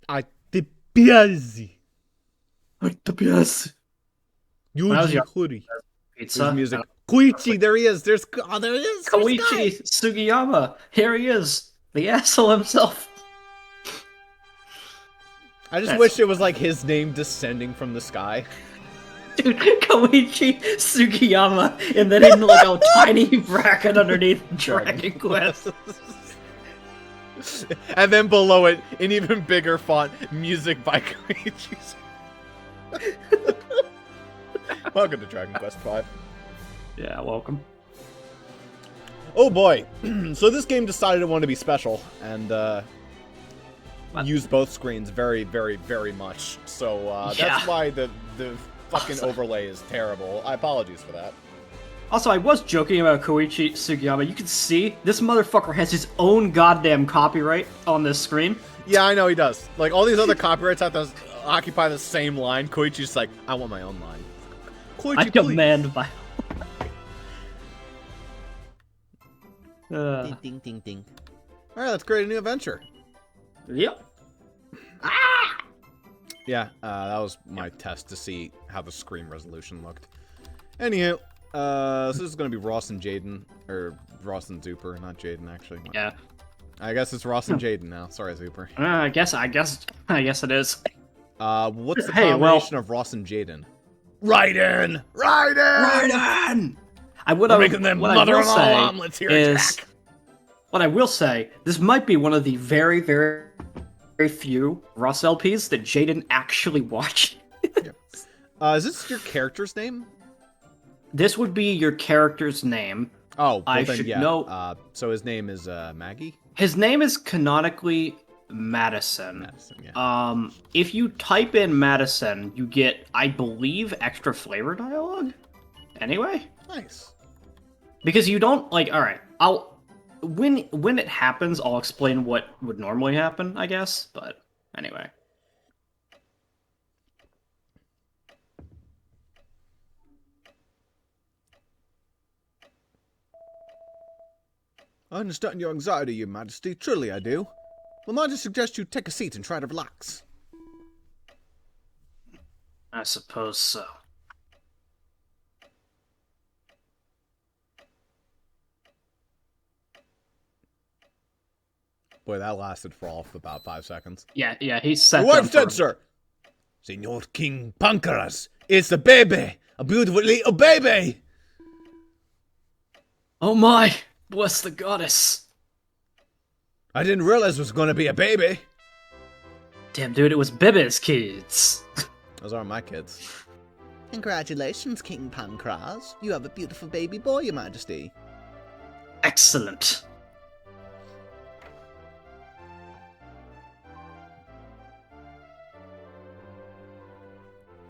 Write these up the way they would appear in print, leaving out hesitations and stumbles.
I the Piazzi. The best. When I was Yuji young, Horii. There's pizza. music. Koichi, there he is. There he is. There's Guy. Koichi Sugiyama. Here he is. The asshole himself. I just That's wish it was like his name descending from the sky. dude, Koichi Sugiyama, and then in like a tiny bracket underneath Dragon Quest. And then below it, in even bigger font, music by Koichi. Welcome to Dragon Quest V. Yeah, welcome. Oh boy. So this game decided it wanted to be special, and use both screens very, very, very much. So Yeah. that's why the fucking overlay is terrible. I apologize for that. Also, I was joking about Koichi Sugiyama. You can see this motherfucker has his own goddamn copyright on this screen. Yeah, I know he does. Like, all these other copyrights have to occupy the same line. Koichi's just like, I want my own line. Koichi, I please. demand my. Ding, ding, ding, ding. Alright, let's create a new adventure. Yep. Yeah, that was my test to see how the screen resolution looked. Anywho, so this is going to be Ross and Jaden, or Ross and Zuper, not Jaden, actually. Yeah. I guess it's Ross and Jaden now. Sorry, Zuper. I guess it is. What's the Hey, combination of Ross and Jaden? Raiden! Raiden! We're making them mother-in-law omelets here, is, Jack. what I will say, this might be one of the very, very, very few Ross LPs that Jaden actually watched. Is this your character's name? This would be your character's name. Oh, well I then, should yeah. know. So his name is Maggie? His name is canonically Madison. Madison, yeah. If you type in Madison, you get, I believe, extra flavor dialogue. Anyway, Nice. because you don't like. All right, when it happens, I'll explain what would normally happen, I guess. But anyway. I understand your anxiety, Your Majesty. Truly I do. Well, might I suggest you take a seat and try to relax? I suppose so. Boy, that lasted for all of about 5 seconds. Yeah, he sat What down said, sir? Senor King Pancras, it's a baby! A beautiful little baby! Oh my! Bless the goddess! I didn't realize it was going to be a baby. Damn, dude, it was Bibby's kids. Those aren't my kids. Congratulations, King Pancras. You have a beautiful baby boy, Your Majesty. Excellent.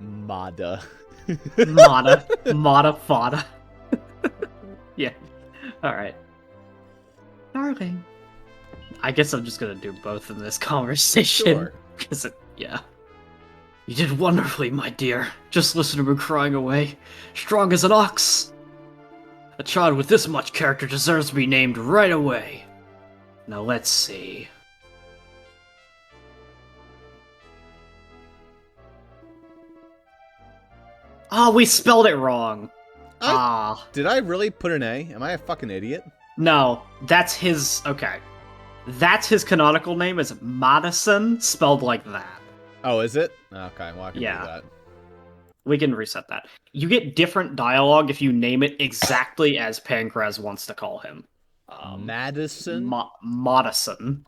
Mada. Mada fada. Yeah. Alright. Darling. I guess I'm just gonna do both in this conversation. Sure. Because yeah. You did wonderfully, my dear. Just listen to her crying away. Strong as an ox. A child with this much character deserves to be named right away. Now let's see. Oh, we spelled it wrong. Did I really put an A? Am I a fucking idiot? No, that's his. Okay. That's his canonical name is Madison, spelled like that. Oh, is it? Okay, well I can Yeah. do that. We can reset that. You get different dialogue if you name it exactly as Pancras wants to call him. Madison? Madison.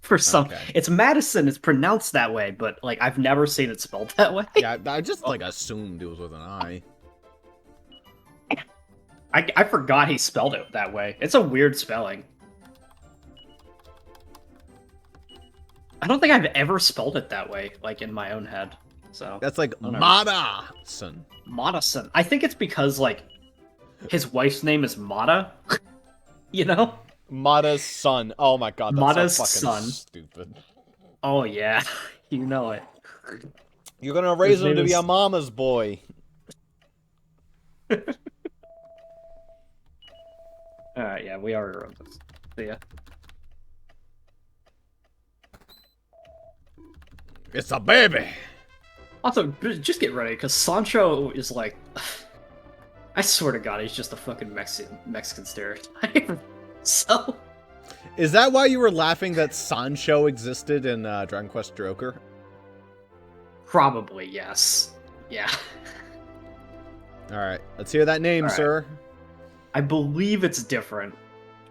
For some, Okay. it's Madison. It's pronounced that way, but like I've never seen it spelled that way. Yeah, I just like assumed it was with an I. I forgot he spelled it that way. It's a weird spelling. I don't think I've ever spelled it that way, like in my own head. So That's like I don't know. Madison. Madison. I think it's because like his wife's name is Mata. You know? Mada's son. Oh my god, that's Mada's so fucking son. stupid. Oh yeah, you know it. You're gonna raise His him name to be is- a mama's boy. Alright, yeah, we already wrote this. See ya. It's a baby. Also, just get ready, because Sancho is like... I swear to God, he's just a fucking Mexican stereotype. So... Is that why you were laughing that Sancho existed in Dragon Quest Joker? Probably, yes. Yeah. Alright, let's hear that name, sir. I believe it's different.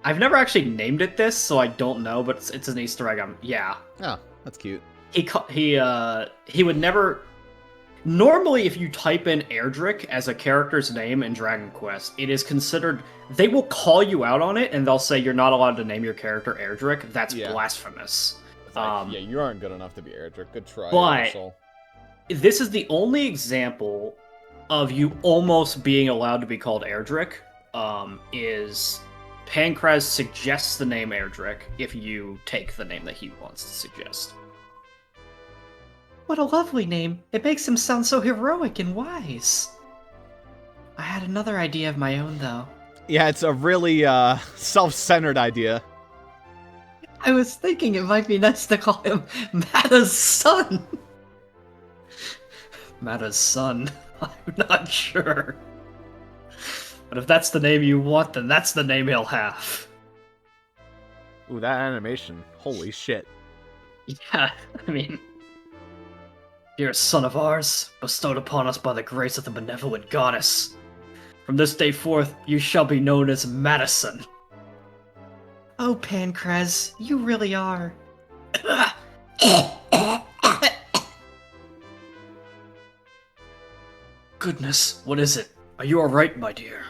I've never actually named it this, so I don't know, but it's an Easter egg. Yeah. Oh, that's cute. He would never... Normally, if you type in Erdrick as a character's name in Dragon Quest, it is considered... They will call you out on it, and they'll say you're not allowed to name your character Erdrick. That's blasphemous. Yeah, you aren't good enough to be Erdrick. Good try, but this is the only example of you almost being allowed to be called Erdrick. Is Pancraz suggests the name Erdrick if you take the name that he wants to suggest. What a lovely name. It makes him sound so heroic and wise. I had another idea of my own, though. Yeah, it's a really self-centered idea. I was thinking it might be nice to call him Mata's son. Mata's son? I'm not sure. But if that's the name you want, then that's the name he'll have. Ooh, that animation. Holy shit. Yeah, I mean... Dear son of ours, bestowed upon us by the grace of the benevolent goddess. From this day forth, you shall be known as Madison. Oh, Pancraz, you really are. Goodness, what is it? Are you alright, my dear?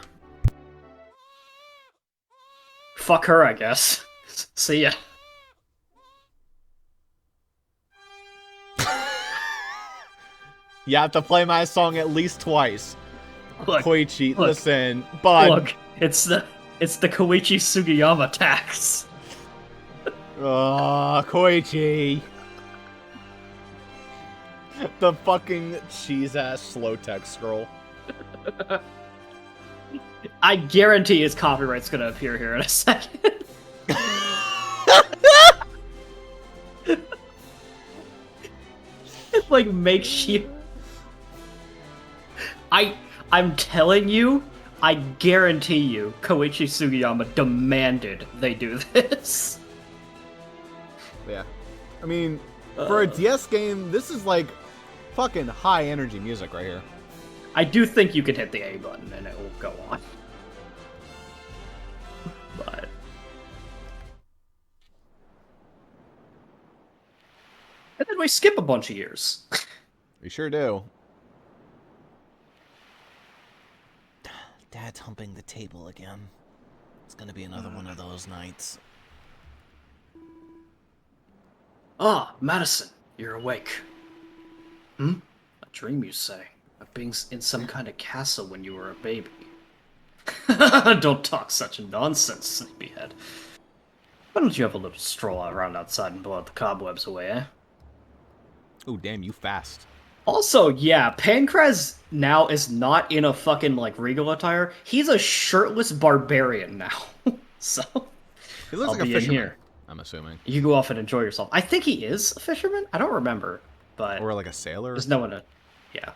Fuck her, I guess. See ya. You have to play my song at least twice. Look, Koichi, listen, bud. Look, it's the Koichi Sugiyama tax. Koichi. The fucking cheese-ass slow text scroll. I guarantee his copyright's gonna appear here in a second. It like makes you... I'm telling you, I guarantee you, Koichi Sugiyama demanded they do this. Yeah. I mean, for a DS game, this is like fucking high energy music right here. I do think you can hit the A button and it will go on. But... And then we skip a bunch of years. We sure do. Dad's humping the table again. It's gonna be another one of those nights. Ah, Madison, you're awake. A dream, you say? Of being in some kind of castle when you were a baby. Don't talk such nonsense, sleepyhead. Why don't you have a little stroll around outside and blow out the cobwebs away, eh? Oh, damn, you fast. Also, yeah, Pancraz now is not in a fucking, like, regal attire. He's a shirtless barbarian now. So, He looks like a fisherman, I'm assuming. You go off and enjoy yourself. I think he is a fisherman? I don't remember, but... Or like a sailor? There's no one to... Yeah.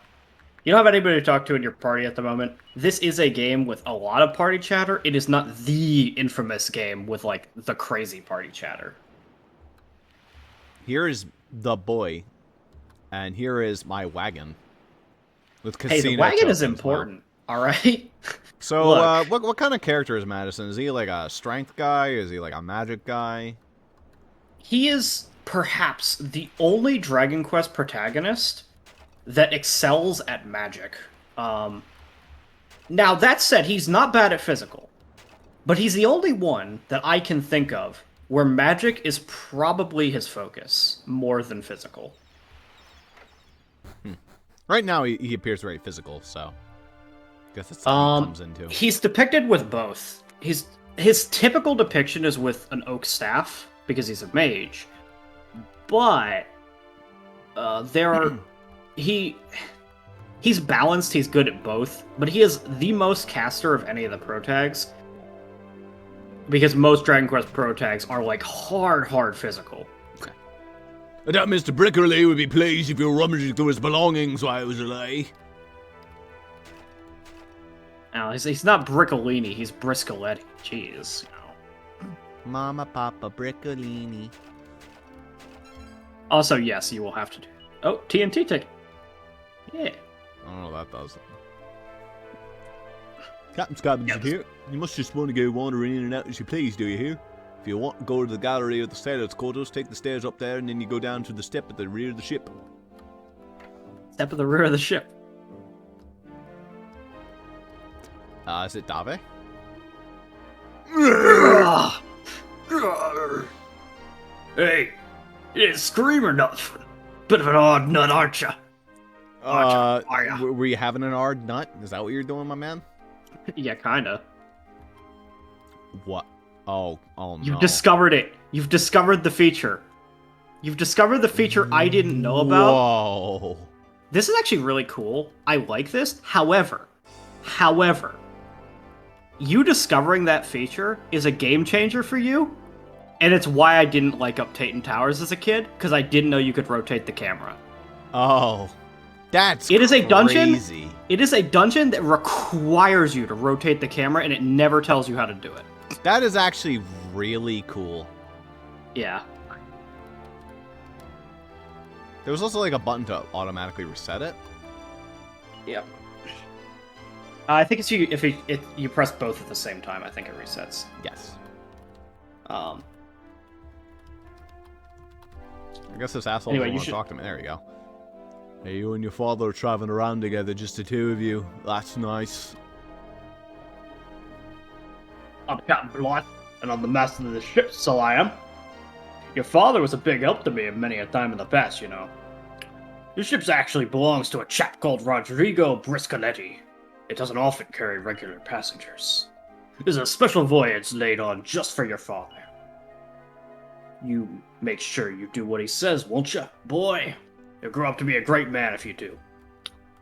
You don't have anybody to talk to in your party at the moment. This is a game with a lot of party chatter. It is not the infamous game with, like, the crazy party chatter. Here is the boy. And here is my wagon. With casino. Hey, the wagon is important, alright? So, what kind of character is Madison? Is he like a strength guy? Is he like a magic guy? He is perhaps the only Dragon Quest protagonist that excels at magic. Now, that said, he's not bad at physical. But he's the only one that I can think of where magic is probably his focus, more than physical. Right now, he appears very physical, so... I guess that's what he comes into. He's depicted with both. His typical depiction is with an oak staff, because he's a mage. But... He's balanced, he's good at both, but he is the most caster of any of the protags. Because most Dragon Quest protags are, like, hard physical. That Mr. Brickerly would be pleased if you were rummaging through his belongings while I was away. Now, he's not Briccolini, he's Briscoletti. Jeez, you know. Mama, Papa, Briccolini. Also, yes, you will have to do... Oh, TNT ticket. Yeah. I don't know what that does. Captain Scabbins here. You must just want to go wandering in and out as you please, do you hear? If you want to go to the gallery of the sailors' quarters, take the stairs up there and then you go down to the step at the rear of the ship. Step at the rear of the ship. Is it Dave? Hey, you didn't scream enough. Bit of an odd nut, aren't you? Were you having an hard nut? Is that what you're doing, my man? Yeah, kinda. What? Oh no. You've discovered it. You've discovered the feature. You've discovered the feature I didn't know about. Whoa. This is actually really cool. I like this. However, you discovering that feature is a game changer for you, and it's why I didn't like Uptaten Towers as a kid, because I didn't know you could rotate the camera. Oh. That's It is a dungeon. crazy. It is a dungeon that requires you to rotate the camera, and it never tells you how to do it. That is actually really cool. Yeah. There was also like a button to automatically reset it. Yep. I think it's if you press both at the same time. I think it resets. Yes. Um. I guess this asshole Anyway, doesn't want to talk to me. There you go. Hey, you and your father are traveling around together, just the two of you. That's nice. I'm Captain Blythe, and I'm the master of the ship, so I am. Your father was a big help to me many a time in the past, you know. This ship actually belongs to a chap called Rodrigo Briscoletti. It doesn't often carry regular passengers. This is a special voyage laid on just for your father. You make sure you do what he says, won't you? Boy, you'll grow up to be a great man if you do.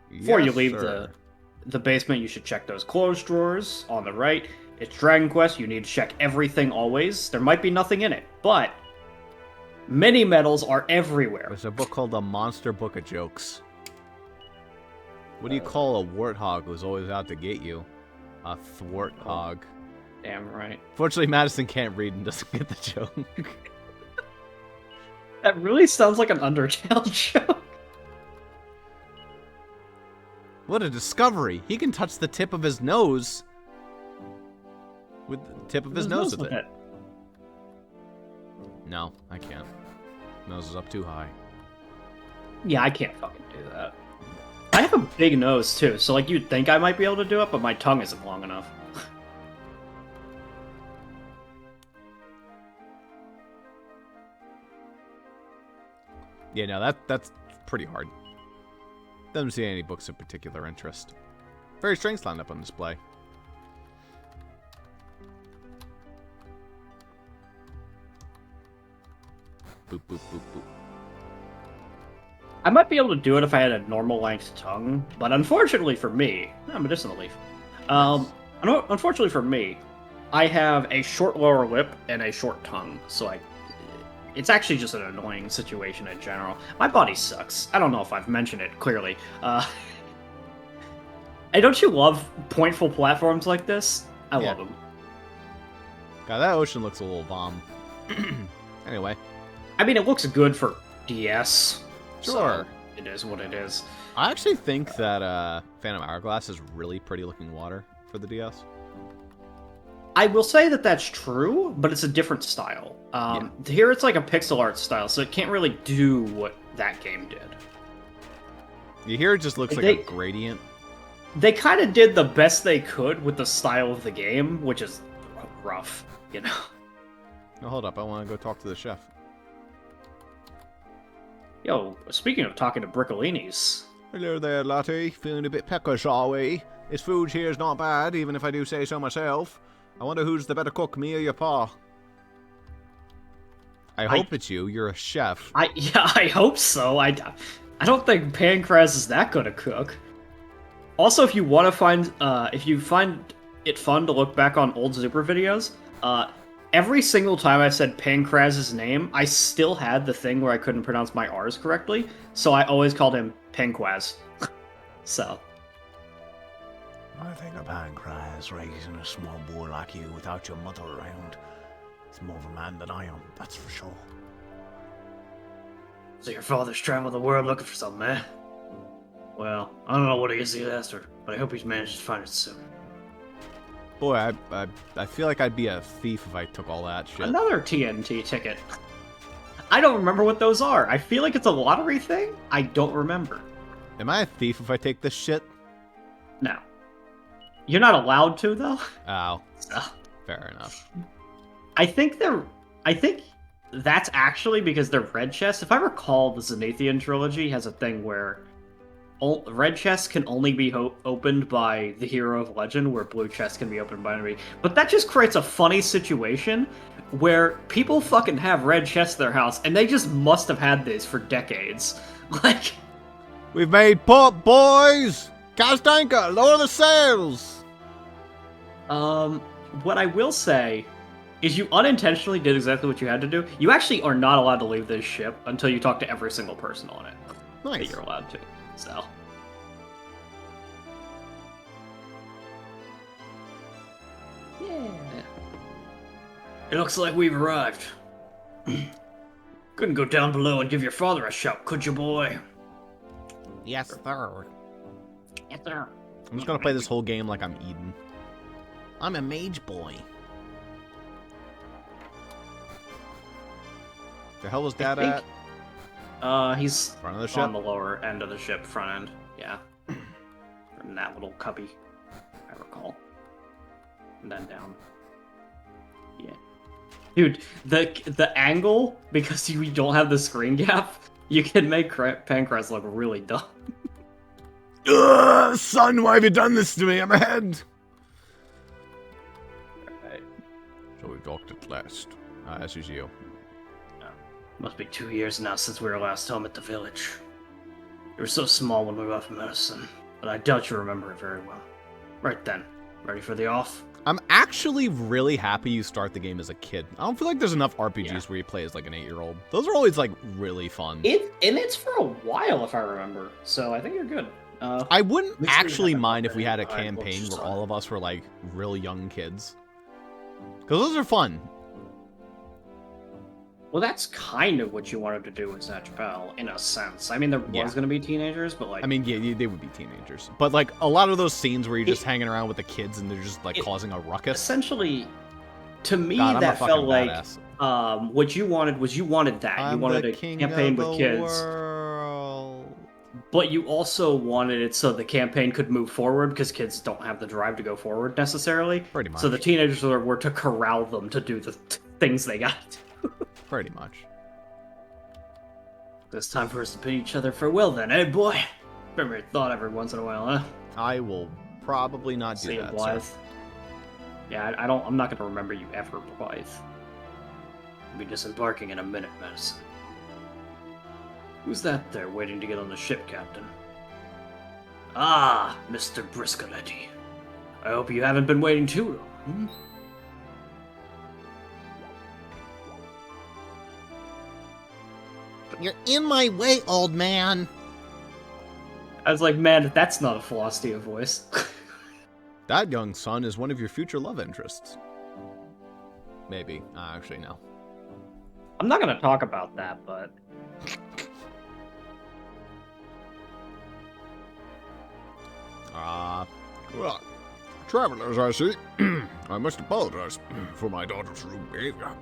Before you leave the basement, you should check those clothes drawers on the right. It's Dragon Quest, you need to check everything always. There might be nothing in it, but many medals are everywhere. There's a book called The Monster Book of Jokes. What do you call a warthog who's always out to get you? A thwarthog. Damn right. Fortunately, Madison can't read and doesn't get the joke. That really sounds like an Undertale joke. What a discovery! He can touch the tip of his nose with the tip of his nose with it. No, I can't. Nose is up too high. Yeah, I can't fucking do that. I have a big nose too, so like you'd think I might be able to do it, but my tongue isn't long enough. Yeah, no, that's pretty hard. Doesn't see any books of particular interest. Very strengths lined up on display. Boop, boop, boop, boop. I might be able to do it if I had a normal length tongue, but unfortunately for me, medicinal leaf. Unfortunately for me, I have a short lower lip and a short tongue, so it's actually just an annoying situation in general. My body sucks. I don't know if I've mentioned it clearly. And don't you love pointful platforms like this? I love them. God, that ocean looks a little bomb. Anyway. I mean, it looks good for DS. Sure. So it is what it is. I actually think that Phantom Hourglass is really pretty looking water for the DS. I will say that that's true, but it's a different style. Here it's like a pixel art style, so it can't really do what that game did. Here it just looks like a gradient. They kind of did the best they could with the style of the game, which is rough, you know? No, hold up. I want to go talk to the chef. Yo, speaking of talking to Bricolini's. Hello there, latte. Feeling a bit peckish, are we? His food here is not bad, even if I do say so myself. I wonder who's the better cook, me or your pa? I hope it's you. You're a chef. I hope so. I don't think Pancras is that good a cook. Also, if you want to find, if you find it fun to look back on old Zuper videos, every single time I said Pankraz's name, I still had the thing where I couldn't pronounce my R's correctly, so I always called him Pankraz. So. I think a Pankraz raising a small boy like you without your mother around is more of a man than I am, that's for sure. So your father's traveled the world looking for something, eh? Well, I don't know what he is after, but I hope he's managed to find it soon. Boy, I feel like I'd be a thief if I took all that shit. Another TNT ticket. I don't remember what those are. I feel like it's a lottery thing. I don't remember. Am I a thief if I take this shit? No. You're not allowed to, though. Oh. So. Fair enough. I think that's actually because they're red chests. If I recall, the Zenithian trilogy has a thing where red chests can only be opened by the hero of legend, where blue chests can be opened by enemy. But that just creates a funny situation where people fucking have red chests in their house, and they just must have had this for decades. Like, we've made port, boys! Cast anchor! Lower the sails! what I will say is you unintentionally did exactly what you had to do. You actually are not allowed to leave this ship until you talk to every single person on it. Nice. That you're allowed to. So. Yeah. It looks like we've arrived. Couldn't go down below and give your father a shout, could you, boy? Yes, sir. Yes, sir. I'm just gonna play this whole game like I'm Eden. I'm a mage boy. The hell was Dad at? He's front of the ship? on the lower end of the ship, front end. Yeah. In that little cubby, I recall. And then down. Yeah. Dude, the angle, because we don't have the screen gap, you can make Pankraz look really dumb. Ugh, son, why have you done this to me? I'm ahead. Alright. So we docked at last. This is you. Must be 2 years now since we were last home at the village. You were so small when we left medicine, but I doubt you remember it very well. Right then, ready for the off? I'm actually really happy you start the game as a kid. I don't feel like there's enough RPGs where you play as like an 8-year-old. Those are always like really fun. It's for a while if I remember, so I think you're good. I wouldn't actually mind if we had a campaign where all of us were like real young kids. Because those are fun. Well, that's kind of what you wanted to do with Zatchpel, in a sense. I mean, there was going to be teenagers, but like... I mean, yeah, they would be teenagers. But like, a lot of those scenes where you're just hanging around with the kids and they're just like causing a ruckus. Essentially, to me, God, that felt like... badass. What you wanted was you wanted that. You wanted a campaign with kids. World. But you also wanted it so the campaign could move forward, because kids don't have the drive to go forward, necessarily. Pretty much. So the teenagers were to corral them to do the things they got to. Pretty much. It's time for us to bid each other farewell then, eh, boy? Remember your thought every once in a while, huh? I will probably not do that, Blythe. sir. Yeah, I'm not gonna remember you ever, Blythe. We'll be disembarking in a minute, Madison. Who's that there waiting to get on the ship, Captain? Ah, Mr. Briscoletti. I hope you haven't been waiting too long, hmm? You're in my way, old man. I was like, man, that's not a Philostia voice. That young son is one of your future love interests. Maybe. Actually, no. I'm not gonna talk about that, but... Well, travelers, I see. I must apologize for my daughter's rude behavior.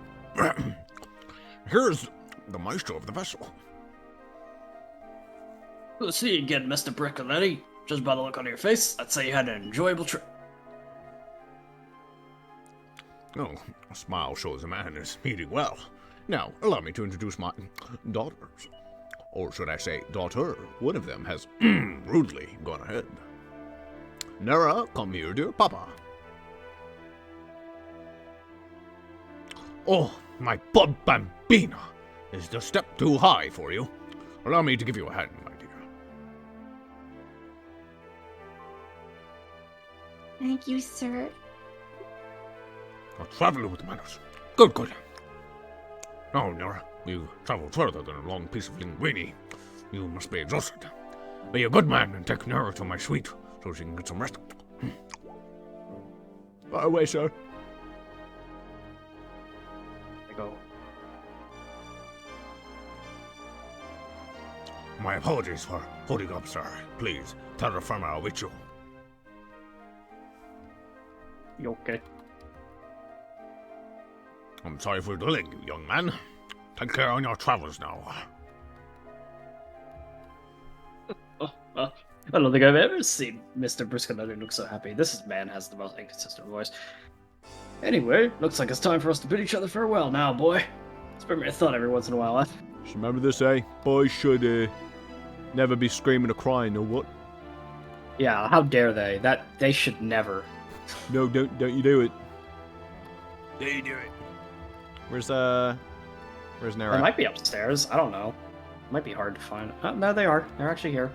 Here's the maestro of the vessel. We'll see you again, Mr. Briscoletti. Just by the look on your face, I'd say you had an enjoyable trip. Oh, a smile shows a man is eating well. Now, allow me to introduce my daughters. Or should I say, daughter. One of them has rudely gone ahead. Nera, come here, dear papa. Oh, my bub bambina. Is the step too high for you? Allow me to give you a hand, my dear. Thank you, sir. A traveler with manners. Good, good. Now, Nora, you've traveled further than a long piece of linguine. You must be exhausted. Be a good man and take Nora to my suite so she can get some rest. By the way, sir. I go. My apologies for holding up, sir. Please, tell the firm I'll with you. You okay? I'm sorry for delaying you, young man. Take care on your travels now. I don't think I've ever seen Mr. Briscoe look so happy. This man has the most inconsistent voice. Anyway, looks like it's time for us to bid each other farewell now, boy. Spare me a thought every once in a while, eh? Just remember this, eh? Boys should never be screaming or crying, or what? Yeah, how dare they? They should never. No, don't you do it. They do it. Where's They Nara? might be upstairs. I don't know. Might be hard to find. Oh, no, they are. They're actually here.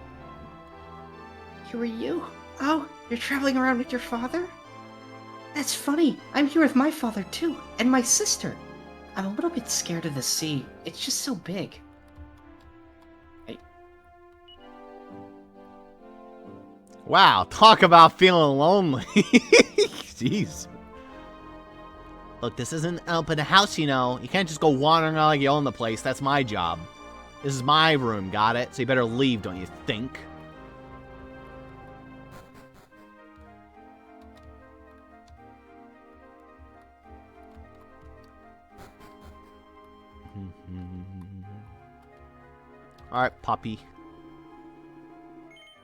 Who are you? Oh, you're traveling around with your father? That's funny. I'm here with my father too, and my sister. I'm a little bit scared of the sea. It's just so big. Wow, talk about feeling lonely. Jeez. Look, this isn't an open house, you know. You can't just go wandering around like you own the place. That's my job. This is my room, got it? So you better leave, don't you think? Alright, puppy.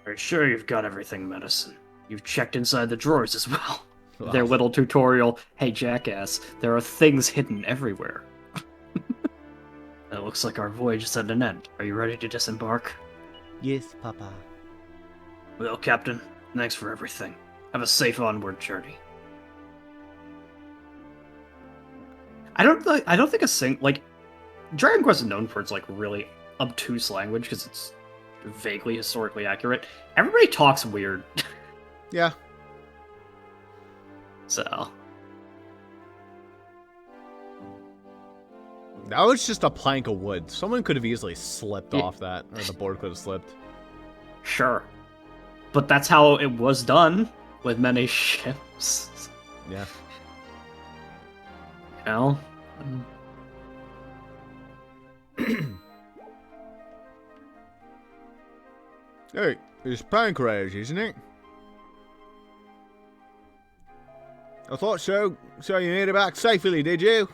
Are you sure you've got everything, Medicine? You've checked inside the drawers as well. Wow. Their little tutorial, hey jackass, there are things hidden everywhere. It looks like our voyage is at an end. Are you ready to disembark? Yes, Papa. Well, Captain, thanks for everything. Have a safe onward journey. I don't think Dragon Quest is known for its like really obtuse language because it's vaguely historically accurate. Everybody talks weird. Yeah. So That was just a plank of wood. Someone could have easily slipped Yeah. off that, or the board could have slipped. sure. But that's how it was done with many ships. Yeah. You know? Hey, it's Pancrase, isn't it? I thought so. So you made it back safely, did you?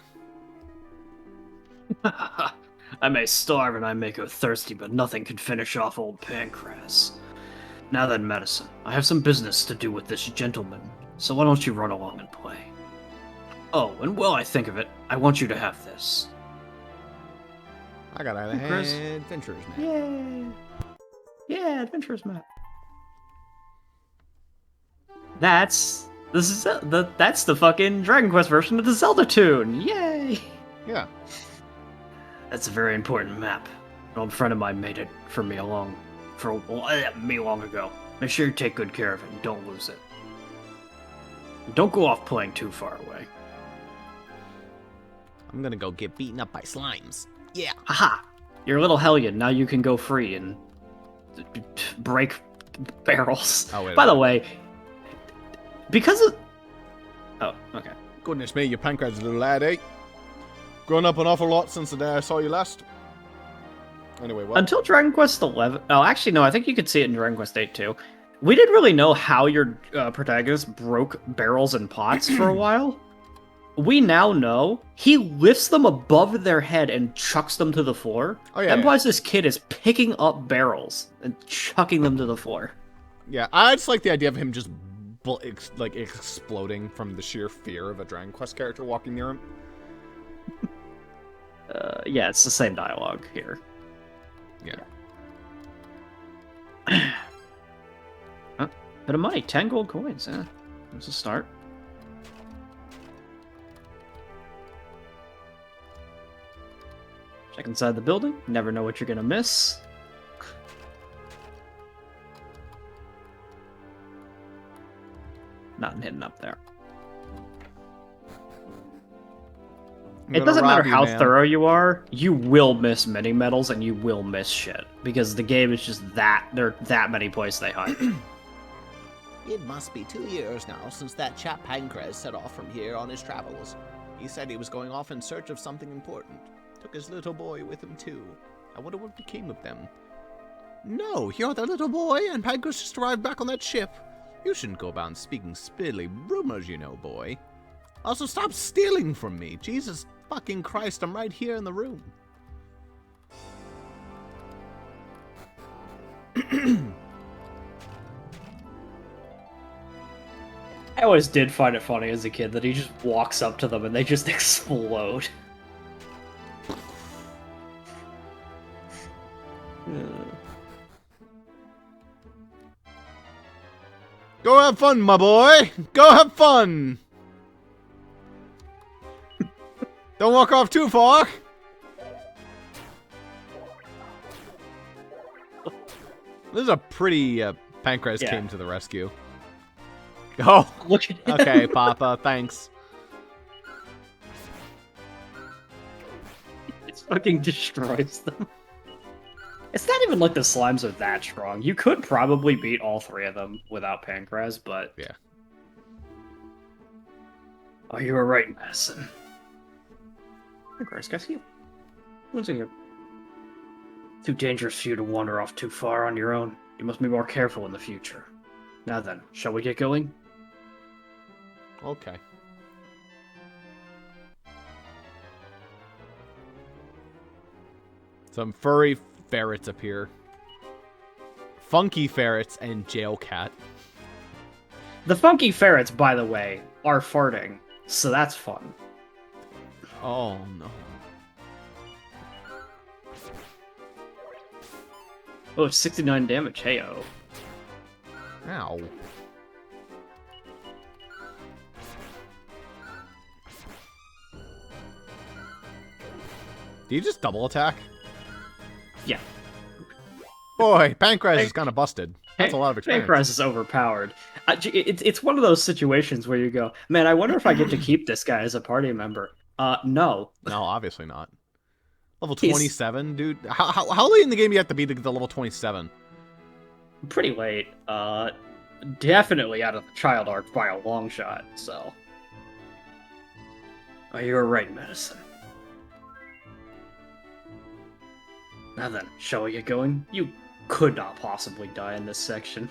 I may starve and I may go thirsty, but nothing can finish off old Pancras. Now then, Medicine, I have some business to do with this gentleman, so why don't you run along and play? Oh, and while I think of it, I want you to have this. I got out of Chris. adventures, man. Yay! Yeah, Adventurers map. That's the fucking Dragon Quest version of the Zelda tune. Yay! Yeah. That's a very important map. An old friend of mine made it for me long ago. Make sure you take good care of it and don't lose it. And don't go off playing too far away. I'm gonna go get beaten up by slimes. Yeah. Haha! You're a little hellion. Now you can go free and break barrels. Oh, wait a By the minute. way, because of... Oh, okay. Goodness me, your Pancrase little lad, eh? Grown up an awful lot since the day I saw you last. Anyway, what? Until Dragon Quest XI... Oh, actually, no, I think you could see it in Dragon Quest VIII, too. We didn't really know how your protagonist broke barrels and pots for a while. We now know he lifts them above their head and chucks them to the floor. Oh, yeah, That yeah. implies this kid is picking up barrels and chucking them to the floor. Yeah, I just like the idea of him just exploding from the sheer fear of a Dragon Quest character walking near him. Yeah, it's the same dialogue here. Yeah. Bit of money, 10 gold coins. Yeah, that's a start. Check inside the building. Never know what you're gonna miss. Nothing hidden up there. It doesn't matter how thorough you are, you will miss mini medals and you will miss shit. Because the game is just that, there are that many places they hide. It must be 2 years now since that chap Pancras set off from here on his travels. He said he was going off in search of something important. Took his little boy with him too. I wonder what became of them. No, you're the little boy, and Pancras just arrived back on that ship. You shouldn't go about speaking spilly rumors, you know, boy. Also, stop stealing from me. Jesus fucking Christ, I'm right here in the room. I always did find it funny as a kid that he just walks up to them and they just explode. Go have fun, my boy. Go have fun. Don't walk off too far. This is a pretty Pancras came to the rescue. Oh, look at him. Okay, Papa, thanks. It fucking destroys them. It's not even like the slimes are that strong. You could probably beat all three of them without Pancras, but... Yeah. Oh, you were right, Madison. Pancras, guess you. What's in here? Too dangerous for you to wander off too far on your own. You must be more careful in the future. Now then, shall we get going? Okay. Some furry ferrets appear. Funky ferrets and jail cat. The funky ferrets, by the way, are farting, so that's fun. Oh no. Oh, it's 69 damage, heyo. Ow. Do you just double attack? Yeah. Boy, Pancras is kind of busted. That's a lot of experience. Pancras is overpowered. It's one of those situations where you go, man, I wonder if I get to keep this guy as a party member. No. No, obviously not. Level 27, dude. How late in the game do you have to be to get to level 27? Pretty late. Definitely out of the child arc by a long shot, so. Oh, you were right, Madison. Now then, shall we get going? You could not possibly die in this section.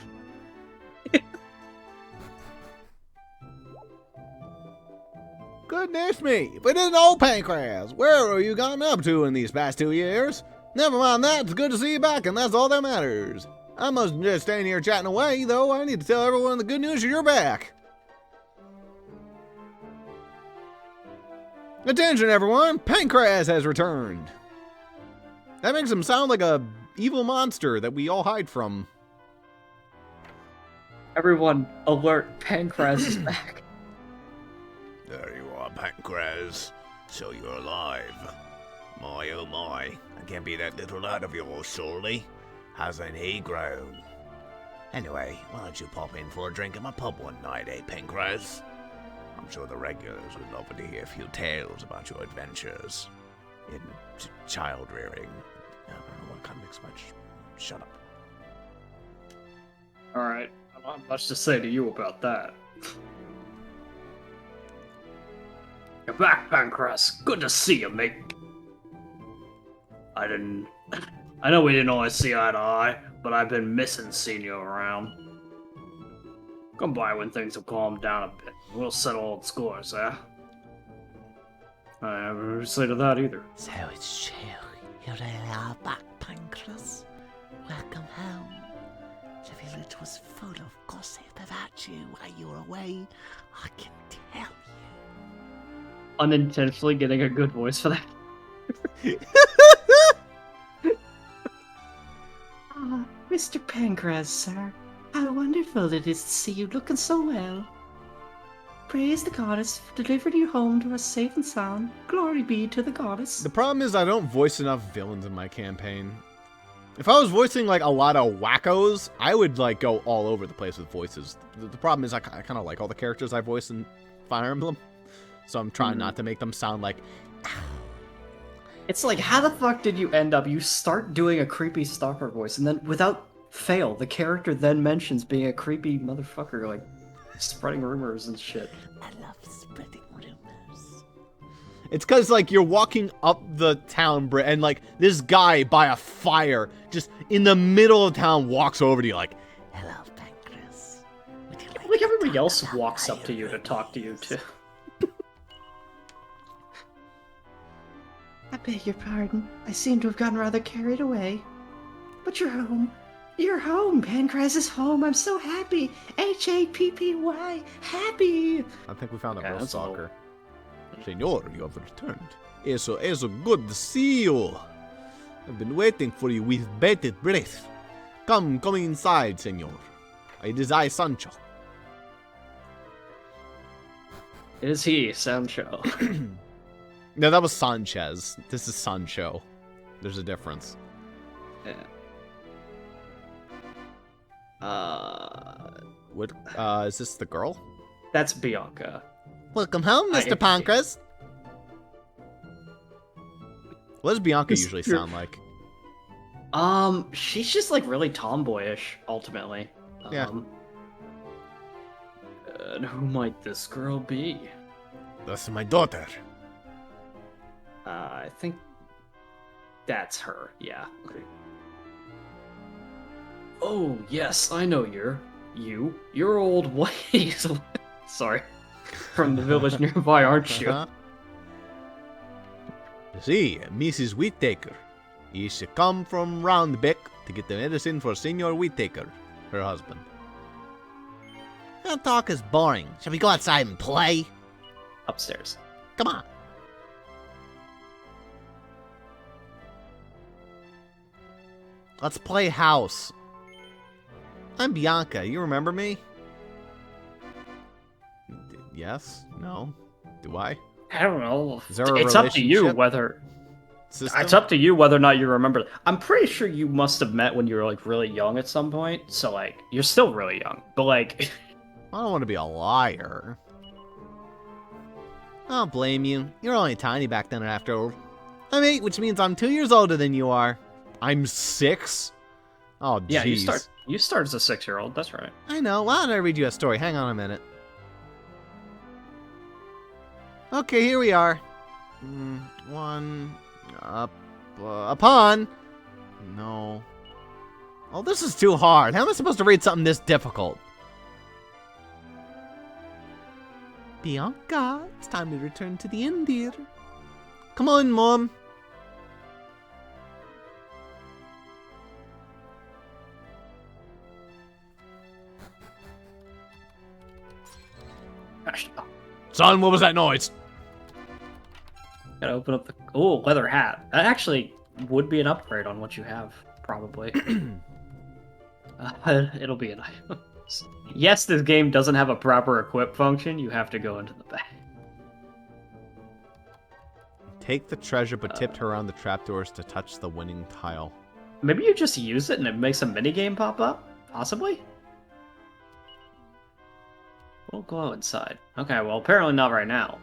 Goodness me, if it isn't old Pancras, where are you gotten up to in these past 2 years? Never mind that, it's good to see you back, and that's all that matters. I must just stand here chatting away, though I need to tell everyone the good news you're back. Attention everyone, Pancras has returned. That makes him sound like a evil monster that we all hide from. Everyone, alert, Pancras is back. There you are, Pancras. So you're alive. My oh my, I can't be that little lad of yours, surely. Hasn't he grown? Anyway, why don't you pop in for a drink at my pub one night, eh, Pancras? I'm sure the regulars would love to hear a few tales about your adventures in child rearing. I don't know what kind of makes much. Shut up. Alright, I don't have much to say to you about that. You're back, Pancras. Good to see you, mate. I know we didn't always see eye to eye, but I've been missing seeing you around. Come by when things have calmed down a bit. We'll settle old scores, eh? I never say to that either. So it's true. You really are back, Pancras. Welcome home. The village was full of gossip about you while you were away. I can tell you. Unintentionally getting a good voice for that. Ah, Mr. Pancras, sir. How wonderful it is to see you looking so well. Praise the goddess for delivering you home to us safe and sound. Glory be to the goddess. The problem is I don't voice enough villains in my campaign. If I was voicing like a lot of wackos, I would like go all over the place with voices. The problem is I kind of like all the characters I voice in Fire Emblem. So I'm trying not to make them sound like It's like, how the fuck did you end up? You start doing a creepy stalker voice, and then without fail, the character then mentions being a creepy motherfucker, like spreading rumors and shit. I love spreading rumors. It's because, like, you're walking up the town, and, like, this guy by a fire, just in the middle of town, walks over to you, like, Hello, Pancras. Would you Like to everybody talk else about walks up to you to pirates? talk to you too. I beg your pardon. I seem to have gotten rather carried away. But you're home. You're home. Pancras is home. I'm so happy. Happy. Happy. I think we found a Okay, real that's a little- stalker. Senor, you have returned. It's so good to see you. I've been waiting for you with bated breath. Come inside, senor. It is I, Sancho. It is he, Sancho. No, that was Sanchez. This is Sancho. There's a difference. Yeah. What? Is this the girl? That's Bianca. Welcome home, I- Mr. Pancras. What does Bianca This- usually sound like? She's just like really tomboyish, ultimately. Yeah. And who might this girl be? That's my daughter. I think that's her, yeah. Oh, yes, I know you're old ways. Sorry. From the village nearby, aren't you? Uh-huh. See, Mrs. Whittaker. You should come from Roundbeck to get the medicine for Senor Whittaker, her husband. That talk is boring. Shall we go outside and play? Upstairs. Come on. Let's play house. I'm Bianca. You remember me? Yes? No? Do I? I don't know. Is there a It's up to you relationship whether system? it's up to you whether or not you remember. I'm pretty sure you must have met when you were like really young at some point. So like you're still really young, but like I don't want to be a liar. I don't blame you. You're only tiny back then after all. I'm 8, which means I'm 2 years older than you are. I'm 6? Oh, jeez. yeah, you start as a 6-year-old. That's right. I know. Why don't I read you a story? Hang on a minute. Okay, here we are. One up a pond. No. Oh, this is too hard. How am I supposed to read something this difficult? Bianca, it's time to return to the inn, dear. Come on, Mom. Gosh, Son, what was that noise? gotta open up the leather hat. That actually would be an upgrade on what you have, probably. It'll be an item. Yes, this game doesn't have a proper equip function. You have to go into the back. Take the treasure, but tiptoe around the trapdoors to touch the winning tile. Maybe you just use it and it makes a minigame pop up? Possibly? We'll go inside. Okay, well, apparently not right now.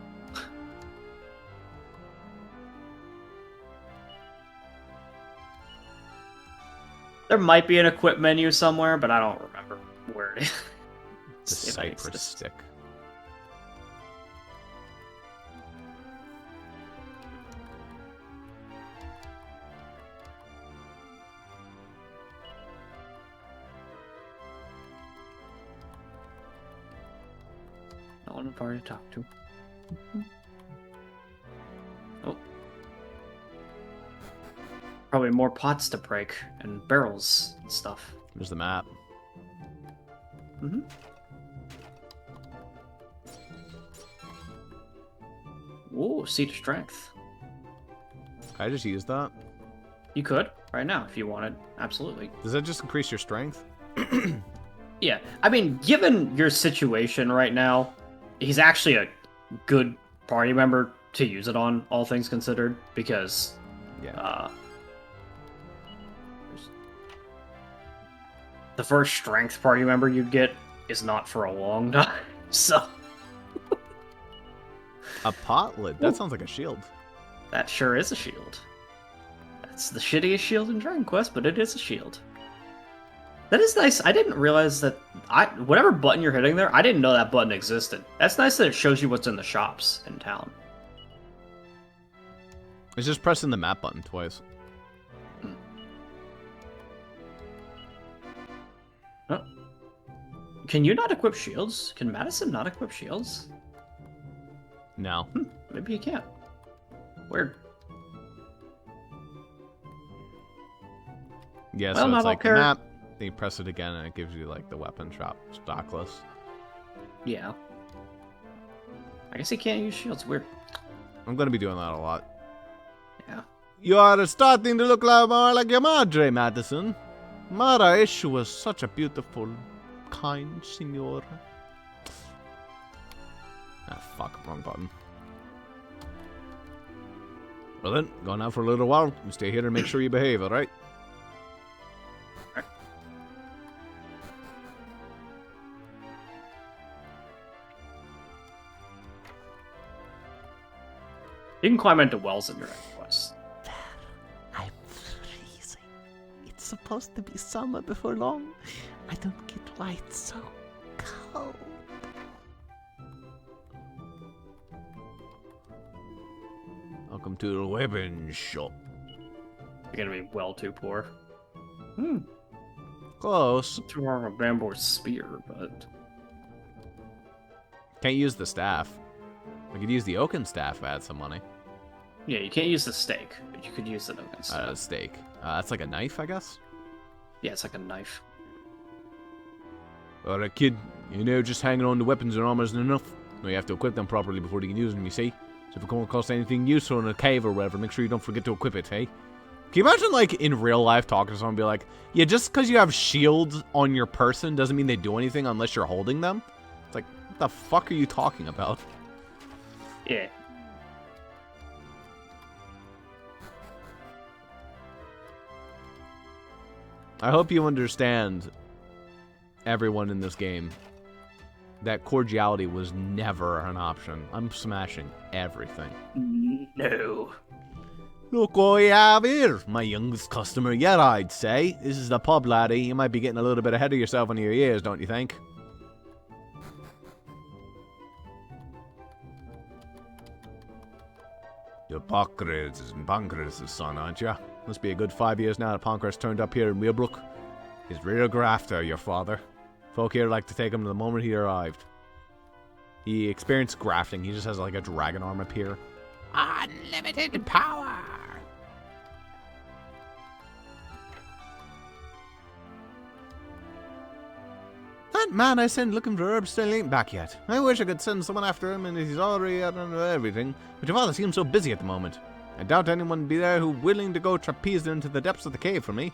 There might be an equip menu somewhere, but I don't remember where it is. The If it cypress exists. stick. No one I've already talked to. Oh. Probably more pots to break and barrels and stuff. There's the map. Mm-hmm. Ooh, seat of strength. Can I just use that? You could right now if you wanted. Absolutely. Does that just increase your strength? Yeah, I mean, given your situation right now, he's actually a good party member to use it on, all things considered, because Yeah. the first strength party member you'd get is not for a long time, so... A pot lid? That sounds like a shield. That sure is a shield. That's the shittiest shield in Dragon Quest, but it is a shield. That is nice. I didn't realize that whatever button you're hitting there, I didn't know that button existed. That's nice that it shows you what's in the shops in town. It's just pressing the map button twice. Oh. Can you not equip shields? Can Madison not equip shields? No. Maybe you can't. Weird. Yeah, Well, so not it's all like the map, then you press it again and it gives you like the weapon shop stock list. Yeah. I guess you can't use shields. Weird. I'm gonna be doing that a lot. Yeah. You are starting to look more like your madre, Madison. Mara Ishu was such a beautiful, kind signora. Ah, fuck, wrong button. Well then, going out for a little while. You stay here and make sure you behave, alright? You can climb into wells in your quest. I'm freezing. It's supposed to be summer before long. I don't get why it's so cold. Welcome to the weapon shop. You're gonna be well too poor. Close. Too wrong with Bambor's spear, but Can't use the staff. We could use the oaken staff if I had some money. yeah, you can't use the stake, but you could use the Nogan stuff. Steak. That's like a knife, I guess? Yeah, it's like a knife. Alright, kid. You know, just hanging on to weapons and armor isn't enough. No, you have to equip them properly before you can use them, you see? So if you come across anything useful in a cave or whatever, make sure you don't forget to equip it, hey? Can you imagine, like, in real life talking to someone and be like, yeah, just because you have shields on your person doesn't mean they do anything unless you're holding them? It's like, what the fuck are you talking about? Yeah. I hope you understand, everyone in this game, that cordiality was never an option. I'm smashing everything. No. Look what we have here. My youngest customer yet, I'd say. This is the pub, laddie. You might be getting a little bit ahead of yourself on your years, don't you think? You're Pancras' son, aren't you? Must be a good 5 years now that Pancras turned up here in Weilbrook. He's real grafter, your father. Folk here like to take him the moment he arrived. He experienced grafting. He just has like a dragon arm appear. Unlimited power! That man I sent looking for Herb still ain't back yet. I wish I could send someone after him and he's already out on everything. But your father seems so busy at the moment. I doubt anyone would be there who willing to go trapeze into the depths of the cave for me.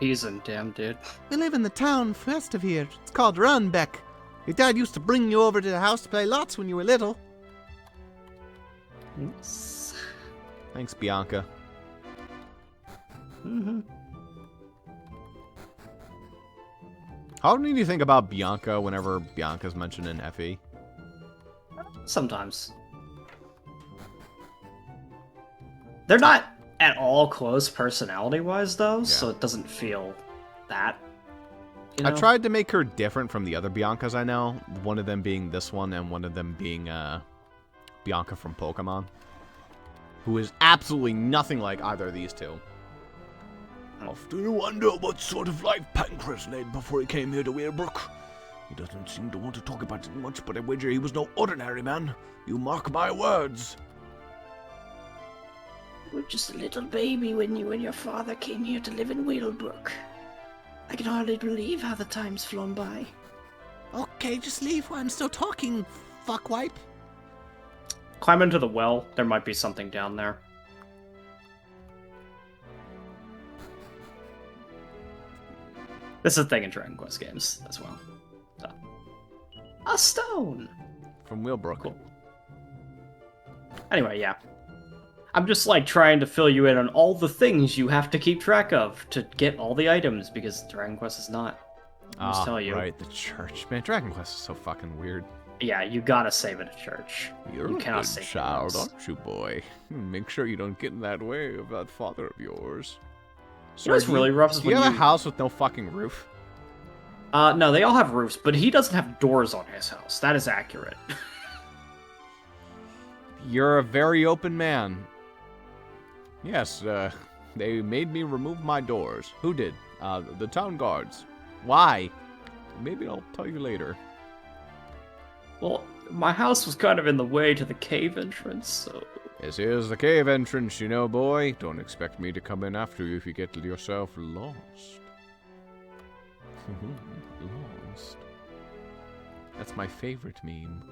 He's in, damn dude. We live in the town west of here. It's called Runbeck. Your dad used to bring you over to the house to play lots when you were little. Oops. Thanks, Bianca. How do you think about Bianca whenever Bianca's mentioned in FE? Sometimes. They're not at all close personality-wise, though, so it doesn't feel that. You know? I tried to make her different from the other Biancas I know. One of them being this one, and one of them being Bianca from Pokemon, who is absolutely nothing like either of these two. Often wonder what sort of life Pancras led before he came here to Weilbrook. He doesn't seem to want to talk about it much, but I wager he was no ordinary man. You mark my words. You were just a little baby when you and your father came here to live in Weilbrook. I can hardly believe how the time's flown by. Okay, just leave while I'm still talking, fuckwipe. Climb into the well. There might be something down there. This is a thing in Dragon Quest games as well. So. A stone! From Weilbrook. Cool. Anyway, yeah. I'm just like trying to fill you in on all the things you have to keep track of to get all the items, because Dragon Quest is not. I'll just tell you. Right, the church. Man, Dragon Quest is so fucking weird. Yeah, you gotta save at a church. You're You a cannot good save child, once. aren't you, boy? Make sure you don't get in that way of that father of yours. You know what's really rough is Do you when have a house with no fucking roof? No, they all have roofs, but he doesn't have doors on his house. That is accurate. You're a very open man. Yes, they made me remove my doors. Who did? The town guards. Why? Maybe I'll tell you later. Well, my house was kind of in the way to the cave entrance, so... This is the cave entrance, you know, boy. Don't expect me to come in after you if you get yourself lost. Lost. That's my favorite meme.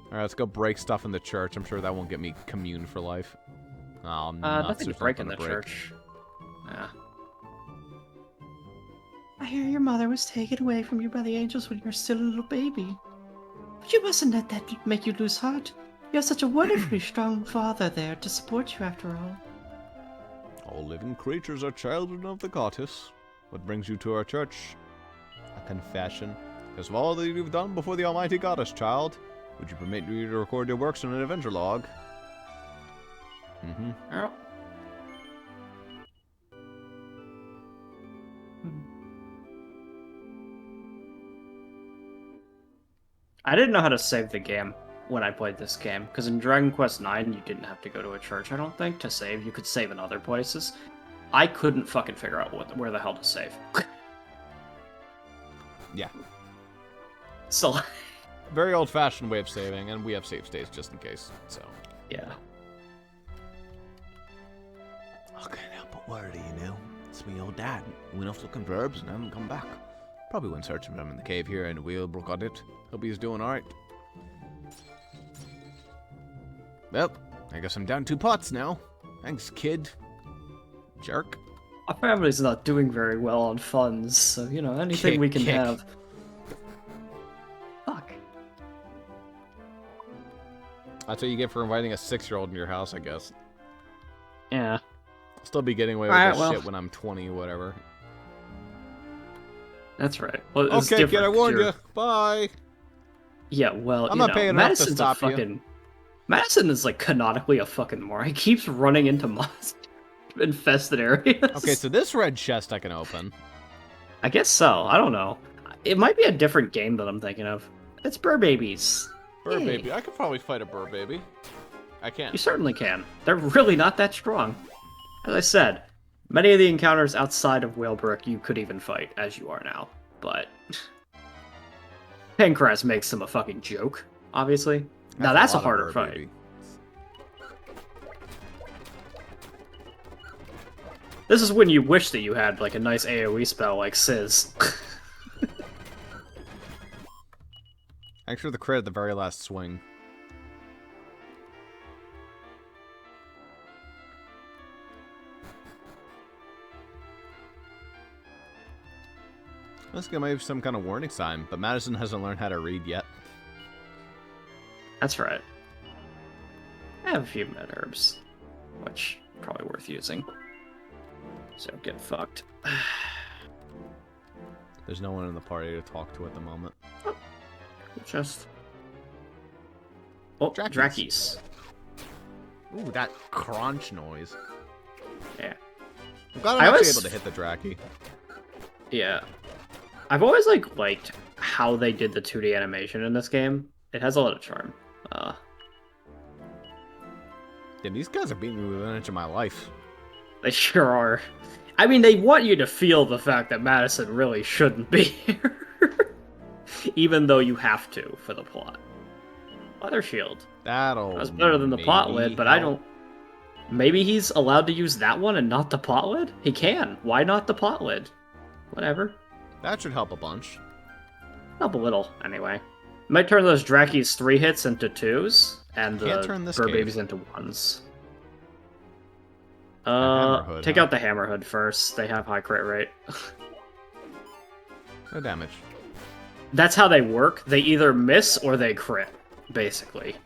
Alright, let's go break stuff in the church. I'm sure that won't get me commune for life. Oh, nuts. nothing to There's break in nothing the to break. church. Yeah. I hear your mother was taken away from you by the angels when you were still a little baby. But you mustn't let that make you lose heart. You have such a wonderfully strong father there to support you after all. All living creatures are children of the goddess. What brings you to our church? A confession. Because of all that you've done before the almighty goddess, child, would you permit me to record your works in an adventure log? Mm-hmm. Oh. I didn't know how to save the game when I played this game, because in Dragon Quest IX you didn't have to go to a church, I don't think, to save. You could save in other places. I couldn't fucking figure out where the hell to save. Yeah. So, Very old-fashioned way of saving, and we have save states just in case, so. yeah. I can't help but worry, you know. It's me old dad. Went off looking for herbs and hasn't come back. Probably went searching for him in the cave here in Wheelbrook on it. Hope he's doing alright. Well, I guess I'm down 2 pots now. Thanks, kid. Jerk. Our family's not doing very well on funds, so, you know, anything we can Kick. have. Fuck. That's what you get for inviting a 6-year-old in your house, I guess. Yeah. I'll still be getting away with Alright, this well. shit when I'm 20 or whatever. That's right. Well, it's Okay, kid, different I 'cause warned you're- you. Bye. Yeah, well, I'm you not know, paying enough to Madison's stop a you. fucking... Madison is, like, canonically a fucking moron. He keeps running into infested areas. Okay, so this red chest I can open. I guess so. I don't know. It might be a different game that I'm thinking of. It's Burr Babies. Burr Yay. baby. I could probably fight a burr baby. I You can't. certainly can. They're really not that strong. As I said, many of the encounters outside of Whalebrook you could even fight, as you are now. But... Pancras makes them a fucking joke, obviously. Now that's a lot of harder burr fight. baby. This is when you wish that you had, like, a nice AoE spell like Sizz. Actually, the crit at the very last swing. This guy might be some kind of warning sign, but Madison hasn't learned how to read yet. That's right. I have a few med herbs, which probably worth using. So get fucked. There's no one in the party to talk to at the moment. Just. Oh, Drackies. Drackies. Ooh, that crunch noise. Yeah. I'm glad I I'm actually always- able to hit the Dracky. Yeah. I've always liked how they did the 2D animation in this game. It has a lot of charm. Damn, these guys are beating me within an inch of my life. They sure are. I mean, they want you to feel the fact that Madison really shouldn't be here. Even though you have to for the plot. Leather shield. That'll. That's better than the plot maybe lid, but I help. don't... Maybe he's allowed to use that one and not the plot lid? He can. Why not the plot lid? Whatever. That should help a bunch. Help a little, anyway. Might turn those Drackies 3 hits into 2s, and Can't the turn this Burr cave. Babies into 1s. Hammerhood, Take huh? out the Hammerhood first. They have high crit rate. No damage. That's how they work. They either miss or they crit, basically.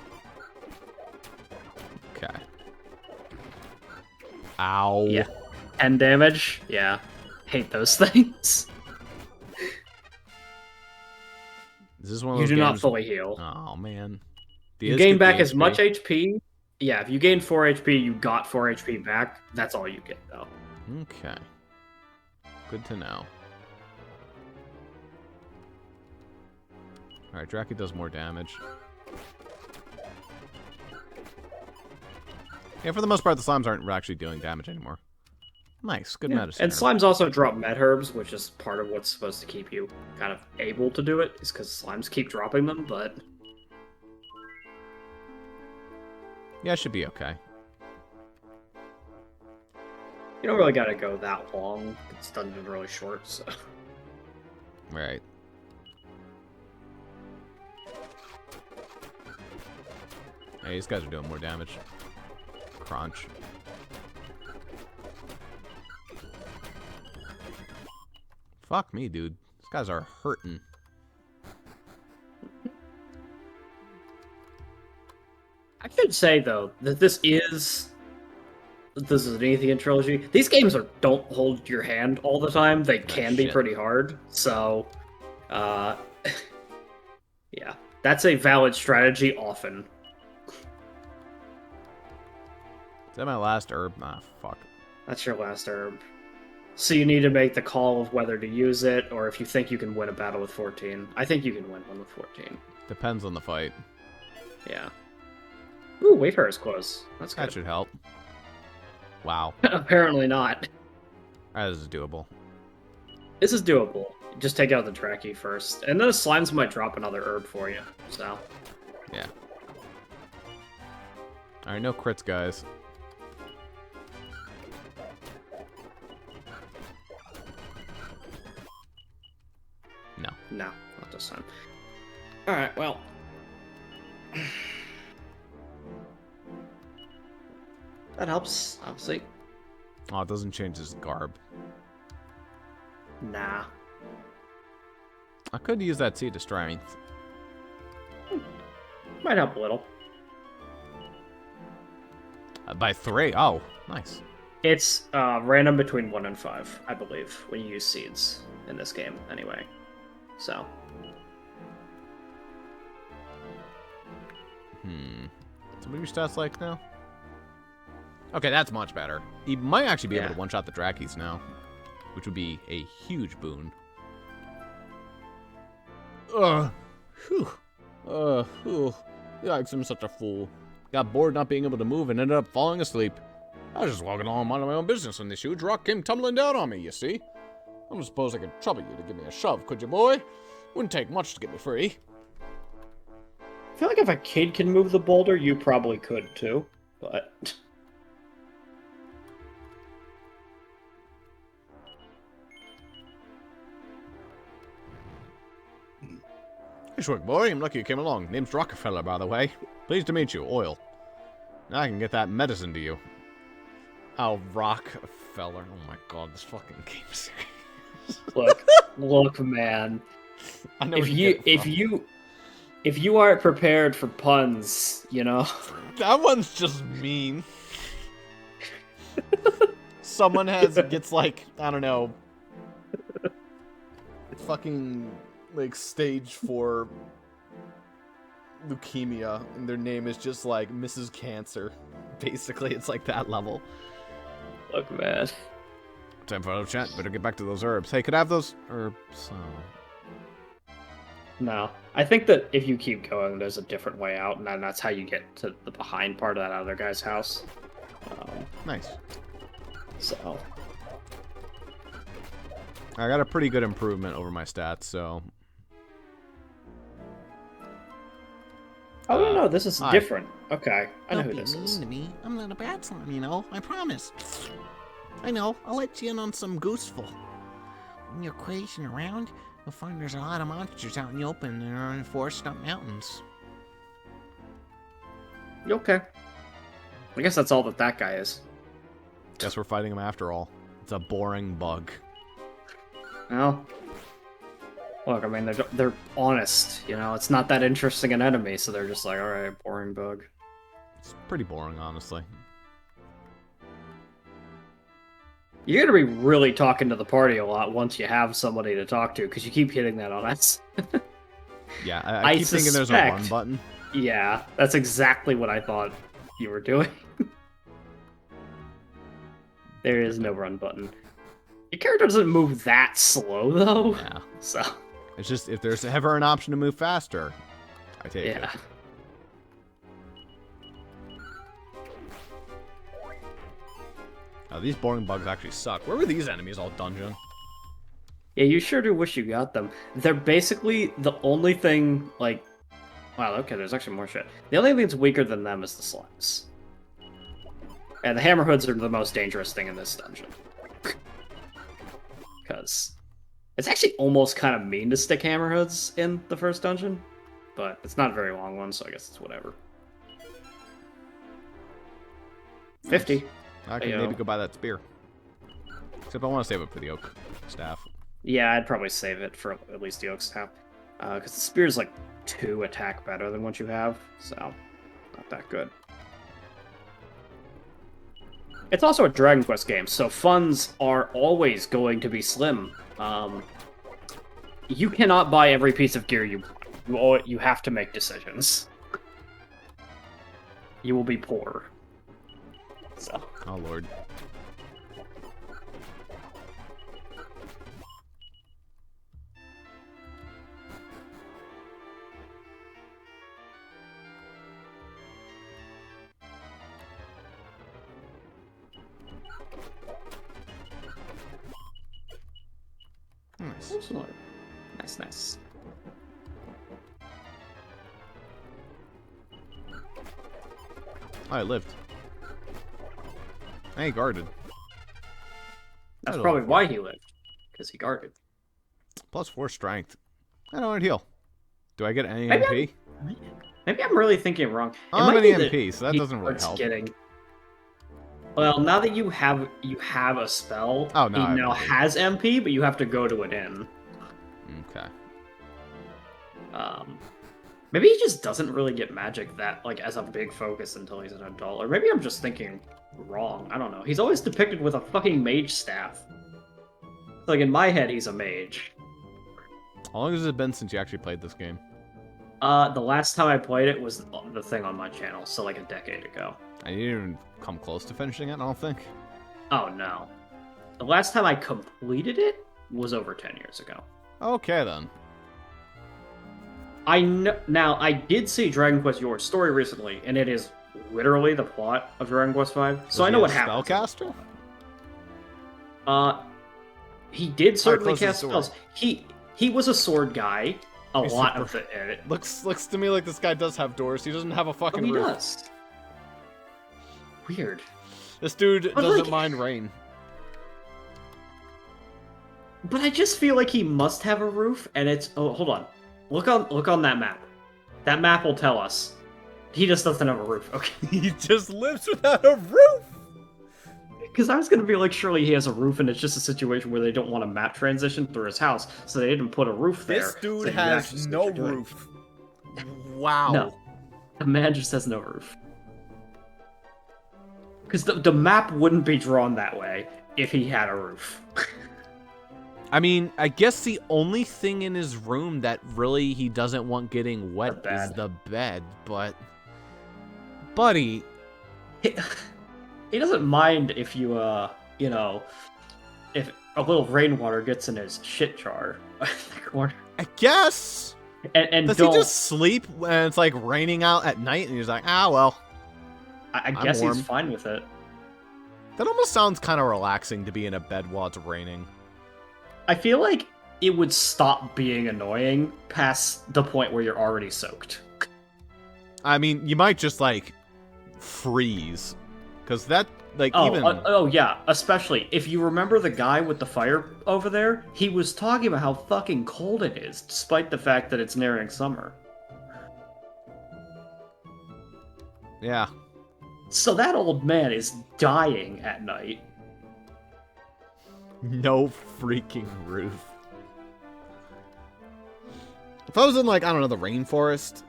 Okay. Ow. Yeah. 10 damage? Yeah. Hate those things. Is this one of You those do not games- fully heal. Oh, man. You gain back as much HP. Yeah, if you gain 4 HP, you got 4 HP back. That's all you get, though. Okay. Good to know. Alright, Draki does more damage. Yeah, for the most part, the slimes aren't actually doing damage anymore. Nice, good medicine. And slimes also drop med herbs, which is part of what's supposed to keep you kind of able to do it, is because slimes keep dropping them, but... Yeah, it should be okay. You don't really gotta go that long. It's dungeon really short, so... Right. Hey, these guys are doing more damage. Crunch. Fuck me, dude. These guys are hurting. I should say, though, that this is an Athenian trilogy. These games don't hold your hand all the time. They can be shit. pretty hard, so... yeah. That's a valid strategy often. Is that my last herb? Ah, fuck. That's your last herb. So you need to make the call of whether to use it, or if you think you can win a battle with 14. I think you can win one with 14. Depends on the fight. Yeah. Ooh, Wayfarer is close. That's That good. should help. Wow. Apparently not. That is doable. This is doable. Just take out the Draki first. And then the slimes might drop another herb for you, so... Yeah. Alright, no crits, guys. No. No, not this time. Alright, well... that helps, obviously. Oh, it doesn't change his garb. Nah. I could use that seed to strength. Might help a little. By 3. Oh, nice. It's random between 1 and 5, I believe, when you use seeds in this game, anyway. So. So what are your stats like now? Okay, that's much better. You might actually be able to one-shot the Drakis now, which would be a huge boon. Whew. Whew. Yikes, I'm such a fool. Got bored not being able to move and ended up falling asleep. I was just walking along minding my own business when this huge rock came tumbling down on me, you see? I don't suppose I could trouble you to give me a shove, could you, boy? Wouldn't take much to get me free. I feel like if a kid can move the boulder, you probably could too, but... Hey, Schwick boy, I'm lucky you came along. Name's Rockefeller, by the way. Pleased to meet you, Oil. Now I can get that medicine to you. Oh, Rockefeller. Oh my god, this fucking game series. Look, man. I know If you aren't prepared for puns, you know. That one's just mean. Someone gets like, I don't know, fucking like stage 4 leukemia, and their name is just like Mrs. Cancer. Basically, it's like that level. Look, man. Time for a little chat. Better get back to those herbs. Hey, could I have those herbs? No. I think that if you keep going, there's a different way out, and then that's how you get to the behind part of that other guy's house. Nice. So. I got a pretty good improvement over my stats, so... Oh, no, this is hi. different. Okay, I know Don't who be this mean is. to me. I'm not a bad slime, you know. I promise. I know. I'll let you in on some gooseful. When you're crazing around, you'll find there's a lot of monsters out in the open and are in forest up mountains. You okay? I guess that's all that guy is. Guess we're fighting him after all. It's a boring bug. Well, look, I mean, they're honest, you know? It's not that interesting an enemy, so they're just like, alright, boring bug. It's pretty boring, honestly. You're gonna be really talking to the party a lot once you have somebody to talk to, because you keep hitting that on us. Yeah, I keep thinking there's a run button. Yeah, that's exactly what I thought you were doing. There is no run button. Your character doesn't move that slow, though. Yeah. So. It's just, if there's ever an option to move faster, I take it. Oh, these boring bugs actually suck. Where were these enemies all dungeon? Yeah, you sure do wish you got them. They're basically the only thing, like... Wow, okay, there's actually more shit. The only thing that's weaker than them is the slimes. And the hammerhoods are the most dangerous thing in this dungeon. Because it's actually almost kind of mean to stick hammerhoods in the first dungeon. But it's not a very long one, so I guess it's whatever. 50. I can maybe go buy that spear. Except I want to save it for the oak staff. Yeah, I'd probably save it for at least the oak staff. Because the spear's like 2 attack better than what you have, so not that good. It's also a Dragon Quest game, so funds are always going to be slim. You cannot buy every piece of gear you want. You have to make decisions. You will be poor. So. Oh, Lord. Nice. Nice, nice. I lived. I guarded. That's probably why he lived. Because he guarded. +4 strength. I don't want to heal. Do I get any MP? Maybe I'm really thinking wrong. I don't have any MP, so that doesn't really help. Well, now that you have a spell, oh, no, he now has MP, but you have to go to an inn. Okay. Maybe he just doesn't really get magic that as a big focus until he's an adult, or maybe I'm just thinking wrong. I don't know. He's always depicted with a fucking mage staff. Like in my head, he's a mage. How long has it been since you actually played this game? The last time I played it was the thing on my channel, so like a decade ago. I didn't even come close to finishing it, I don't think. Oh, no. The last time I completed it was over 10 years ago. Okay, then. Now, I did see Dragon Quest Your Story recently, and it is literally the plot of Dragon Quest V, so I know what happens. Spellcaster? He did certainly cast spells. He was a sword guy. Lot of it. Looks to me like this guy does have doors. He doesn't have a fucking roof. He does. Weird. This dude doesn't mind rain. But I just feel like he must have a roof, and it's... Oh, hold on. Look on that map. That map will tell us. He just doesn't have a roof. Okay. He just lives without a roof! Because I was going to be like, surely he has a roof, and it's just a situation where they don't want a map transition through his house, so they didn't put a roof there. This dude has no roof. Wow. No. The man just has no roof. Because the map wouldn't be drawn that way if he had a roof. I mean, I guess the only thing in his room that really he doesn't want getting wet is the bed, but... Buddy... He doesn't mind if you, if a little rainwater gets in his shit jar. I guess! And does he just sleep when it's, like, raining out at night, and he's like, ah, well... I guess he's fine with it. That almost sounds kind of relaxing to be in a bed while it's raining. I feel like it would stop being annoying past the point where you're already soaked. I mean, you might just, like, freeze. Because that, like, Oh, yeah. Especially, if you remember the guy with the fire over there, he was talking about how fucking cold it is, despite the fact that it's nearing summer. Yeah. So that old man is dying at night. No freaking roof. If I was in, like, I don't know, the rainforest,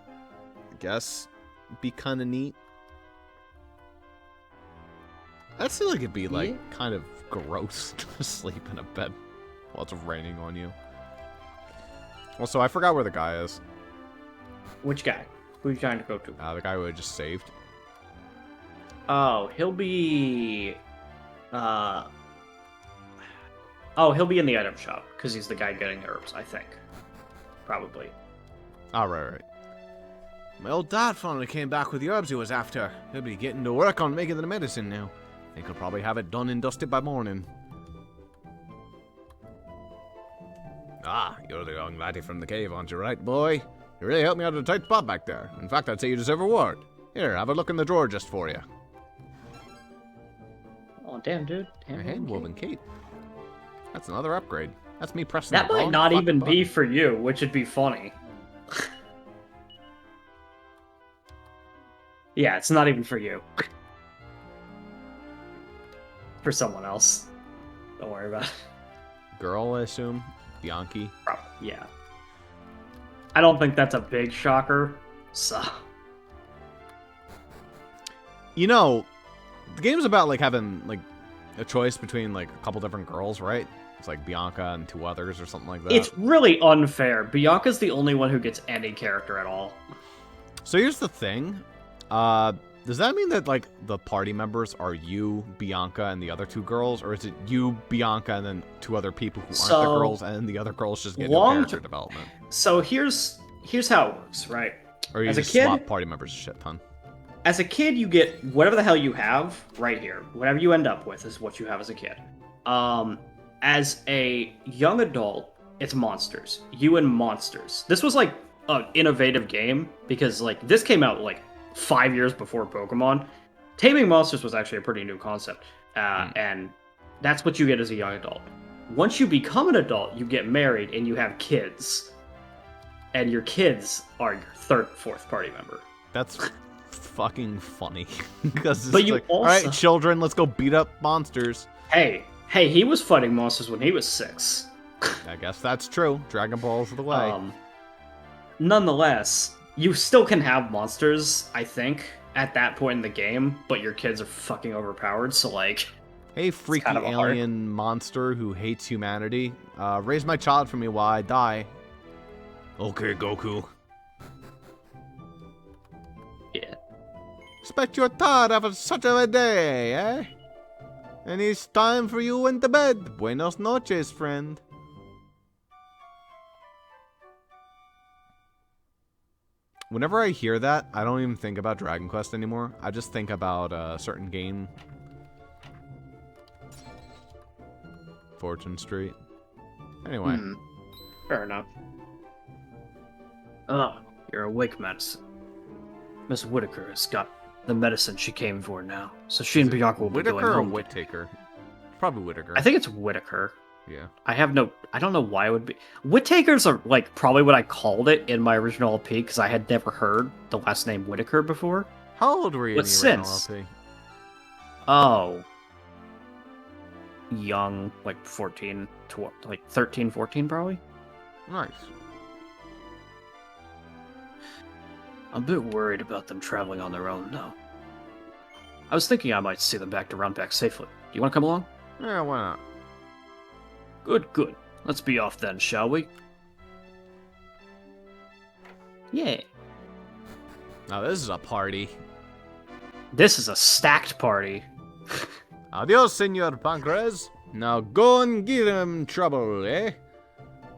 I guess it'd be kind of neat. I feel like it'd be, like, kind of gross to sleep in a bed while it's raining on you. Also, I forgot where the guy is. Which guy? Who are you trying to go to? The guy who I just saved. Oh, he'll be... Oh, he'll be in the item shop, because he's the guy getting herbs, I think. Probably. Oh, right. My old dad finally came back with the herbs he was after. He'll be getting to work on making the medicine now. Think he'll probably have it done and dusted by morning. Ah, you're the young laddie from the cave, aren't you, right, boy? You really helped me out of a tight spot back there. In fact, I'd say you deserve a reward. Here, have a look in the drawer just for you. Oh, damn, dude. A hand-woven cape. That's another upgrade. That's me pressing That the might wrong not fucking even be button. for you, which would be funny. Yeah, it's not even for you. For someone else. Don't worry about it. Girl, I assume? Bianchi? Yeah. I don't think that's a big shocker, so... You know, the game's about, like, having, like, a choice between, like, a couple different girls, right? It's like Bianca and 2 others or something like that. It's really unfair. Bianca's the only one who gets any character at all. So here's the thing. Does that mean that, like, the party members are you, Bianca, and the other 2 girls? Or is it you, Bianca, and then 2 other people who aren't the girls, and the other girls just get no character development? So here's how it works, right? Or you As a just kid- swap party members a shit ton? As a kid, you get whatever the hell you have right here. Whatever you end up with is what you have as a kid. As a young adult, it's monsters. You and monsters. This was like an innovative game because like this came out like 5 years before Pokemon. Taming monsters was actually a pretty new concept, and that's what you get as a young adult. Once you become an adult, you get married and you have kids, and your kids are your 3rd, 4th party member. That's fucking funny. Because it's But you like, also- alright, children, let's go beat up monsters. Hey, he was fighting monsters when he was 6. I guess that's true. Dragon Ball's the way. Nonetheless, you still can have monsters, I think, at that point in the game, but your kids are fucking overpowered, so like... Hey, freaky kind of a hard- alien monster who hates humanity. Raise my child for me while I die. Okay, Goku. Yeah. Expect you're tired after such a day, eh? And it's time for you went to bed. Buenos noches, friend. Whenever I hear that, I don't even think about Dragon Quest anymore. I just think about a certain game. Fortune Street. Anyway. Fair enough. Oh, you're awake, medicine. Miss Whitaker has got the medicine she came for now, so she and Bianca will be going Whitaker or home. Whittaker? Probably Whitaker. I think it's Whitaker. Yeah. I don't know why it would be. Whittakers are like probably what I called it in my original LP because I had never heard the last name Whitaker before. How old were you But in the original since- LP? Oh. Young, like 14 to like 13, 14 probably. Nice. I'm a bit worried about them traveling on their own now. I was thinking I might see them back to Roundback safely. Do you want to come along? Yeah, why not? Good. Let's be off then, shall we? Yeah. Now this is a party. This is a stacked party. Adios, Senor Pancrez. Now go and get him trouble, eh?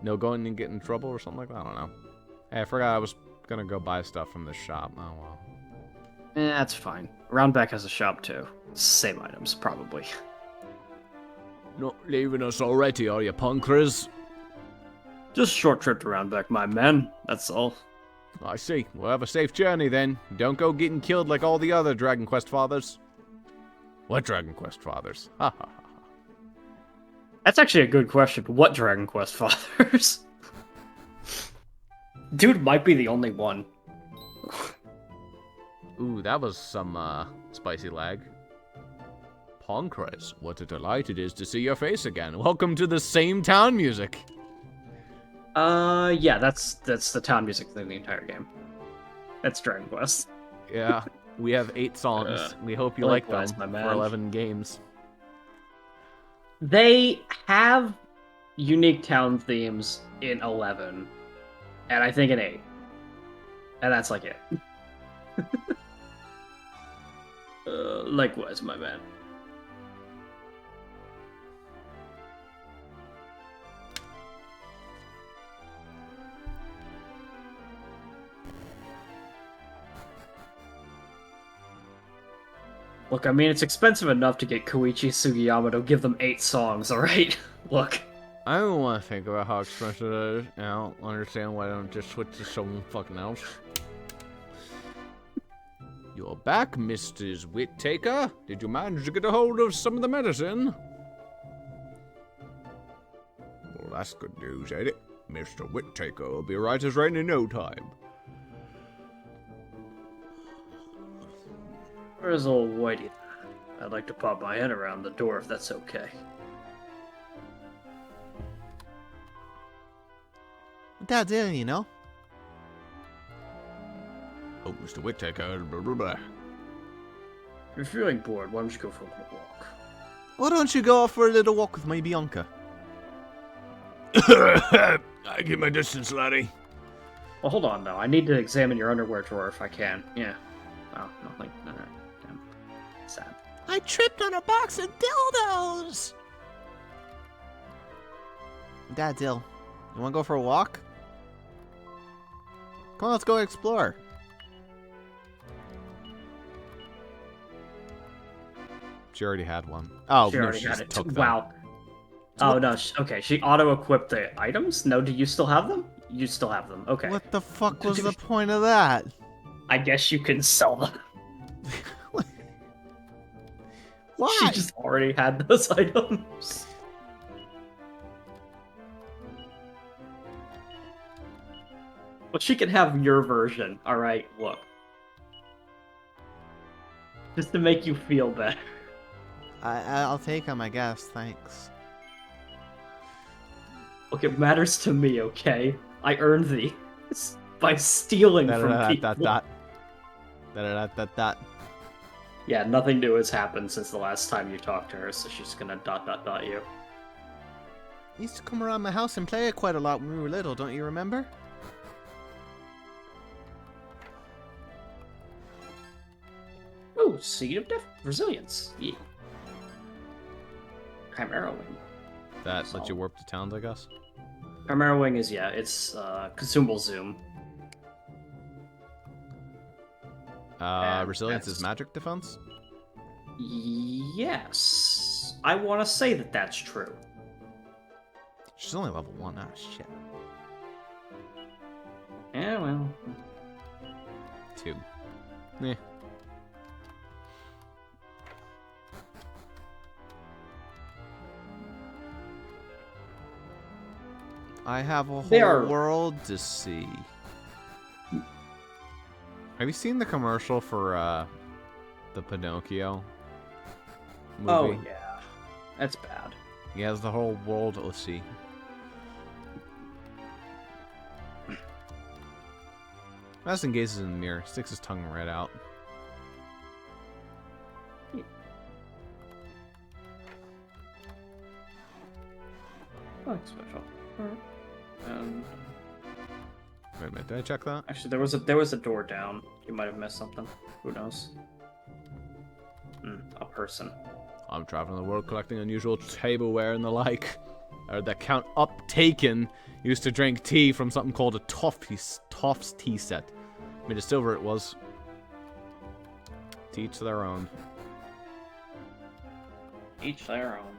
No, go and get in trouble or something like that? I don't know. Hey, I forgot I was gonna go buy stuff from this shop. Oh well. That's fine. Roundback has a shop too. Same items, probably. Not leaving us already, are you, Pancrez? Just a short trip to Roundback, my man. That's all. I see. Well, have a safe journey then. Don't go getting killed like all the other Dragon Quest fathers. What Dragon Quest fathers? Ha ha ha. That's actually a good question. What Dragon Quest fathers? Dude might be the only one. Ooh, that was some, spicy lag. Pancrez, what a delight it is to see your face again. Welcome to the same town music. Yeah, that's the town music in the entire game. That's Dragon Quest. Yeah, we have 8 songs. We hope you like them likewise, my for man. 11 games. They have unique town themes in 11, and I think in 8. And that's like it. Likewise, my man. Look, I mean, it's expensive enough to get Koichi Sugiyama to give them 8 songs, alright? Look. I don't want to think about how expensive it is. I don't understand why I don't just switch to someone fucking else. You're back, Mrs. Whittaker. Did you manage to get a hold of some of the medicine? Well, that's good news, ain't it? Mr. Whittaker will be right as rain in no time. Where's old Whitey? I'd like to pop my head around the door if that's okay. Dad's in, you know. Oh, Mr. Whittaker, blah, blah, blah. If you're feeling bored, why don't you go for a little walk? Why don't you go for a little walk with my Bianca? I keep my distance, laddie. Well, hold on, though. I need to examine your underwear drawer if I can. Yeah. Oh, nothing. Alright. Damn. Sad. I tripped on a box of dildos! Dad's ill. You want to go for a walk? Come on, let's go explore. She already had one. Oh, She no, already she got just it. took them. Wow. Oh, no. Okay, she auto-equipped the items? No, do you still have them? You still have them. Okay. What the fuck was the point of that? I guess you can sell them. Why? She just already had those items. Well, she can have your version. Alright, look. Just to make you feel better. I'll take them, I guess. Thanks. Look, it matters to me, okay? I earned these by stealing from people. Yeah, nothing new has happened since the last time you talked to her, so she's gonna ... you. You used to come around my house and play it quite a lot when we were little, don't you remember? Oh, Seed of Resilience. Yeah. Chimera Wing. That lets you warp to towns, I guess? Chimera Wing is, yeah, it's consumable zoom. Resilience is magic defense? Yes. I want to say that that's true. She's only level 1. Ah, shit. Yeah, well. 2. Eh. I have a whole world to see. Have you seen the commercial for the Pinocchio movie? Oh, yeah. That's bad. He has the whole world to see. Madison gazes in the mirror, sticks his tongue right out. Nothing special. And Wait a minute, did I check that? actually, there was a door down. You might have missed something. Who knows? A person. I'm traveling the world collecting unusual tableware and the like. That Count Uptaken used to drink tea from something called a Toff's tea set. Made of silver it was. To each their own. Each their own.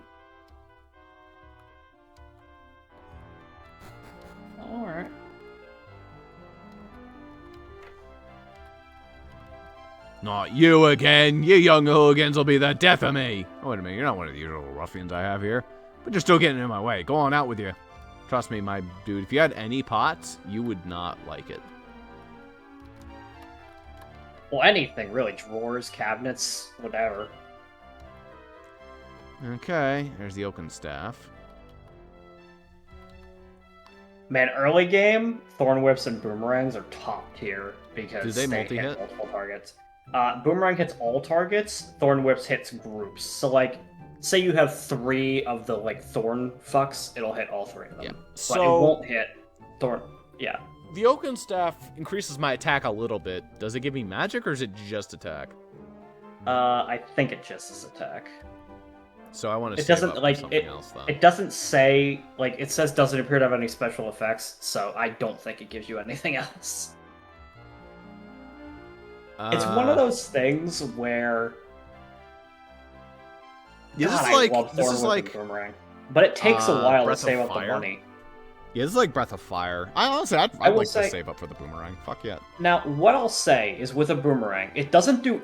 Alright. Not you again! You young hooligans will be the death of me! Oh, wait a minute, you're not one of the usual ruffians I have here. But you're still getting in my way. Go on out with you. Trust me, my dude, if you had any pots, you would not like it. Well, anything, really. Drawers, cabinets, whatever. Okay, there's the oaken staff. Man, early game, Thorn Whips and Boomerangs are top tier because Do they hit multi-hit? multiple targets. Boomerang hits all targets, Thorn Whips hits groups. So, like, say you have 3 of the, like, Thorn fucks, it'll hit all 3 of them. Yeah. But it won't hit Thorn... Yeah. the Oaken Staff increases my attack a little bit. Does it give me magic, or is it just attack? I think it just is attack. So I want to It save doesn't up like for something it. else, then. It doesn't say like it says doesn't appear to have any special effects, so I don't think it gives you anything else. It's one of those things where This God, is like I love this is Thornwood like and Boomerang, but it takes a while to Breath of save up the Fire? money. Yeah, this is like Breath of Fire. I'd will like say- to save up for the boomerang. Fuck yeah. Now, what I'll say is with a boomerang, it doesn't do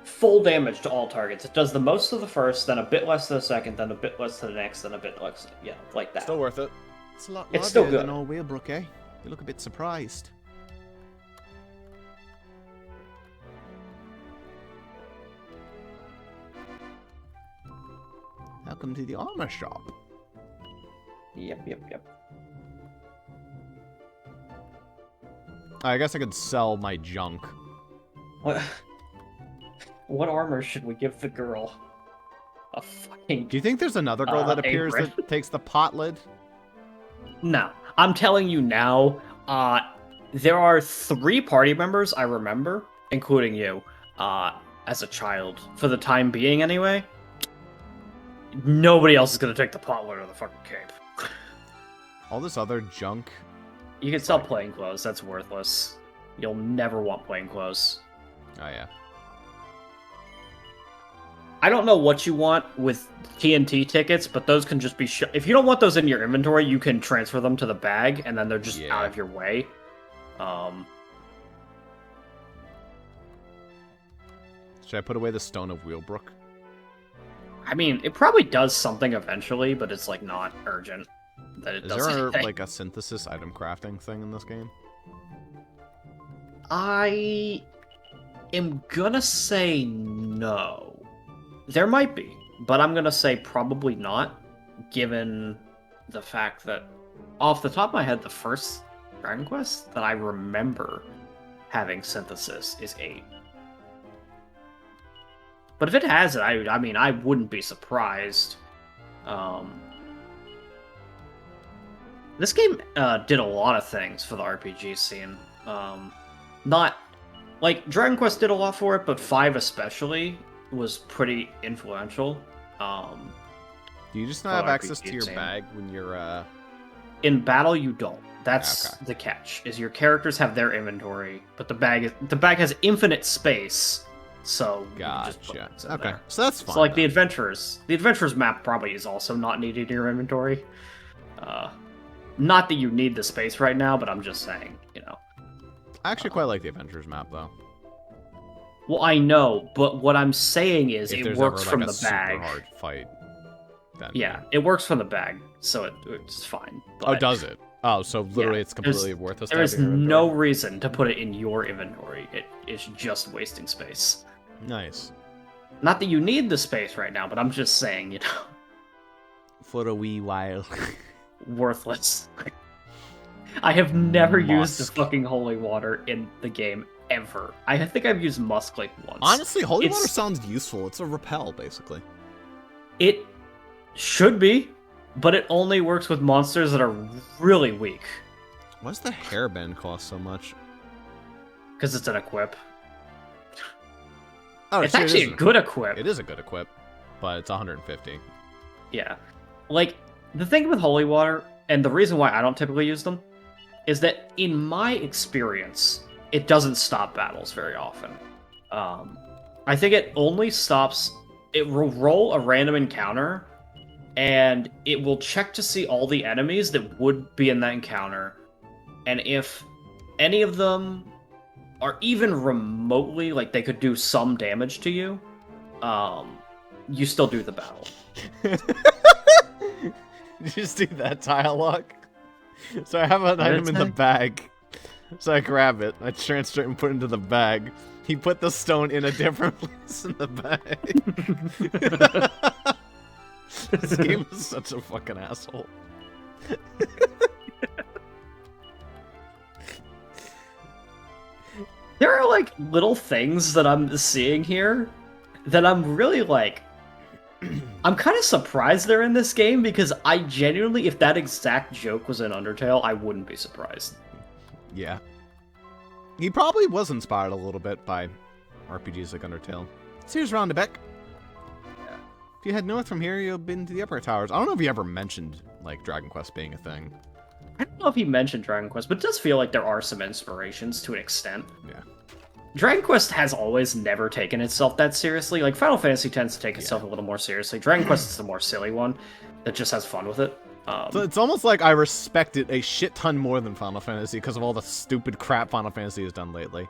full damage to all targets. It does the most to the first, then a bit less to the second, then a bit less to the next, then a bit less, like that. Still worth it. It's a lot It's still larger good. than old Wheelbrook, eh? You look a bit surprised. Welcome to the armor shop. Yep. I guess I could sell my junk. What armor should we give the girl? A fucking... Do you think there's another girl that appears apron. that takes the pot lid? No. I'm telling you now, there are 3 party members I remember, including you, as a child. For the time being, anyway. Nobody else is gonna take the pot lid or the fucking cape. All this other junk. You can sell plain clothes, that's worthless. You'll never want plain clothes. Oh yeah. I don't know what you want with TNT tickets, but those can just be if you don't want those in your inventory, you can transfer them to the bag, and then they're just Yeah. out of your way. Should I put away the Stone of Wheelbrook? I mean, it probably does something eventually, but it's like not urgent that it Is does there anything. like a synthesis item crafting thing in this game? I am gonna say no. There might be, but I'm gonna say probably not, given the fact that off the top of my head, the first Dragon Quest that I remember having synthesis is 8. But if it has it, I mean, I wouldn't be surprised. This game did a lot of things for the RPG scene. Not like Dragon Quest did a lot for it, but 5 especially was pretty influential. Do you just not Oh, have access RPG to your same. bag when you're In battle, you don't. That's Okay. the catch. Is your characters have their inventory, but the bag has infinite space, so you can just put Gotcha. things in Okay, there. so that's fine. So like the then. adventurers map probably is also not needed in your inventory. Not that you need the space right now, but I'm just saying, I actually quite like the Adventures map though. Well, I know, but what I'm saying is If it there's works ever, from like, a the super bag. hard fight. Then... Yeah, it works from the bag, so it's fine. But Oh, does it? Oh, so literally Yeah, it's completely worthless. to There have is in your no inventory? reason to put it in your inventory. It is just wasting space. Nice. Not that you need the space right now, but I'm just saying, For a wee while. worthless. I have never used the Musk. fucking holy water in the game ever. I think I've used musk like once. Honestly, holy It's- water sounds useful. It's a repel, basically. It should be, but it only works with monsters that are really weak. Why does the hairband cost so much? Because it's an equip. Oh, It's shit, it actually is a an good equip. It is a good equip, but it's 150. Yeah. Like, the thing with holy water, and the reason why I don't typically use them, is that in my experience, it doesn't stop battles very often. I think it only stops... It will roll a random encounter, and it will check to see all the enemies that would be in that encounter, and if any of them are even remotely, like, they could do some damage to you, you still do the battle. You just do that dialogue. So I have an What did item it in the say? bag. So I grab it, I transfer it and put it into the bag. He put the stone in a different place in the bag. This game is such a fucking asshole. There are like little things that I'm seeing here that I'm really like I'm kind of surprised they're in this game because I genuinely, if that exact joke was in Undertale, I wouldn't be surprised. Yeah. He probably was inspired a little bit by RPGs like Undertale. So here's Roundabeck. Yeah. If you head north from here, you'll be into the upper towers. I don't know if he ever mentioned, like, Dragon Quest being a thing. I don't know if he mentioned Dragon Quest, but it does feel like there are some inspirations to an extent. Yeah. Dragon Quest has always never taken itself that seriously. Like, Final Fantasy tends to take itself a little more seriously. Dragon Quest is the more silly one that just has fun with it. So it's almost like I respect it a shit ton more than Final Fantasy because of all the stupid crap Final Fantasy has done lately.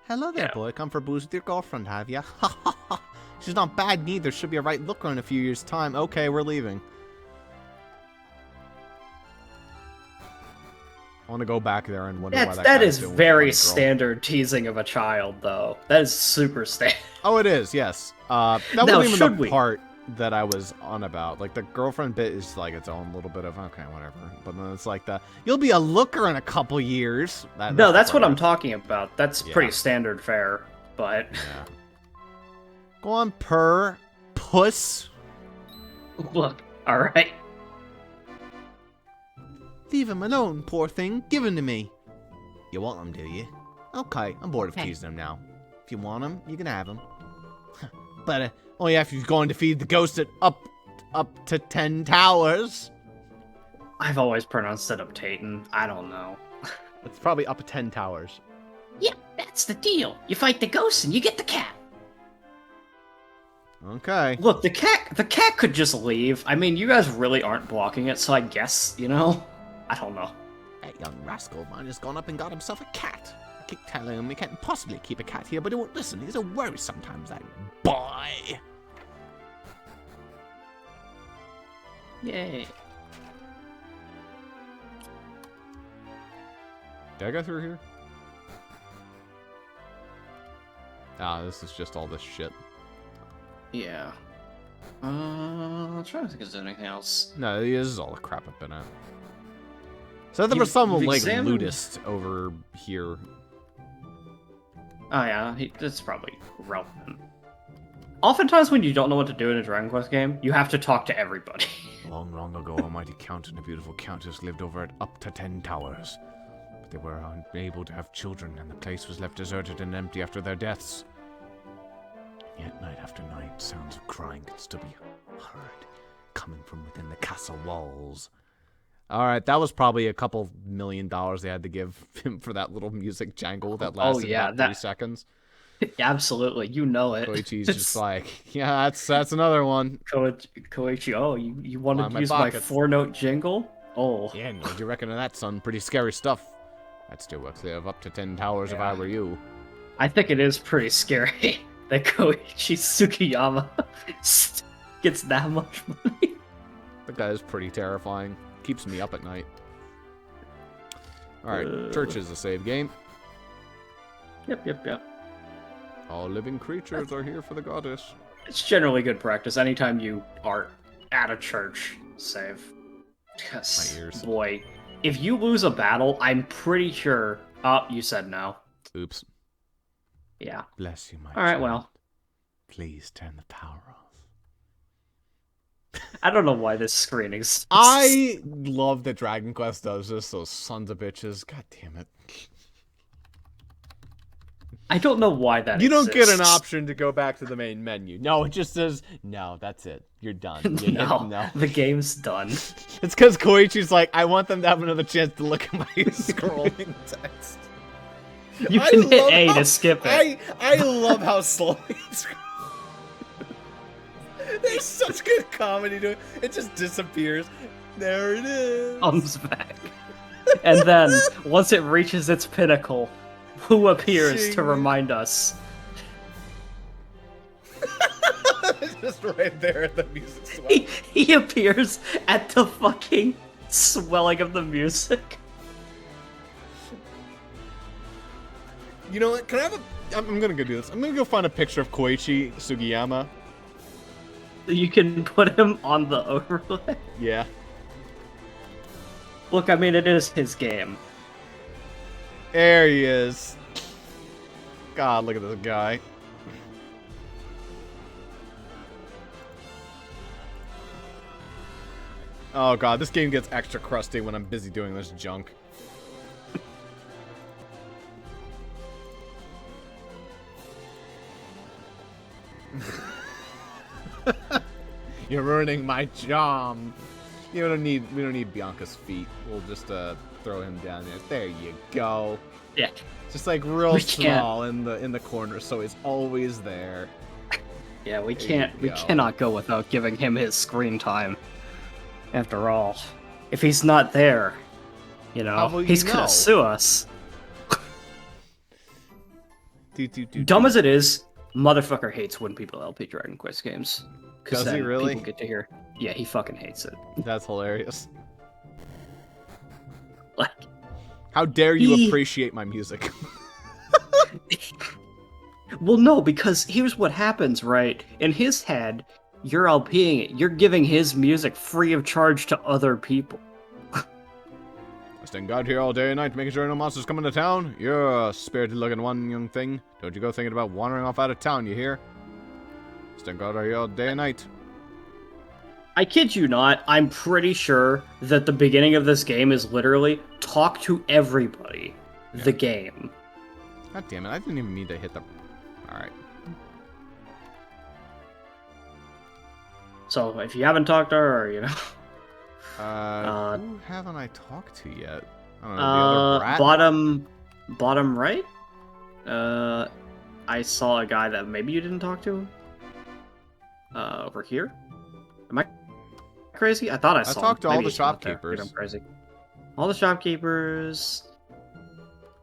Hello there, boy. Come for booze with your girlfriend, have ya? Ha ha ha. She's not bad neither. Should be a right looker in a few years' time. Okay, we're leaving. I want to go back there and wonder why that is doing with very the funny girl. standard teasing of a child, though. That is super standard. Oh, it is, yes. That Now, wasn't even should the we? part that I was on about. Like, the girlfriend bit is like its own little bit of, okay, whatever. But then it's like you'll be a looker in a couple years. No, that's what part. I'm talking about. That's pretty standard fare, but... Yeah. Go on, purr. Puss. Look, alright. Leave him alone, poor thing. Give him to me. You want him, do you? Okay, I'm bored of teasing him now. If you want him, you can have him. But only after you're going to feed the ghost at up to 10 towers. I've always pronounced it uptaten. I don't know. It's probably up 10 towers. Yeah, that's the deal. You fight the ghost and you get the cat. Okay. Look, the cat could just leave. I mean, you guys really aren't blocking it, so I guess, you know? I don't know. That young rascal of mine has gone up and got himself a cat. I keep telling him we can't possibly keep a cat here, but he won't listen. He's a worry sometimes, that boy. Yay. Did I go through here? Ah, this is just all this shit. Yeah. I'm trying to think if there's anything else. No, this is all the crap I've been at. So there You- was some, you've like, examined- lootist over here. Oh yeah, that's probably relevant. Oftentimes when you don't know what to do in a Dragon Quest game, you have to talk to everybody. Long, long ago, a mighty count and a beautiful countess lived over at up to 10 towers. But they were unable to have children, and the place was left deserted and empty after their deaths. Yet night after night, sounds of crying could still be heard, coming from within the castle walls. Alright, that was probably a couple $1 million they had to give him for that little music jangle that lasted yeah, about 3 seconds. Absolutely, you know it. Koichi's just like, yeah, that's another one. Koichi, oh, you wanted Line to my use pockets. my 4-note jingle? Oh. Yeah, and what do you reckon of that, son? Pretty scary stuff. I'd still work clear of up to 10 towers if I were you. I think it is pretty scary that Koichi Sugiyama gets that much money. The guy is pretty terrifying. Keeps me up at night. Alright, church is a save game. Yep. All living creatures are here for the goddess. It's generally good practice anytime you are at a church. Save. Yes. My ears. Boy, if you lose a battle, I'm pretty sure... Oh, you said no. Oops. Yeah. Bless you, my Alright, child. well. Please turn the power off. I don't know why this screen exists. I love that Dragon Quest does this, those sons of bitches. God damn it. I don't know why that You don't get an exists. option to go back to the main menu. No, it just says, no, that's it. You're done. You No, the game's done. It's because Koichi's like, I want them to have another chance to look at my scrolling text. You I can hit love A how- to skip it. I love how slowly it's There's such good comedy to it. It just disappears. There it is. Comes back. And then, once it reaches its pinnacle, who appears to Ching. remind us? It's just right there at the music swell. He appears at the fucking swelling of the music. You know what? Can I have a... I'm gonna go do this. I'm gonna go find a picture of Koichi Sugiyama. You can put him on the overlay. Yeah. Look, I mean, it is his game. There he is. God, look at this guy. Oh god, this game gets extra crusty when I'm busy doing this junk. You're ruining my charm. We don't need Bianca's feet. We'll just throw him down there. There you go. Yeah. Just like real We small in the corner, so he's always there. Yeah, we There can't. you We go. cannot go without giving him his screen time. After all, if he's not there, How will you he's know? gonna sue us. Do. Dumb as it is, motherfucker hates when people LP Dragon Quest games. 'Cause Does he then really? People get to hear. Yeah, he fucking hates it. That's hilarious. Like, How dare you He- appreciate my music? well, no, because here's what happens, right? In his head, you're LPing it. You're giving his music free of charge to other people. I stand guard here all day and night, making sure no monsters come into town. You're a spirited-looking one, young thing. Don't you go thinking about wandering off out of town, you hear? Stand guard here all day and night. I kid you not, I'm pretty sure that the beginning of this game is literally talk to everybody. The game. God damn it! I didn't even mean to hit the. All right. So if you haven't talked to her, Who haven't I talked to yet? I don't know. The other brat. bottom right. I saw a guy that maybe you didn't talk to. Over here. Am I crazy? I thought I saw. talked to all Maybe the he's not there. shopkeepers. Maybe I'm crazy. All the shopkeepers.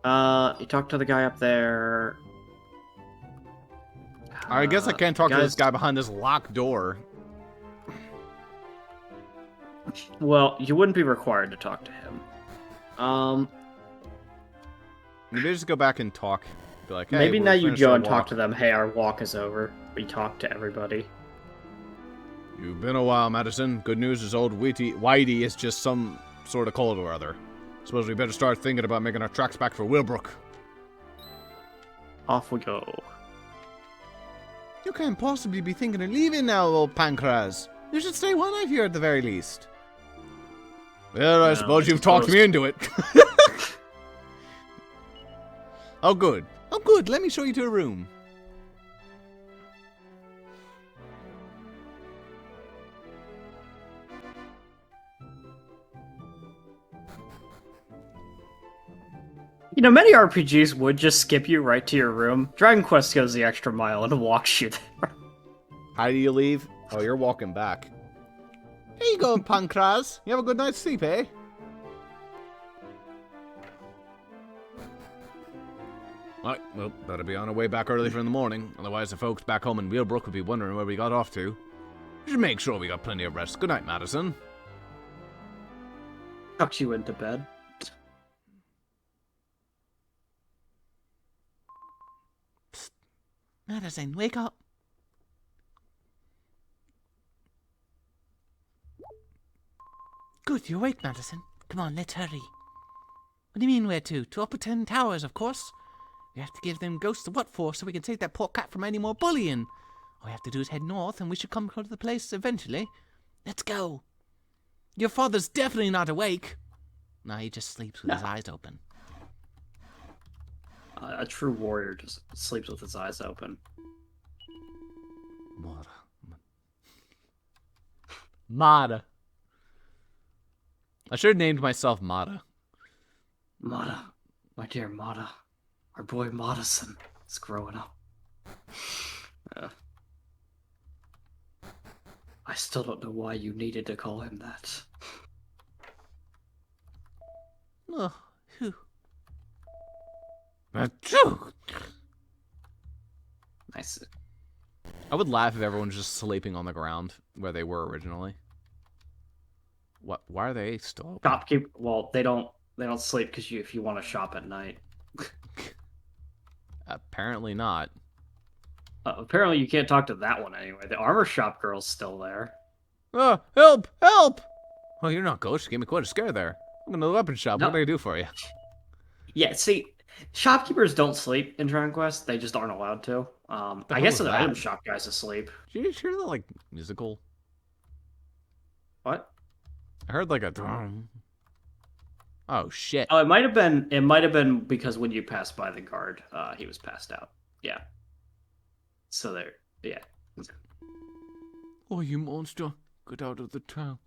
You talked to the guy up there. I guess I can't talk to this guys- guy behind this locked door. Well, you wouldn't be required to talk to him. Maybe just go back and talk. Be like, hey, Maybe we're now you finished go our and talk walk. to them. Hey, our walk is over. We talked to everybody. You've been a while, Madison. Good news is old Whitey is just some sort of cold or other. Suppose we better start thinking about making our tracks back for Willbrook. Off we go. You can't possibly be thinking of leaving now, old Pancras. You should stay one night here at the very least. Well, I No, suppose I you've talked suppose- me into it. Oh, good. Oh, good. Let me show you to a room. Many RPGs would just skip you right to your room. Dragon Quest goes the extra mile and walks you there. How do you leave? Oh, you're walking back. Here you go, Pancras. You have a good night's sleep, eh? Right, well, better be on our way back early for in the morning. Otherwise, the folks back home in Wheelbrook would be wondering where we got off to. We should make sure we got plenty of rest. Good night, Madison. Tucks you into bed. Madison, wake up. Good, you're awake, Madison. Come on, let's hurry. What do you mean where to? To Upper 10 Towers, of course. We have to give them ghosts the what for so we can save that poor cat from any more bullying. All we have to do is head north and we should come to the place eventually. Let's go. Your father's definitely not awake. No, he just sleeps with his eyes open. A true warrior just sleeps with his eyes open. Mada. I should have named myself Mada. Mata, my dear Mata, our boy Madison is growing up. I still don't know why you needed to call him that. Oh, phew. Nice. I would laugh if everyone was just sleeping on the ground where they were originally. What? Why are they still open? Shopkeep. Well, they don't sleep because if you want to shop at night. Apparently not. Apparently, you can't talk to that one anyway. The armor shop girl's still there. Help! Help! Oh, you're not ghost. You gave me quite a scare there. I'm in the weapon shop. No. What can I do for you? Yeah, see, shopkeepers don't sleep in Dragon Quest. They just aren't allowed to. I hell guess is the that? item shop guy's asleep. Did you hear that, like, musical? What? I heard, like, a... Oh, shit. Oh, it might have been. It might have been because when you passed by the guard, he was passed out. Yeah. So there. Yeah. Oh, you monster. Get out of the town.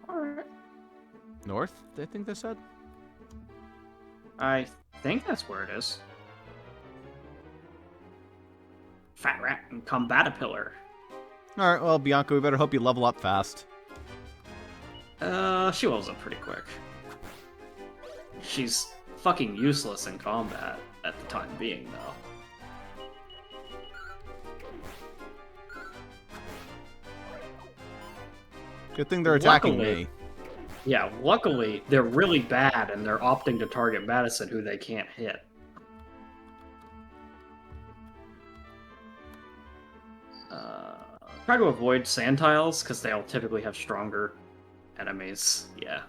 Alright. North, I think they said? I think that's where it is. Fat rat and combatapillar. Alright, well, Bianca, we better hope you level up fast. She levels up pretty quick. She's fucking useless in combat at the time being, though. Good thing they're attacking Luckily- me. Yeah, luckily, they're really bad, and they're opting to target Madison, who they can't hit. Try to avoid sand tiles, because they'll typically have stronger enemies. Yeah.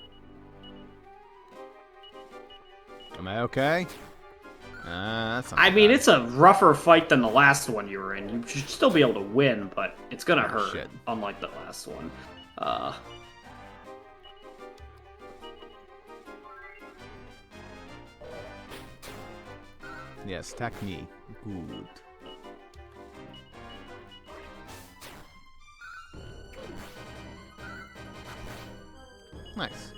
Am I okay? That's not I mean, bad. it's a rougher fight than the last one you were in. You should still be able to win, but it's gonna hurt, shit. unlike the last one. Yes, attack me. Good. Nice.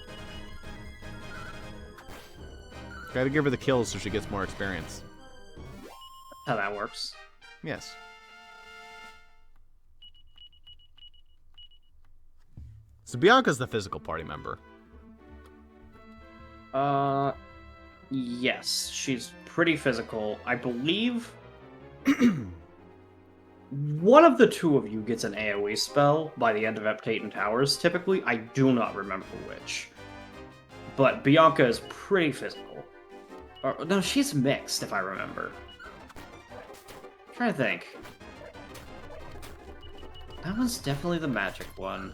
Gotta give her the kills so she gets more experience. How that works. Yes. So Bianca's the physical party member. Yes, she's pretty physical. I believe one of the two of you gets an AoE spell by the end of Eptaten Towers, typically. I do not remember which. But Bianca is pretty physical. Or, no, she's mixed, if I remember. I'm trying to think. That one's definitely the magic one.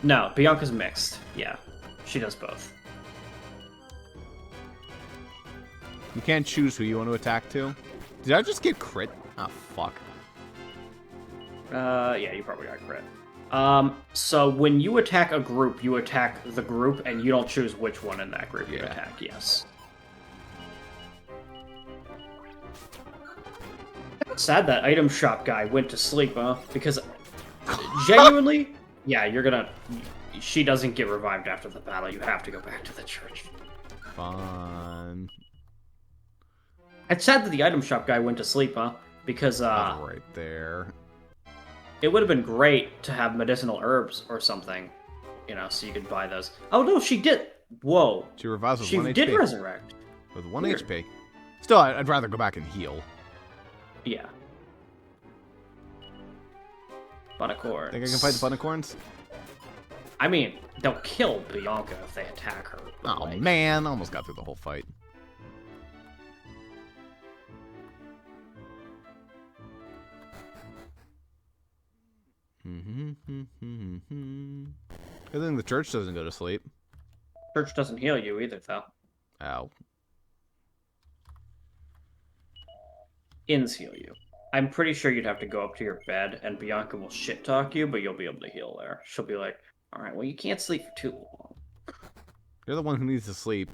No, Bianca's mixed. Yeah, she does both. You can't choose who you want to attack to. Did I just get crit? Oh, fuck. Yeah, you probably got crit. So when you attack a group, you attack the group, and you don't choose which one in that group you Yeah. attack, yes. Sad that item shop guy went to sleep, huh? Because genuinely, yeah, you're gonna... She doesn't get revived after the battle. You have to go back to the church. Fun. It's sad that the item shop guy went to sleep, huh? Because, Right there. it would have been great to have medicinal herbs or something, you know, so you could buy those. Oh no, she did. Whoa, She revives with she 1 did HP. resurrect. With 1 Weird. HP. Still, I'd rather go back and heal. Yeah. Bunicorns. Think I can fight the Bunicorns? I mean, they'll kill Bianca if they attack her. but, Oh, like, man. Almost got through the whole fight. Good thing the church doesn't go to sleep. Church doesn't heal you either, though. Ow. Inns heal you. I'm pretty sure you'd have to go up to your bed, and Bianca will shit talk you, but you'll be able to heal there. She'll be like, "All right, well, you can't sleep for too long." You're the one who needs to sleep.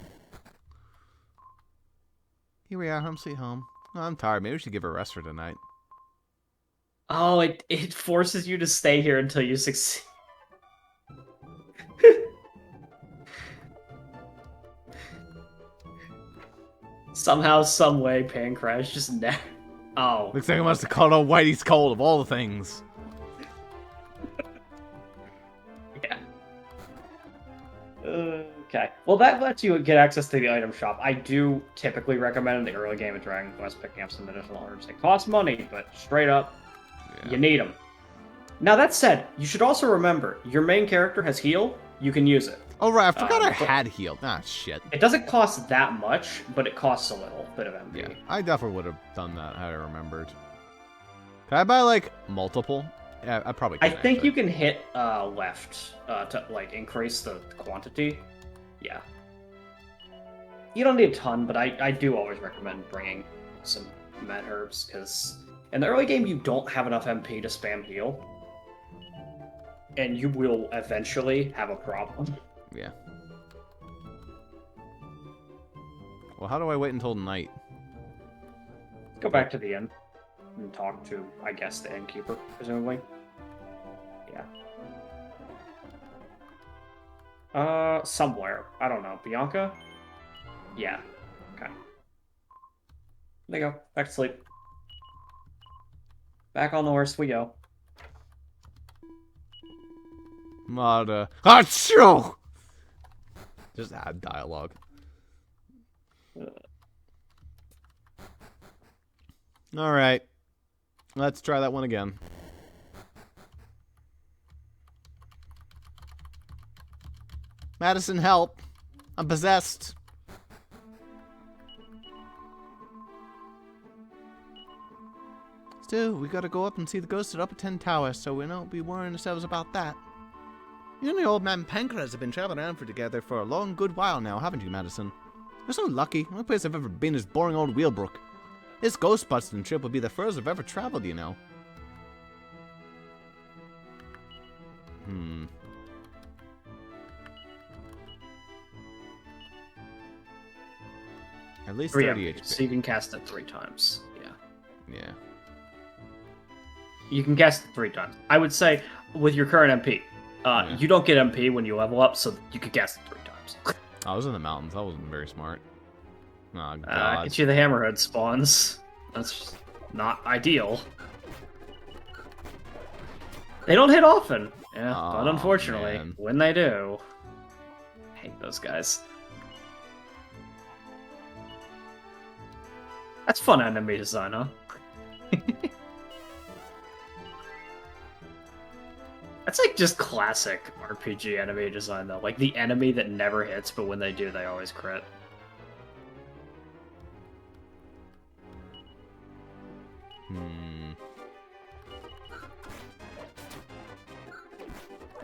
Here we are, home sweet home. Oh, I'm tired. Maybe we should give her a rest for tonight. Oh, it forces you to stay here until you succeed. Somehow, some way, Pancrash just never. Oh. Looks like I must have called out Whitey's cold of all the things. Yeah. Okay. Well, that lets you get access to the item shop. I do typically recommend in the early game of Dragon Quest picking up some additional herbs. They cost money, but straight up, you need them. Now, that said, you should also remember, your main character has heal, you can use it. Oh, right. I forgot I but- had healed. Ah, shit. It doesn't cost that much, but it costs a little bit of MP. Yeah, I definitely would have done that had I remembered. Can I buy, like, multiple? Yeah, I probably I can. think actually. you can hit left to like increase the quantity. Yeah. You don't need a ton, but I do always recommend bringing some med herbs, because in the early game you don't have enough MP to spam heal. And you will eventually have a problem. Yeah. Well, how do I wait until night? Go back to the inn and talk to, I guess, the innkeeper, presumably. Yeah. Somewhere. I don't know. Bianca? Yeah. Okay. There you go. Back to sleep. Back on the horse we go. Mada. Achoo! Just add dialogue. Alright. Let's try that one again. Madison, help. I'm possessed. Still, we gotta go up and see the ghost at Upper 10 Tower, so we don't be worrying ourselves about that. You and the old man Pancras have been traveling around together for a long good while now, haven't you, Madison? You're so lucky. The only place I've ever been is boring old Wheelbrook. This ghost busting trip will be the first I've ever traveled, you know. At least 30 HP. So you can cast it 3 times. Yeah. You can cast it 3 times. I would say, with your current MP, you don't get MP when you level up, so you could cast it 3 times. I was in the mountains. That wasn't very smart. Oh, God. Get you the hammerhead spawns. That's not ideal. They don't hit often. Yeah, but unfortunately, man. when they do... I hate those guys. That's fun enemy design, huh? That's like just classic RPG enemy design, though. Like the enemy that never hits, but when they do, they always crit.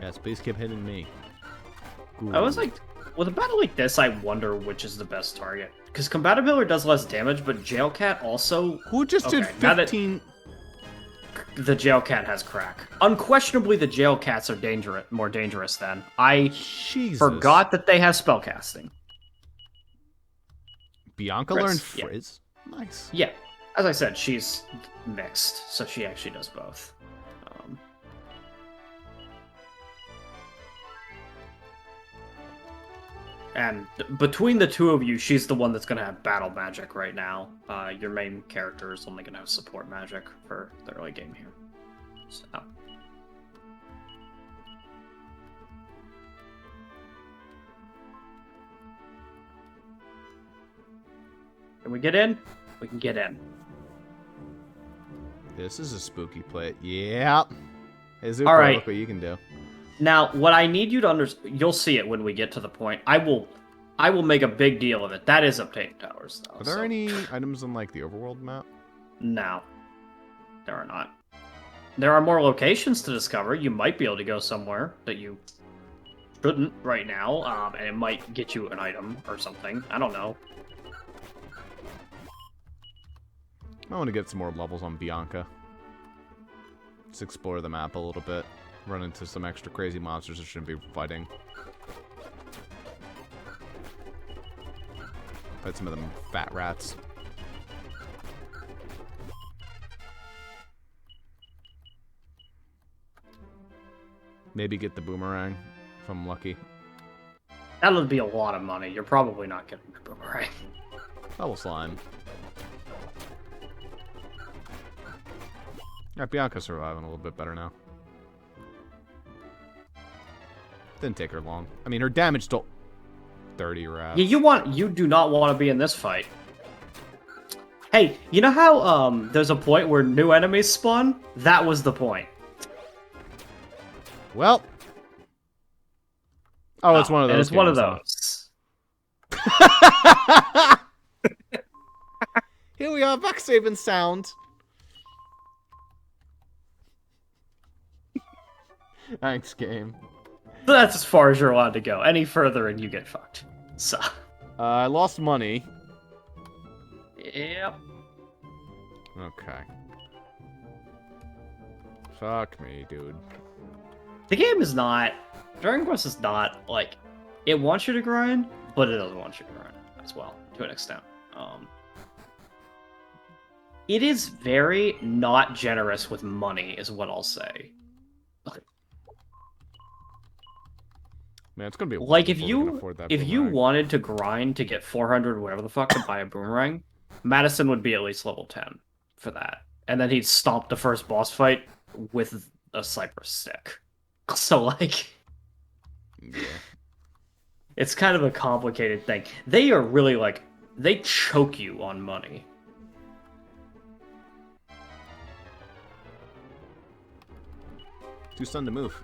Yes, please keep hitting me. Ooh. I was like, with a battle like this, I wonder which is the best target. Because Combatability does less damage, but Jailcat also... Who just did 15... The Jailcat has crack. Unquestionably, the Jailcats are more dangerous then. I forgot that they have spellcasting. Bianca learned Frizz? Yeah. Nice. Yeah. As I said, she's mixed, so she actually does both. And between the two of you, she's the one that's going to have battle magic right now. Your main character is only going to have support magic for the early game here. So. Can we get in? We can get in. This is a spooky plate. Yeah. Hey, Zuper, all right. Look what you can do. Now, what I need you to understand, you'll see it when we get to the point. I will make a big deal of it. That is Obtain Towers, though. Are there any items on, like, the overworld map? No. There are not. There are more locations to discover. You might be able to go somewhere that you shouldn't right now, and it might get you an item or something. I don't know. I want to get some more levels on Bianca. Let's explore the map a little bit. Run into some extra crazy monsters that shouldn't be fighting. Fight some of them fat rats. Maybe get the boomerang if I'm lucky. That would be a lot of money. You're probably not getting the boomerang. Level slime. Yeah, Bianca's surviving a little bit better now. Didn't take her long. I mean, her damage still 30 rats. Yeah, you do not want to be in this fight. Hey, you know how there's a point where new enemies spawn? That was the point. Well. Oh, it's one of those. And it's one of those. Here we are, back saving sound. Thanks, game. So that's as far as you're allowed to go. Any further and you get fucked. So. I lost money. Yep. Okay. Fuck me, dude. The game is not... Dragon Quest is not, like... It wants you to grind, but it doesn't want you to grind as well, to an extent. It is very not generous with money, is what I'll say. Man, it's gonna be a while Like, if before we can you afford that if you boomerang. wanted to grind to get 400 whatever the fuck to buy a boomerang, Madison would be at least level 10 for that. And then he'd stomp the first boss fight with a cypress stick. So, like, Yeah. it's kind of a complicated thing. They are really, like, they choke you on money. Too stunned to move.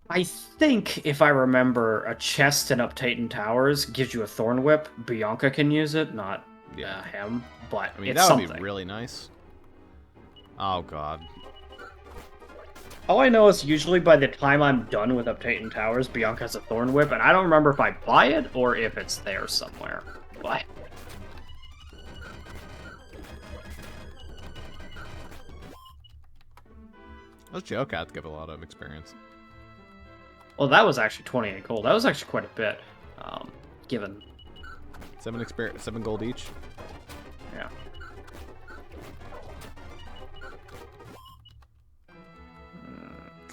I think, if I remember, a chest in Uptaten Towers gives you a Thorn Whip. Bianca can use it, not him, but I mean, it's that would something. be really nice. Oh, God. All I know is usually by the time I'm done with Uptaten Towers, Bianca has a Thorn Whip, and I don't remember if I buy it or if it's there somewhere. But Those Geocats give a lot of experience. well, that was actually 28 gold. That was actually quite a bit, given. 7 gold each. Yeah.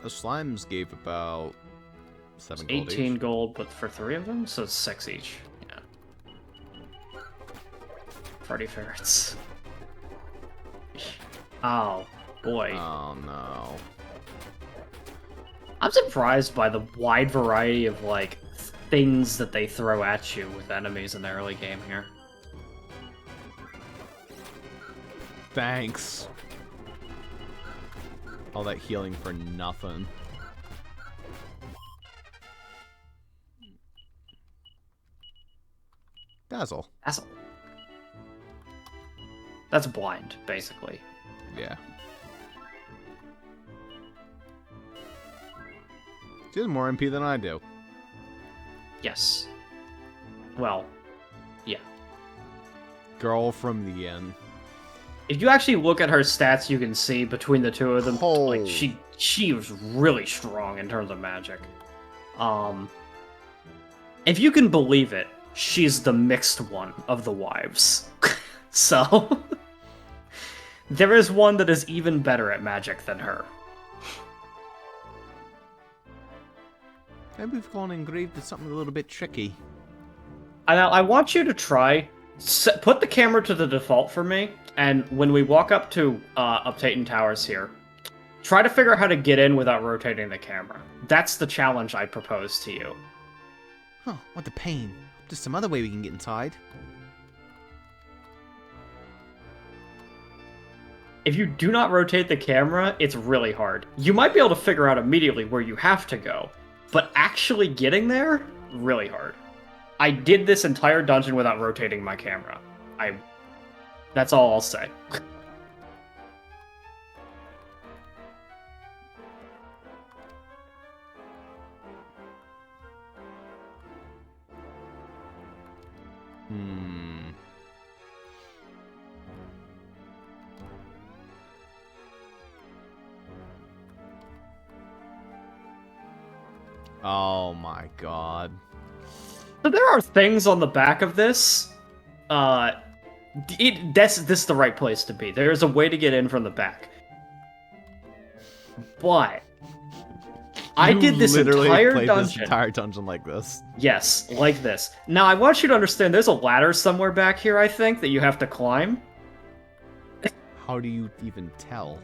Those slimes gave about 7 gold 18 each. gold, but for 3 of them, so it's 6 each. Yeah. Party ferrets. Oh, boy. Oh, no. I'm surprised by the wide variety of, like, things that they throw at you with enemies in the early game here. Thanks. All that healing for nothing. Dazzle. That's blind, basically. Yeah. She has more MP than I do. Yes. Well, yeah. Girl from the end. If you actually look at her stats, you can see between the two of them, Oh. like she was really strong in terms of magic. If you can believe it, she's the mixed one of the wives. So there is one that is even better at magic than her. Maybe we've gone engraved with something a little bit tricky. I want you to try put the camera to the default for me, and when we walk up to Uptaten Towers here, try to figure out how to get in without rotating the camera. That's the challenge I propose to you. Huh, what a pain. There's some other way we can get inside. If you do not rotate the camera, it's really hard. You might be able to figure out immediately where you have to go, but actually getting there, really hard. I did this entire dungeon without rotating my camera. That's all I'll say. Oh my god. So there are things on the back of this. This is the right place to be. There's a way to get in from the back. But I did this literally entire played dungeon. this entire dungeon like this. Yes, like this. Now I want you to understand there's a ladder somewhere back here, I think, that you have to climb. How do you even tell?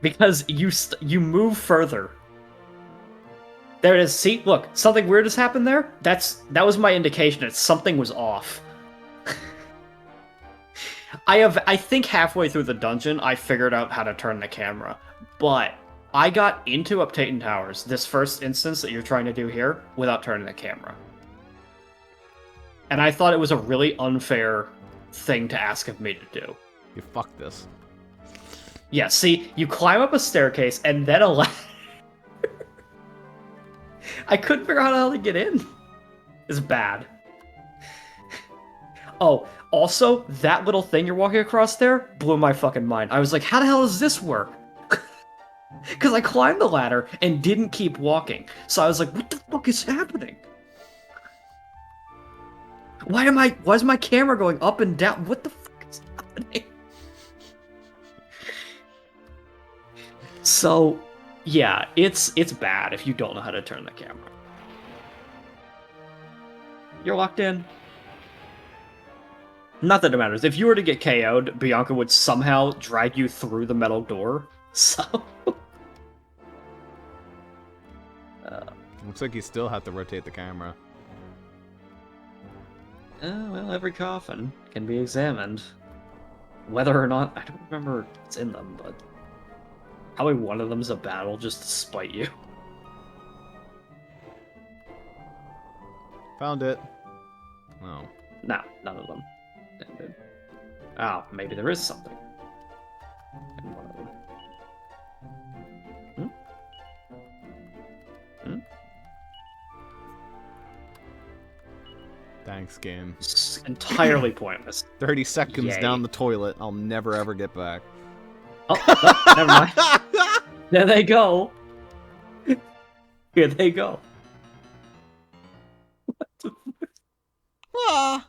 Because you move further. There it is. See, look, something weird has happened there. That was my indication that something was off. I think halfway through the dungeon, I figured out how to turn the camera, but I got into Uptaten Towers, this first instance that you're trying to do here, without turning the camera. And I thought it was a really unfair thing to ask of me to do. You fucked this. Yeah, see, you climb up a staircase and then a ladder. I couldn't figure out how to get in. It's bad. Oh, also, that little thing you're walking across there blew my fucking mind. I was like, how the hell does this work? Because I climbed the ladder and didn't keep walking. So I was like, what the fuck is happening? Why is my camera going up and down? What the fuck is happening? So, yeah, it's bad if you don't know how to turn the camera. You're locked in. Not that it matters. If you were to get KO'd, Bianca would somehow drag you through the metal door. So... Looks like you still have to rotate the camera. Well, every coffin can be examined. Whether or not... I don't remember what's in them, but... Probably one of them's a battle just to spite you. Found it. Oh. No, none of them. Oh, maybe there is something in one of them. Thanks, game. It's entirely pointless. 30 seconds Yay. down the toilet. I'll never ever get back. Oh, no, never mind. There they go. Here they go. Ah.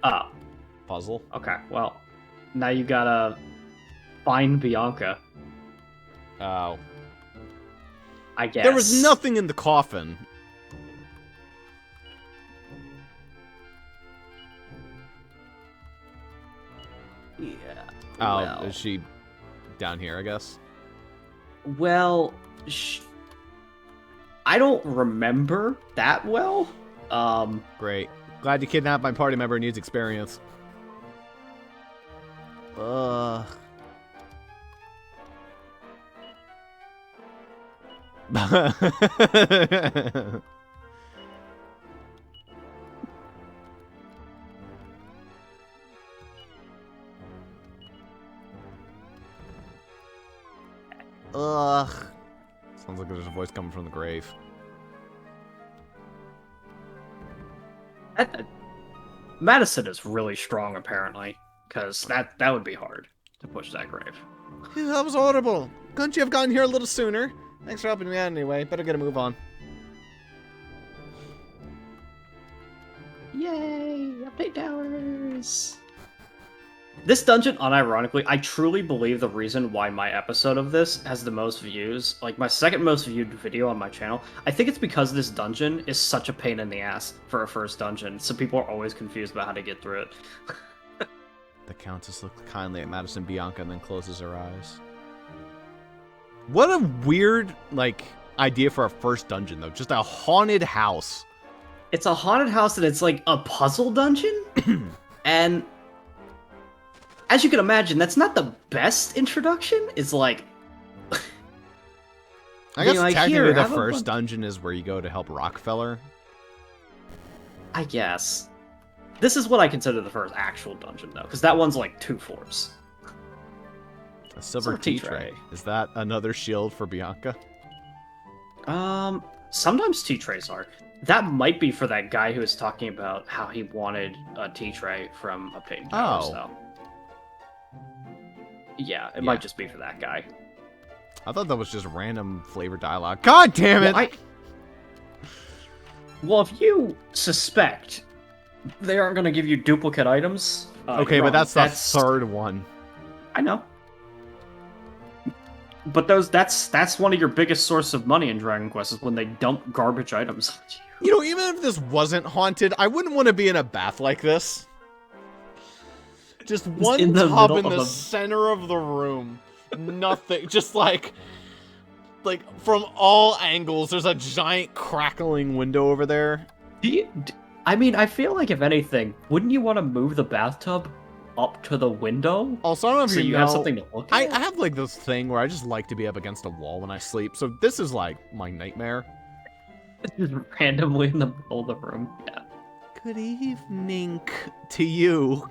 Oh, Puzzle. okay. Well, now you gotta find Bianca, Oh. I guess. There was nothing in the coffin. Yeah. Oh, well. is she down here, I guess? Well, I don't remember that well. Great. Glad you kidnapped my party member who needs experience. Ugh. Ugh. Sounds like there's a voice coming from the grave. Madison is really strong, apparently, because that would be hard to push that grave. That was horrible. Couldn't you have gotten here a little sooner? Thanks for helping me out anyway. Better get a move on. Yay! Update towers! This dungeon, unironically, I truly believe the reason why my episode of this has the most views, like my second most viewed video on my channel, I think it's because this dungeon is such a pain in the ass for a first dungeon, so people are always confused about how to get through it. The Countess looks kindly at Madison Bianca and then closes her eyes. What a weird, like, idea for a first dungeon, though. Just a haunted house. It's a haunted house and it's like a puzzle dungeon, and as you can imagine, that's not the best introduction. It's like... I guess like, technically here, the have a first bunch- dungeon is where you go to help Rockefeller. I guess. This is what I consider the first actual dungeon, though, because that one's like 2 floors. A silver Silver tea tea tray. tray. Is that another shield for Bianca? Sometimes tea trays are. That might be for that guy who was talking about how he wanted a tea tray from a pig towers, Oh. though. Yeah, it Yeah. might just be for that guy. I thought that was just random flavor dialogue. God damn it! Well, if you suspect they aren't going to give you duplicate items... Okay, you're but wrong. that's the third one. I know. But that's one of your biggest source of money in Dragon Quest is when they dump garbage items on you. You know, even if this wasn't haunted, I wouldn't want to be in a bath like this. Just one in the tub middle in of the the- center of the room. Nothing. Just like from all angles, there's a giant crackling window over there. I mean, I feel like if anything, wouldn't you want to move the bathtub up to the window Also, I don't know if so you know, have something to look I at? have like this thing where I just like to be up against a wall when I sleep. So this is like my nightmare. Just randomly in the middle of the room. Yeah. Good evening to you.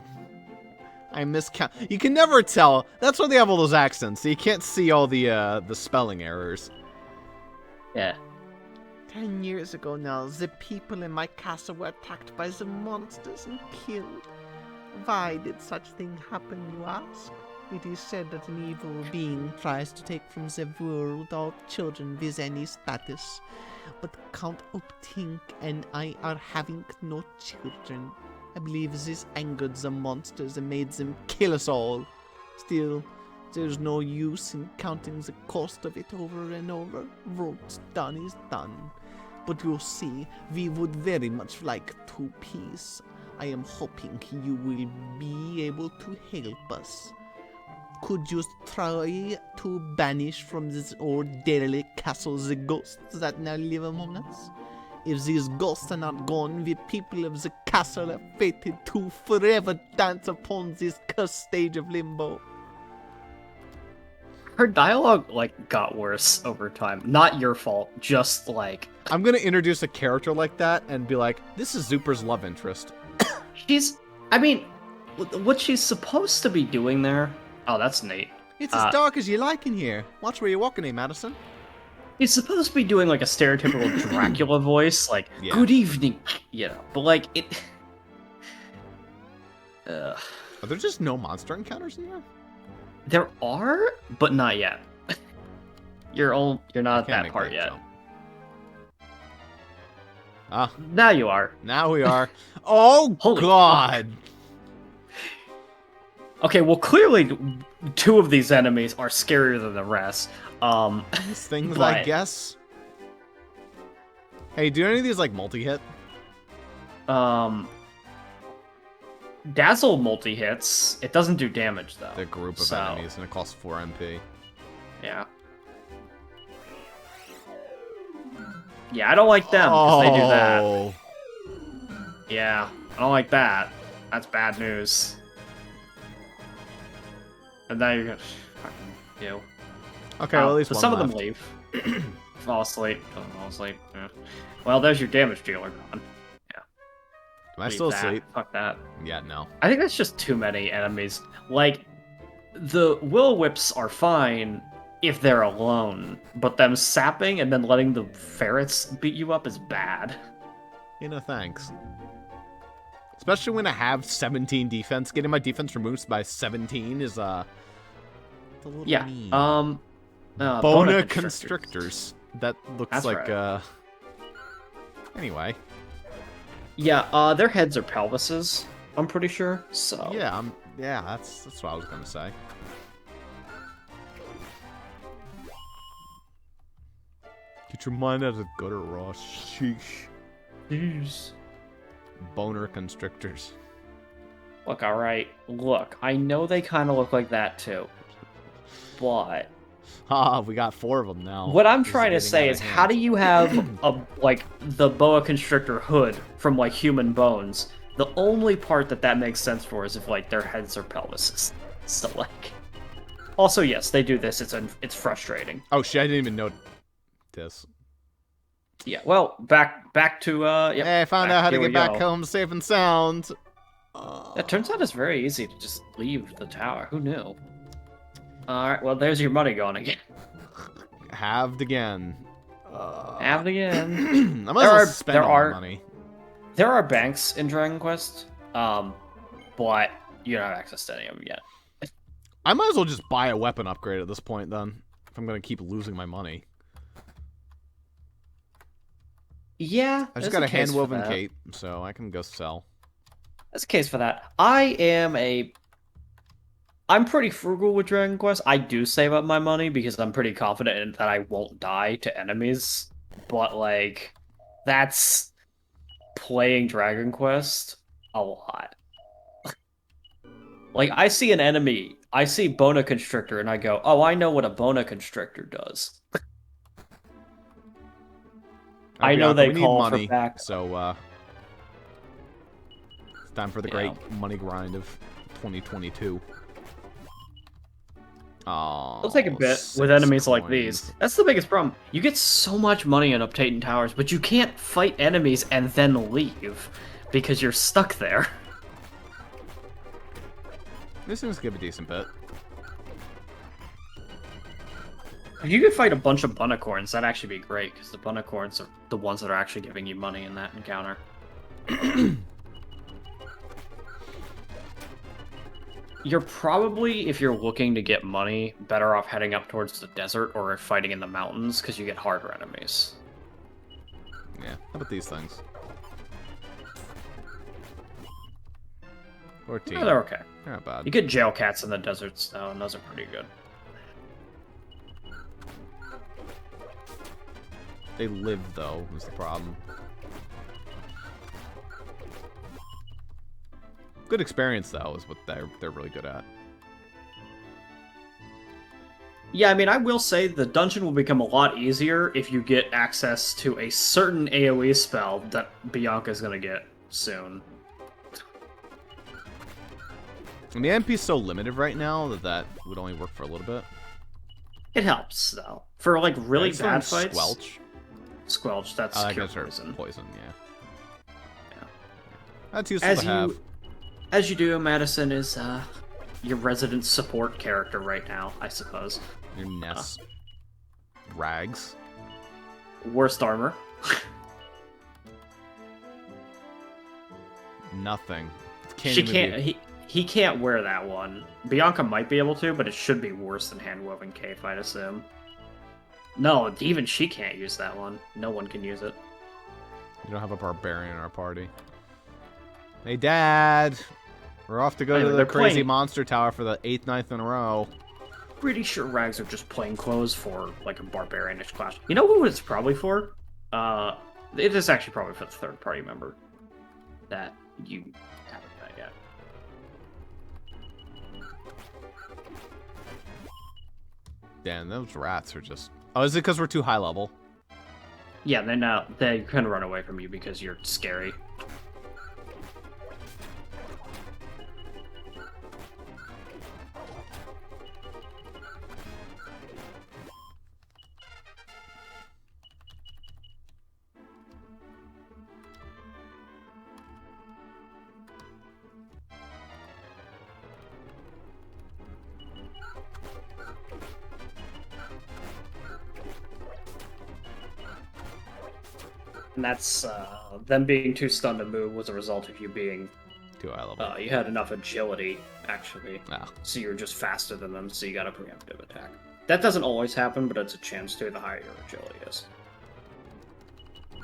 I miscount. You can never tell. That's why they have all those accents. So you can't see all the spelling errors. Yeah. 10 years ago now, the people in my castle were attacked by the monsters and killed. Why did such thing happen, you ask? It is said that an evil being tries to take from the world all children with any status. But Count Optink and I are having no children. I believe this angered the monsters and made them kill us all. Still, there's no use in counting the cost of it over and over. What's done is done. But you'll see, we would very much like to peace. I am hoping you will be able to help us. Could you try to banish from this old derelict castle the ghosts that now live among us? If these ghosts are not gone, the people of the castle are fated to forever dance upon this cursed stage of limbo. Her dialogue, like, got worse over time. Not your fault, just, like... I'm gonna introduce a character like that and be like, this is Zuper's love interest. I mean, what she's supposed to be doing there... Oh, that's neat. It's as dark as you like in here. Watch where you're walking, Madison. He's supposed to be doing, like, a stereotypical Dracula voice, like, Yeah. good evening, you know, but, like, it... Are there just no monster encounters in here? There are, but not yet. You're not at Can't that make part yet. jump. Ah, Now you are. now we are. Oh, Holy God! Okay, well, clearly, two of these enemies are scarier than the rest. These things, I But- guess. Hey, do any of these, like, multi-hit? Dazzle multi-hits. It doesn't do damage, though. The group of So- enemies, and it costs 4 MP. Yeah. Yeah, I don't like them, because they do that. Oh. Yeah, I don't like that. That's bad news. And now you're gonna... Fucking you. Okay, well, at least so one some left. of them leave. Fall asleep. Doesn't fall asleep. Yeah. Well, there's your damage dealer gone. Am I Leave still that. asleep? Fuck that. Yeah, no. I think that's just too many enemies. Like, the will whips are fine if they're alone, but them sapping and then letting the ferrets beat you up is bad. You know, thanks. Especially when I have 17 defense. Getting my defense removed by 17 is, it's a little Yeah. mean. Bona constrictors. That looks That's like, right. Anyway. Yeah, their heads are pelvises, I'm pretty sure, so... Yeah, that's what I was gonna say. Get your mind out of the gutter, Ross. Sheesh. Jeez. Boner constrictors. Look, alright, look, I know they kind of look like that too, but... We got 4 of them now. What I'm This is trying to getting say out is, of how hand. do you have the boa constrictor hood from like human bones? The only part that makes sense for is if like their heads are pelvises. So like, also yes, they do this. It's frustrating. Oh shit! I didn't even know this. Yeah. Well, back to yep, Hey, I found out how to here get we back go. home safe and sound. It turns out it's very easy to just leave the tower. Who knew? All right. Well, there's your money gone again. Halved again. Have it again. I might as well spend all my money. There are banks in Dragon Quest, but you don't have access to any of them yet. I might as well just buy a weapon upgrade at this point, then. If I'm gonna keep losing my money. Yeah, I just got a hand-woven cape, so I can go sell. That's a case for that. I'm pretty frugal with Dragon Quest. I do save up my money because I'm pretty confident that I won't die to enemies. But, like, that's playing Dragon Quest a lot. Like, I see an enemy, I see Bona Constrictor, and I go, oh, I know what a Bona Constrictor does. I know they we need call money, for back. so it's time for the Yeah. great money grind of 2022. Oh, It'll take a bit 6 with enemies like coins. these. That's the biggest problem. You get so much money in Uptaten Towers, but you can't fight enemies and then leave because you're stuck there. This seems to give a decent bit. If you could fight a bunch of Bunnicorns, that'd actually be great, because the Bunnicorns are the ones that are actually giving you money in that encounter. You're probably, if you're looking to get money, better off heading up towards the desert or fighting in the mountains, because you get harder enemies. Yeah, how about these things? 14. Yeah, they're okay. They're not bad. You get jail cats in the deserts, though, and those are pretty good. They live, though, is the problem. Good experience, though, is what they're really good at. Yeah, I mean, I will say the dungeon will become a lot easier if you get access to a certain AoE spell that Bianca's gonna get soon. And the MP's so limited right now that would only work for a little bit. It helps, though. For, like, really It's bad from fights... Squelch. Squelch, that's I cure guess they're poison. poison, yeah. Yeah. That's useful to have. As you do, Madison is, your resident support character right now, I suppose. Your Ness. Rags. Worst armor. Nothing. She can't... He can't wear that one. Bianca might be able to, but it should be worse than Handwoven Cape, I'd assume. No, even she can't use that one. No one can use it. You don't have a barbarian in our party. Hey, Dad! We're off to go Anyway, to the they're crazy playing- monster tower for the 8th night in a row. Pretty sure rags are just plain clothes for, like, a barbarianish class. You know who it's probably for? It is actually probably for the third-party member that you haven't met yet. Damn, those rats are just... Oh, is it because we're too high level? Yeah, they can run away from you because you're scary. And that's, them being too stunned to move was a result of you being, Too high level. you had enough agility, actually. Ah. So you're just faster than them, so you got a preemptive attack. That doesn't always happen, but it's a chance to the higher your agility is.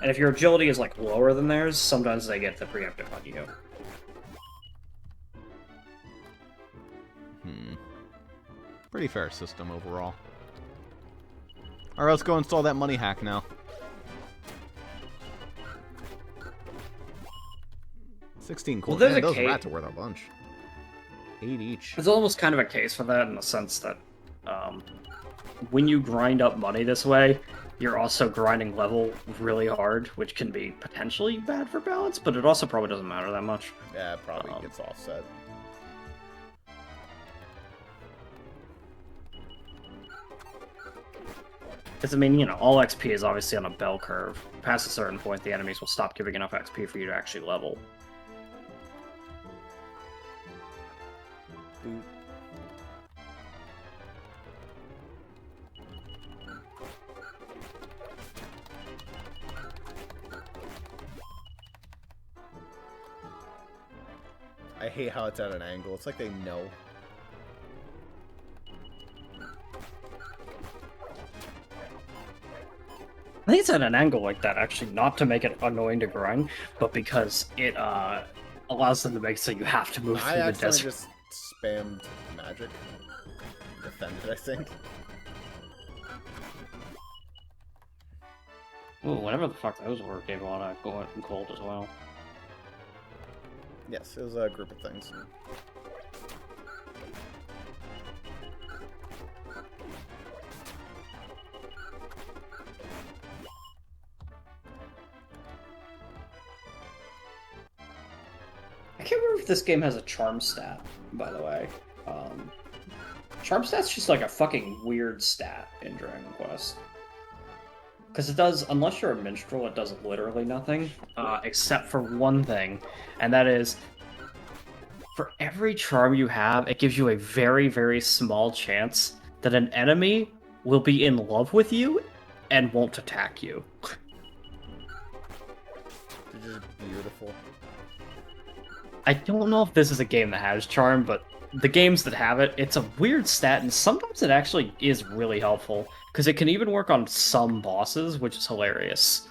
And if your agility is, like, lower than theirs, sometimes they get the preemptive on you. Pretty fair system overall. Alright, let's go install that money hack now. 16 coins. Well, there's Man, a those cave- rats are worth a bunch. 8 each. It's almost kind of a case for that in the sense that when you grind up money this way, you're also grinding level really hard, which can be potentially bad for balance, but it also probably doesn't matter that much. Yeah, it probably Um, gets offset. Because, I mean, you know, all XP is obviously on a bell curve. Past a certain point, the enemies will stop giving enough XP for you to actually level. I hate how it's at an angle. It's like they know. I think it's at an angle like that, actually, not to make it annoying to grind, but because it allows them to make so you have to move through the desert. just spammed magic. Defended, I think. Ooh, whatever the fuck those were, gave a lot of go out and cold as well. Yes, it was a group of things. I can't remember if this game has a charm stat, by the way. Charm stat's just like a fucking weird stat in Dragon Quest. Because it does, unless you're a minstrel, it does literally nothing, except for one thing, and that is, for every charm you have, it gives you a very, very small chance that an enemy will be in love with you and won't attack you. They're just beautiful. I don't know if this is a game that has charm, but the games that have it, it's a weird stat, and sometimes it actually is really helpful, because it can even work on some bosses, which is hilarious.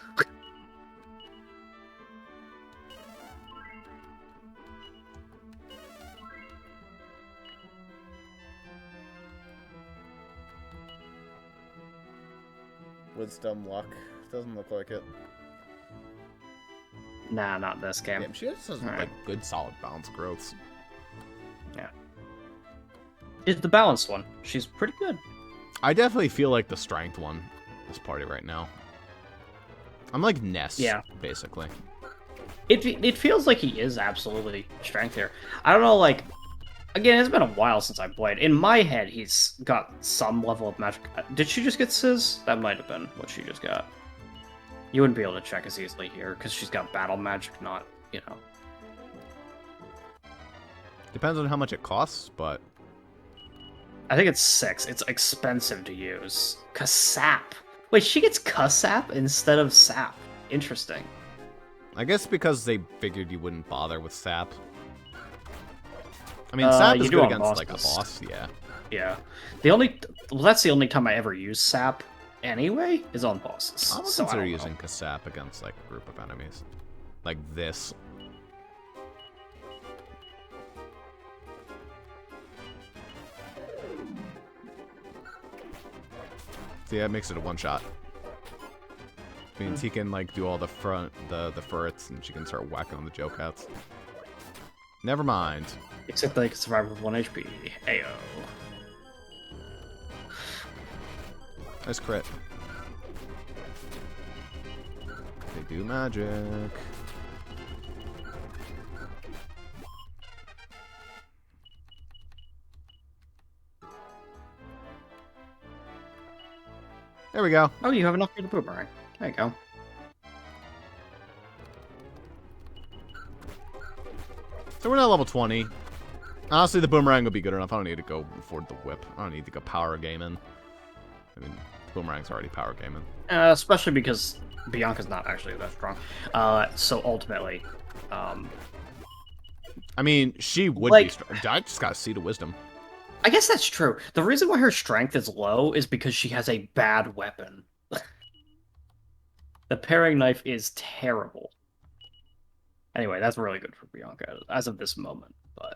Wisdom, luck. Doesn't look like it. Nah, not this game. Damn, she has Alright. like good, solid balance growths. Yeah. It's the balanced one. She's pretty good. I definitely feel like the strength one. This party right now. I'm like Ness. Yeah. Basically. It feels like he is absolutely strength here. I don't know, like, again, it's been a while since I played. In my head, he's got some level of magic. Did she just get Sizz? That might have been what she just got. You wouldn't be able to check as easily here, because she's got battle magic, not, you know. Depends on how much it costs, but I think it's 6. It's expensive to use. Kasap. Wait, she gets Kasap instead of Sap. Interesting. I guess because they figured you wouldn't bother with Sap. I mean, Sap is you do good on against like a bosses. boss, yeah. Yeah. Well, that's the only time I ever use Sap anyway, is on bosses. I would So consider don't know. using Kasap against like a group of enemies. Like this. See, that makes it a one-shot. Means he can like do all the ferrets, and she can start whacking on the joke hats. Never mind. Except they can survive with 1 HP. Ayo. Nice crit. They do magic. There we go. Oh, you have enough for the boomerang. There you go. So we're now level 20. Honestly, the boomerang will be good enough. I don't need to go afford the whip. I don't need to go power gaming. I mean, the boomerang's already power gaming. Especially because Bianca's not actually that strong. So ultimately, I mean, she would Like- be strong. I just gotta see the wisdom. I guess that's true. The reason why her strength is low is because she has a bad weapon. The paring knife is terrible. Anyway, that's really good for Bianca as of this moment, but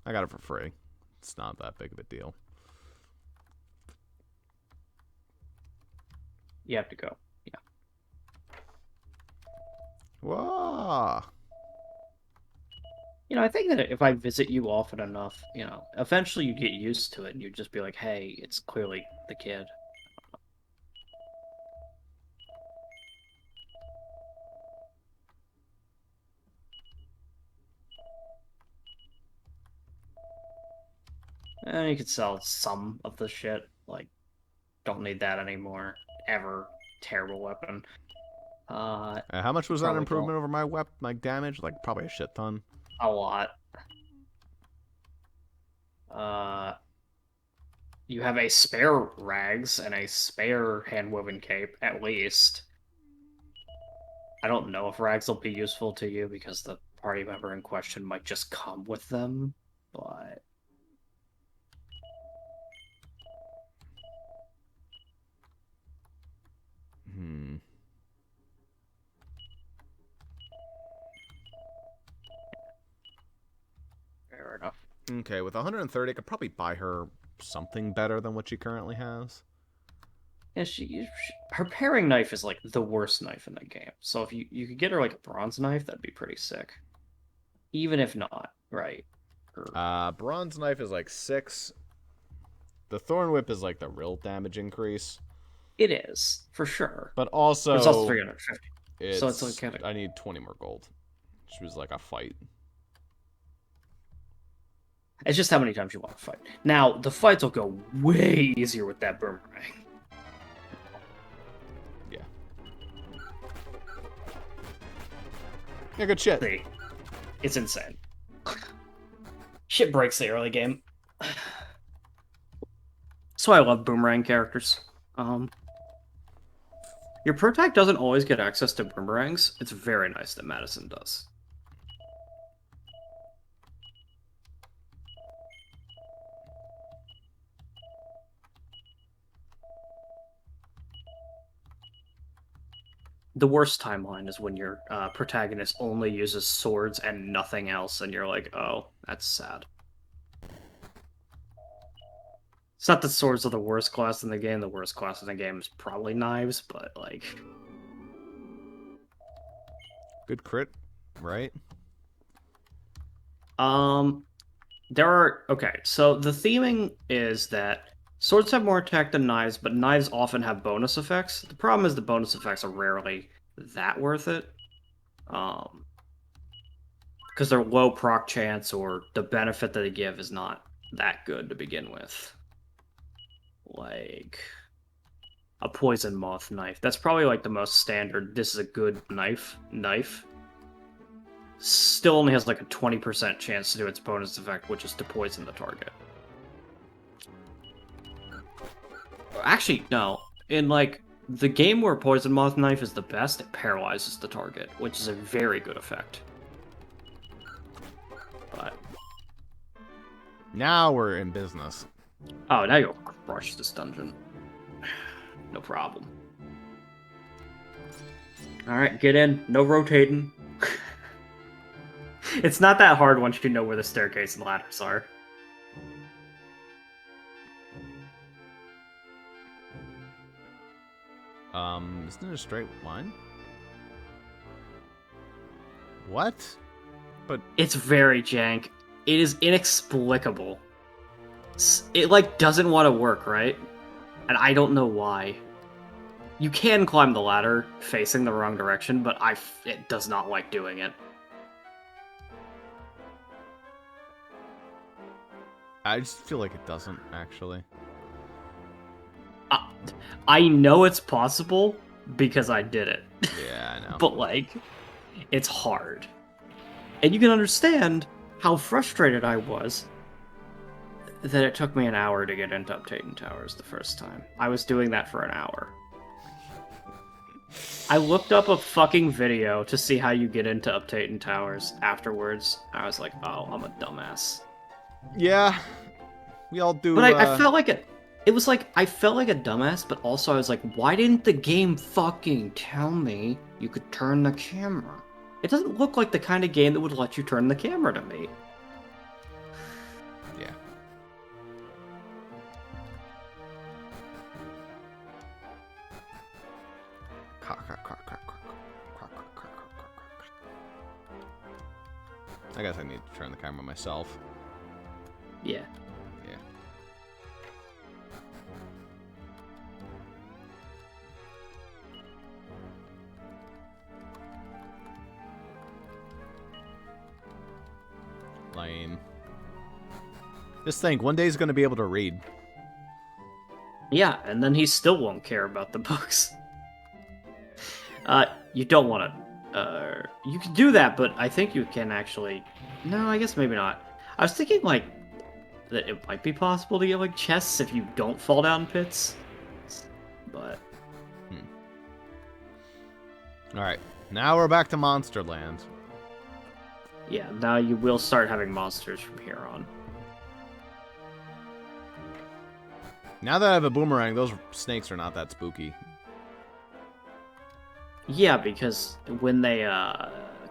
I got it for free. It's not that big of a deal. you have to go. Whoa. You know, I think that if I visit you often enough, you know, eventually you get used to it and you'd just be like, hey, it's clearly the kid. And you could sell some of the shit. Like, don't need that anymore. Ever. Terrible weapon. How much was that Probably improvement over my damage? Like, probably a shit ton. A lot. You have a spare rags and a spare hand-woven cape, at least. I don't know if rags will be useful to you because the party member in question might just come with them, but... Hmm. Fair enough. Okay, with 130, I could probably buy her something better than what she currently has. Yeah, her paring knife is like the worst knife in the game. So if you could get her like a bronze knife, that'd be pretty sick. Even if not, right? Bronze knife is like 6. The thorn whip is like the real damage increase. It is, for sure. But also, It's also 350. So it's like kinda... I need 20 more gold. She was like a fight. It's just how many times you want to fight. Now, the fights will go way easier with that boomerang. Yeah. Yeah, good shit. See, it's insane. Shit breaks the early game. That's why I love boomerang characters. Your protag doesn't always get access to boomerangs. It's very nice that Madison does. The worst timeline is when your protagonist only uses swords and nothing else, and you're like, oh, that's sad. It's not that swords are the worst class in the game. The worst class in the game is probably knives, but, like... Good crit, right? There are... Okay, so the theming is that swords have more attack than knives, but knives often have bonus effects. The problem is the bonus effects are rarely that worth it. Because they're low proc chance, or the benefit that they give is not that good to begin with. Like... a poison moth knife. That's probably, like, the most standard, this is a good knife. Still only has, like, a 20% chance to do its bonus effect, which is to poison the target. Actually, no. In, like, the game where poison moth knife is the best, it paralyzes the target, which is a very good effect. But... now we're in business. oh, now you'll crush this dungeon. No problem. Alright, get in. No rotating. It's not that hard once you know where the staircase and ladders are. Isn't it a straight line? What? But It's very jank. It is inexplicable. It, like, doesn't want to work, right? And I don't know why. You can climb the ladder facing the wrong direction, but it does not like doing it. I just feel like it doesn't, actually. I know it's possible because I did it. Yeah, I know. But, like, it's hard. And you can understand how frustrated I was that it took me an hour to get into Uptaten Towers the first time. I was doing that for an hour. I looked up a fucking video to see how you get into Uptaten Towers afterwards. I was like, oh, I'm a dumbass. Yeah, we all do. But I felt like it was like, I felt like a dumbass, but also I was like, why didn't the game fucking tell me you could turn the camera? It doesn't look like the kind of game that would let you turn the camera to me. Yeah. I guess I need to turn the camera myself. Yeah. Yeah. Lame. Just think, one day he's going to be able to read. Yeah, and then he still won't care about the books. You don't want to... you can do that, but I think you can actually... no, I guess maybe not. I was thinking, like, that it might be possible to get, like, chests if you don't fall down pits. But... Alright, now we're back to Monsterland. yeah, now you will start having monsters from here on. Now that I have a boomerang, those snakes are not that spooky. Yeah, because when they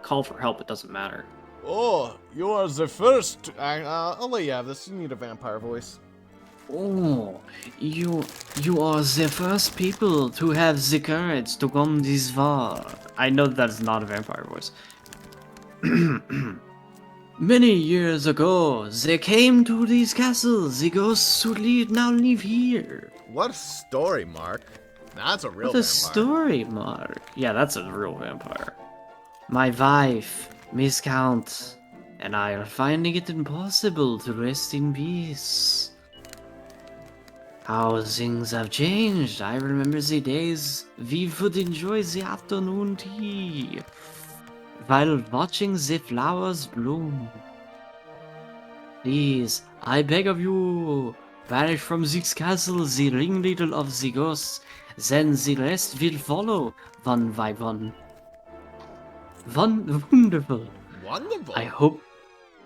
call for help, it doesn't matter. Oh, you are the first. I'll let you have this. You need a vampire voice. Oh, you are the first people to have the courage to come this far. I know that is not a vampire voice. Many years ago, they came to these castles. The ghosts who now live here. What a story, Mark. That's a real What a vampire. story, Mark. Yeah, that's a real vampire. My wife, Miss Count, and I are finding it impossible to rest in peace. How things have changed. I remember the days we would enjoy the afternoon tea while watching the flowers bloom. Please, I beg of you, banish from this castle the ringleader of the ghosts Then the rest will follow, one by one. Wonderful. Wonderful. I hope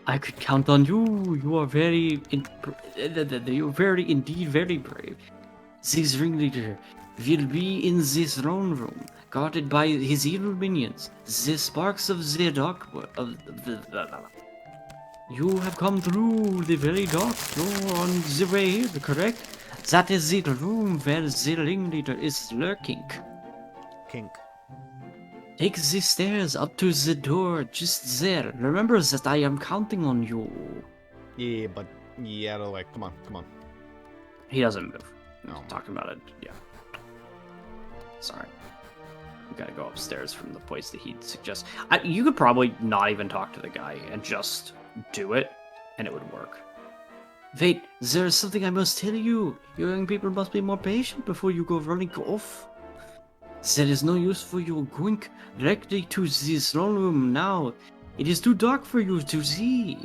I could count on you. You are you're indeed very brave. This ringleader will be in this throne room, guarded by his evil minions, the sparks of the dark world. You have come through the very dark door on the way here, correct? That is the room where the ringleader is lurking. Kink. Take the stairs up to the door just there. Remember that I am counting on you. Yeah, but yeah, like, come on. He doesn't move. No. Talking about it, yeah. Sorry. We gotta go upstairs from the place that he'd suggest. You could probably not even talk to the guy and just do it, and it would work. Wait, there's something I must tell you. You young people must be more patient before you go running off. There is no use for you going directly to the throne room now. It is too dark for you to see.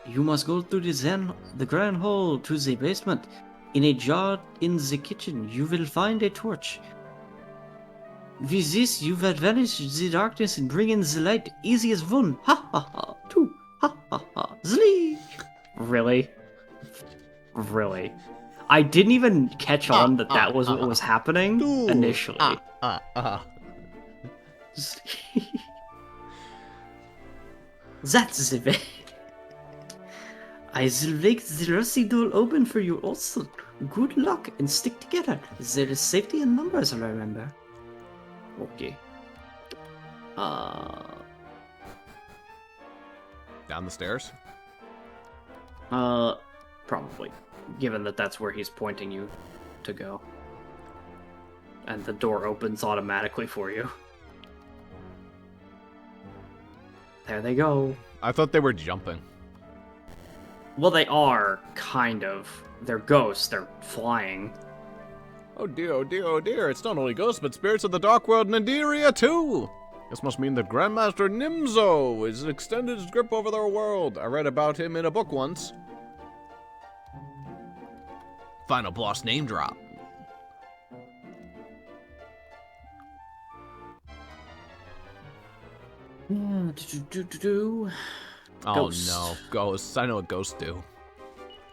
You must go through the grand hall to the basement. In a jar in the kitchen, you will find a torch. With this, you will vanish the darkness and bring in the light. Easy as one. Ha ha ha. Two. Ha ha ha. Zlee. Really? Really? I didn't even catch on that was what was happening initially. That's the way. I will make the rusty door open for you also. Good luck and stick together. There is safety in numbers, remember. Okay. Down the stairs? Probably. Given that that's where he's pointing you to go. And the door opens automatically for you. There they go. I thought they were jumping. Well, they are, kind of. They're ghosts, they're flying. Oh dear, it's not only ghosts, but spirits of the dark world Nadiria too! This must mean the Grandmaster Nimzo has extended his grip over their world. I read about him in a book once. Final boss name drop. Oh Ghosts. no, ghosts. I know what ghosts do.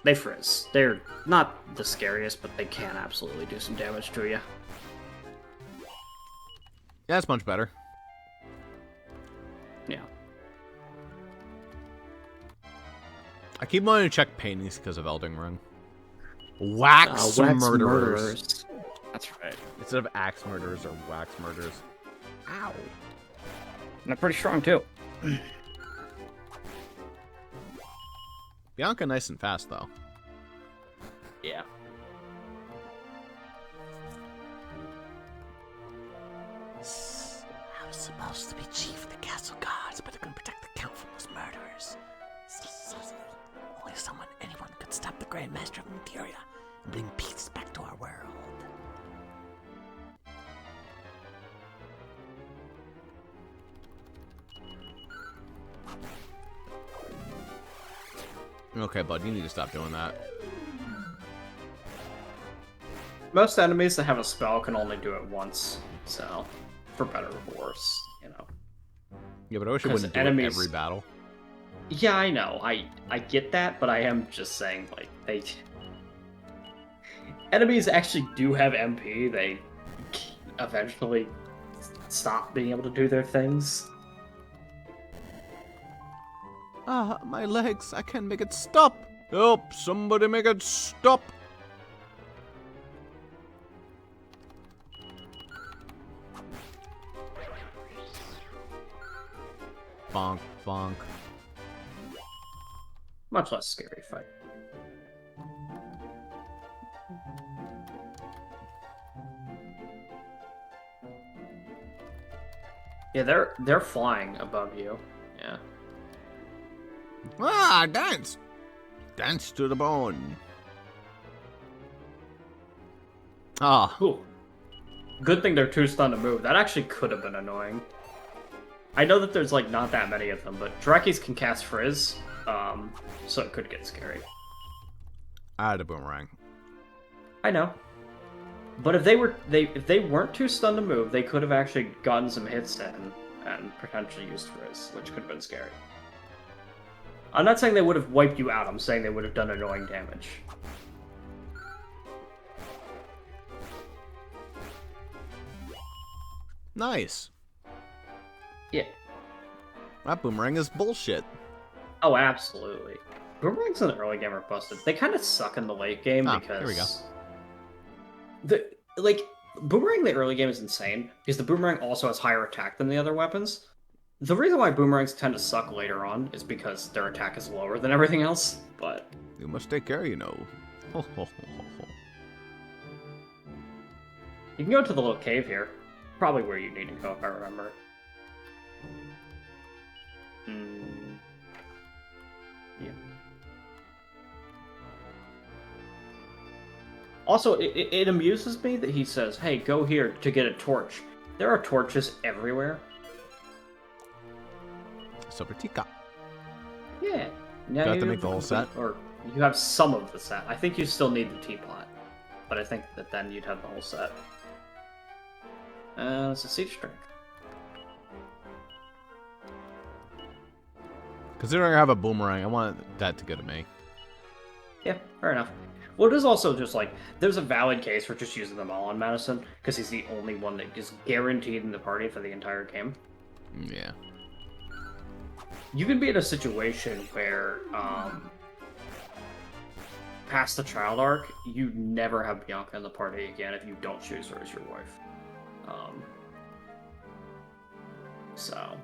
They frizz. They're not the scariest, but they can absolutely do some damage to you. Yeah, that's much better. Yeah. I keep wanting to check paintings because of Elden Ring. Wax murderers. That's right. Instead of axe murderers or wax murderers. Ow. And they're pretty strong too. Bianca nice and fast though. Yeah. I was supposed to be chief of the castle guards, but I couldn't protect the count from those murderers. Only anyone could stop the Grand Master of Materia and bring peace back to our world. Okay, bud, you need to stop doing that. Most enemies that have a spell can only do it once, so for better or worse, you know. Yeah, but I wish it wouldn't do it every battle. Yeah, I know. I get that, but I am just saying, like, enemies actually do have MP. They eventually stop being able to do their things. Ah, my legs. I can't make it stop. Help, somebody make it stop. Bonk, bonk. Much less scary fight. Yeah, they're flying above you. Yeah. Ah, dance! Dance to the bone. Ah. Cool. Good thing they're too stunned to move. That actually could have been annoying. I know that there's, like, not that many of them, but Drakis can cast Frizz, so it could get scary. I had a boomerang. I know. But if they weren't too stunned to move, they could have actually gotten some hits in and potentially used Frizz, which could have been scary. I'm not saying they would have wiped you out, I'm saying they would have done annoying damage. Nice. Yeah. That boomerang is bullshit. Oh, absolutely. Boomerangs in the early game are busted. They kind of suck in the late game because... Here we go. Boomerang in the early game is insane, because the boomerang also has higher attack than the other weapons. The reason why boomerangs tend to suck later on is because their attack is lower than everything else, but... You must take care, you know. You can go to the little cave here. Probably where you need to go, if I remember. Yeah. Also, it amuses me that he says, hey, go here to get a torch. There are torches everywhere. Supertica. Yeah. Now Do I have to make the whole set? Or you have some of the set. I think you still need the teapot. But I think that then you'd have the whole set. It's a siege strength. Considering I have a boomerang, I want that to go to me. Yeah, fair enough. Well, it is also just like, there's a valid case for just using them all on Madison, because he's the only one that is guaranteed in the party for the entire game. Yeah. You can be in a situation where, past the child arc, you never have Bianca in the party again if you don't choose her as your wife. So...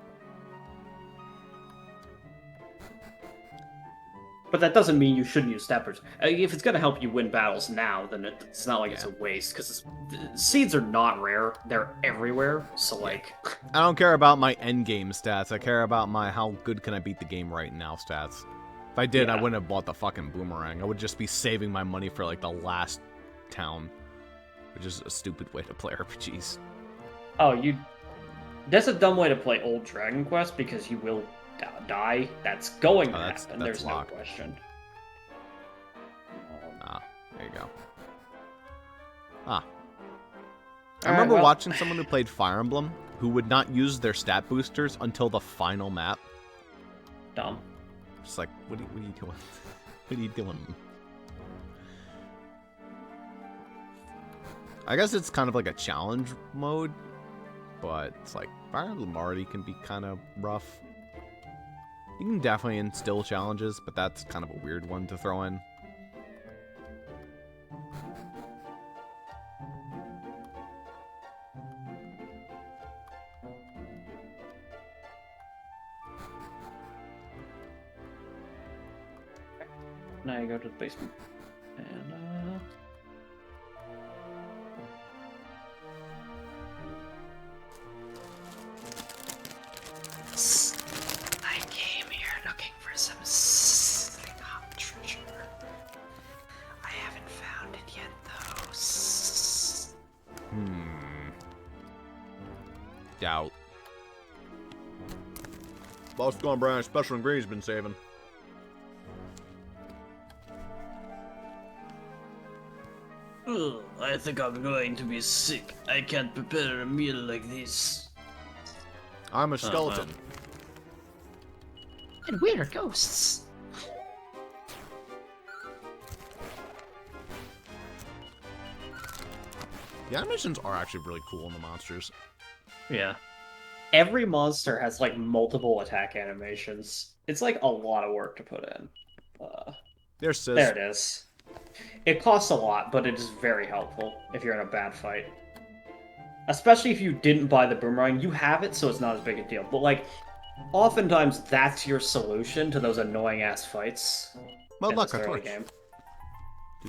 But that doesn't mean you shouldn't use steppers. If it's going to help you win battles now, then it's not like it's a waste, because seeds are not rare. They're everywhere, so like... I don't care about my endgame stats. I care about my how good can I beat the game right now stats. If I did, I wouldn't have bought the fucking boomerang. I would just be saving my money for like the last town, which is a stupid way to play RPGs. Oh, that's a dumb way to play old Dragon Quest, because you will die. That's going to happen. There's locked. No question. There you go. I remember watching someone who played Fire Emblem who would not use their stat boosters until the final map. Dumb. Just like, what are you doing? What are you doing? I guess it's kind of like a challenge mode, but it's like Fire Emblem already can be kind of rough. You can definitely instill challenges, but that's kind of a weird one to throw in. Now you go to the basement. And, I came here looking for some sizzling hot treasure. I haven't found it yet, though. Doubt. Boss gone, Brian. Special ingredients been saving. ugh, I think I'm going to be sick. I can't prepare a meal like this. I'm a skeleton. And we're ghosts. The animations are actually really cool in the monsters. Yeah. Every monster has like multiple attack animations. It's like a lot of work to put in. There's Sis. There it is. It costs a lot, but it is very helpful if you're in a bad fight. Especially if you didn't buy the boomerang, you have it, so it's not as big a deal. But like, oftentimes that's your solution to those annoying ass fights. Well, at look, the a start of torch.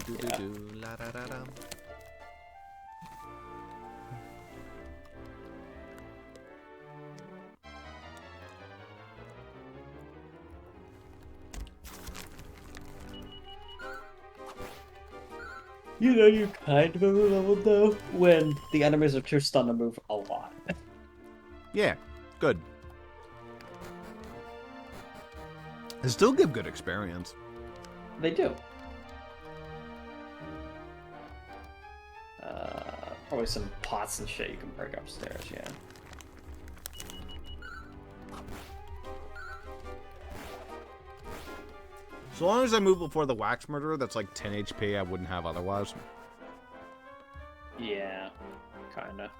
the game. La da da da. You know you're kind of overleveled though when the enemies are too stunned to move a lot. Yeah, good. They still give good experience. They do. Probably some pots and shit you can break upstairs, yeah. So long as I move before the wax murderer, that's like 10 HP I wouldn't have otherwise. Yeah, kinda.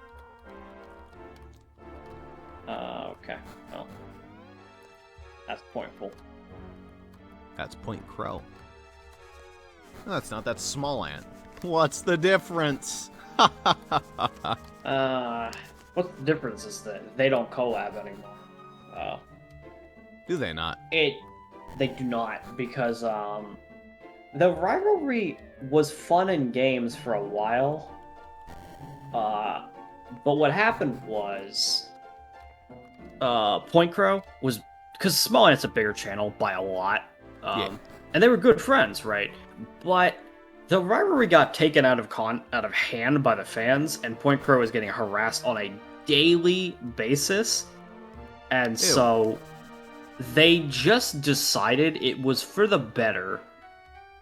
Okay. Well, that's pointful. That's Point Crow. No, that's not. That's Small Ant. What's the difference? What's the difference is that they don't collab anymore. Do they not? They do not, because the rivalry was fun in games for a while. But what happened was Point Crow was, because Small Ant's a bigger channel by a lot. And they were good friends, right? But the rivalry got taken out of hand by the fans, and Point Crow was getting harassed on a daily basis. And so they just decided it was for the better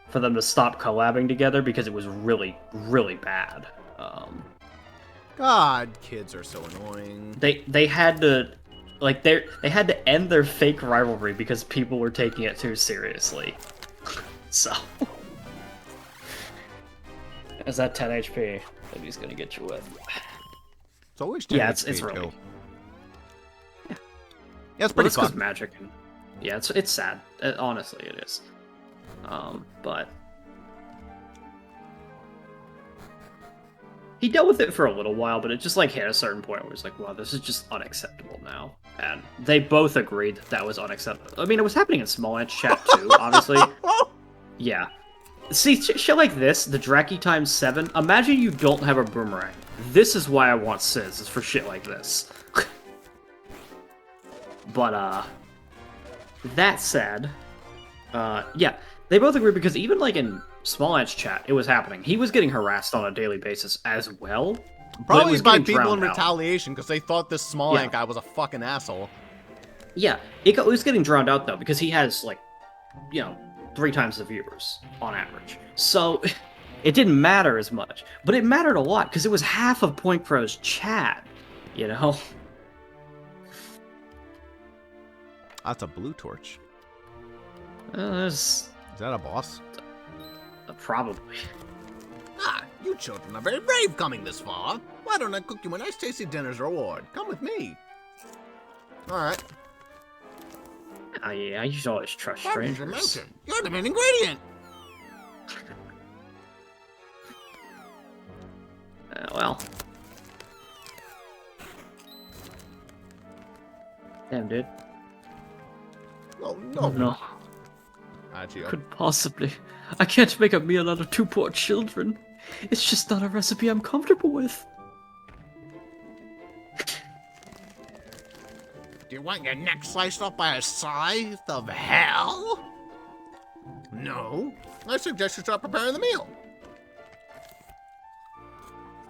for them to stop collabing together because it was really, really bad. God, kids are so annoying. They had to, like, they had to end their fake rivalry because people were taking it too seriously. So, is that 10 HP that he's gonna get you with? It's always 10 Yeah, HP it's really. too. Yeah, it's pretty Well, fun. magic. And, yeah, it's sad. Honestly, it is. But he dealt with it for a little while, but it just like hit a certain point where it's like, wow, this is just unacceptable now. And they both agreed that was unacceptable. I mean, it was happening in Small Ant chat too, obviously. Yeah. See, shit like this, the Draki times 7. Imagine you don't have a boomerang. This is why I want Sizz, is for shit like this. But, that said, yeah, they both agree because even, like, in Small Ant's chat, it was happening. He was getting harassed on a daily basis as well. but it Probably was by getting people in drowned out. retaliation because they thought this Small Yeah. Ant guy was a fucking asshole. Yeah, it was getting drowned out, though, because he has, like, 3 times the viewers on average. So, it didn't matter as much. But it mattered a lot, because it was half of Point Crow's chat, you know? That's a blue torch. There's Is that a boss? probably. Ah, you children are very brave coming this far. Why don't I cook you a nice tasty dinner as a reward? Come with me. Alright. Oh, yeah, I used to always trust You're strangers. the main ingredient. Well. Damn, dude. Oh, Oh, no. Achio. Could possibly. I can't make a meal out of 2 poor children. It's just not a recipe I'm comfortable with. Do you want your neck sliced off by a scythe of hell? No. I suggest you start preparing the meal.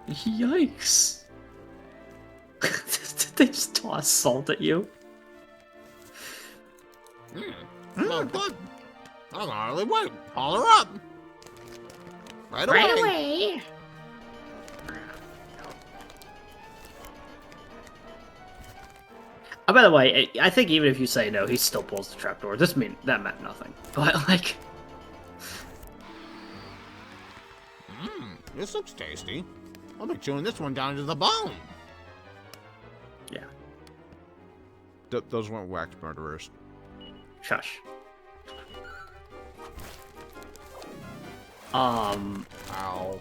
Yikes. Did they just toss salt at you? Well, good. I'll hardly wait. Haul her up. Right away. Oh, by the way, I think even if you say no, he still pulls the trapdoor. That meant nothing. But, like... This looks tasty. I'll be chewing this one down to the bone. Yeah. Those weren't wax murderers. Shush. Ow.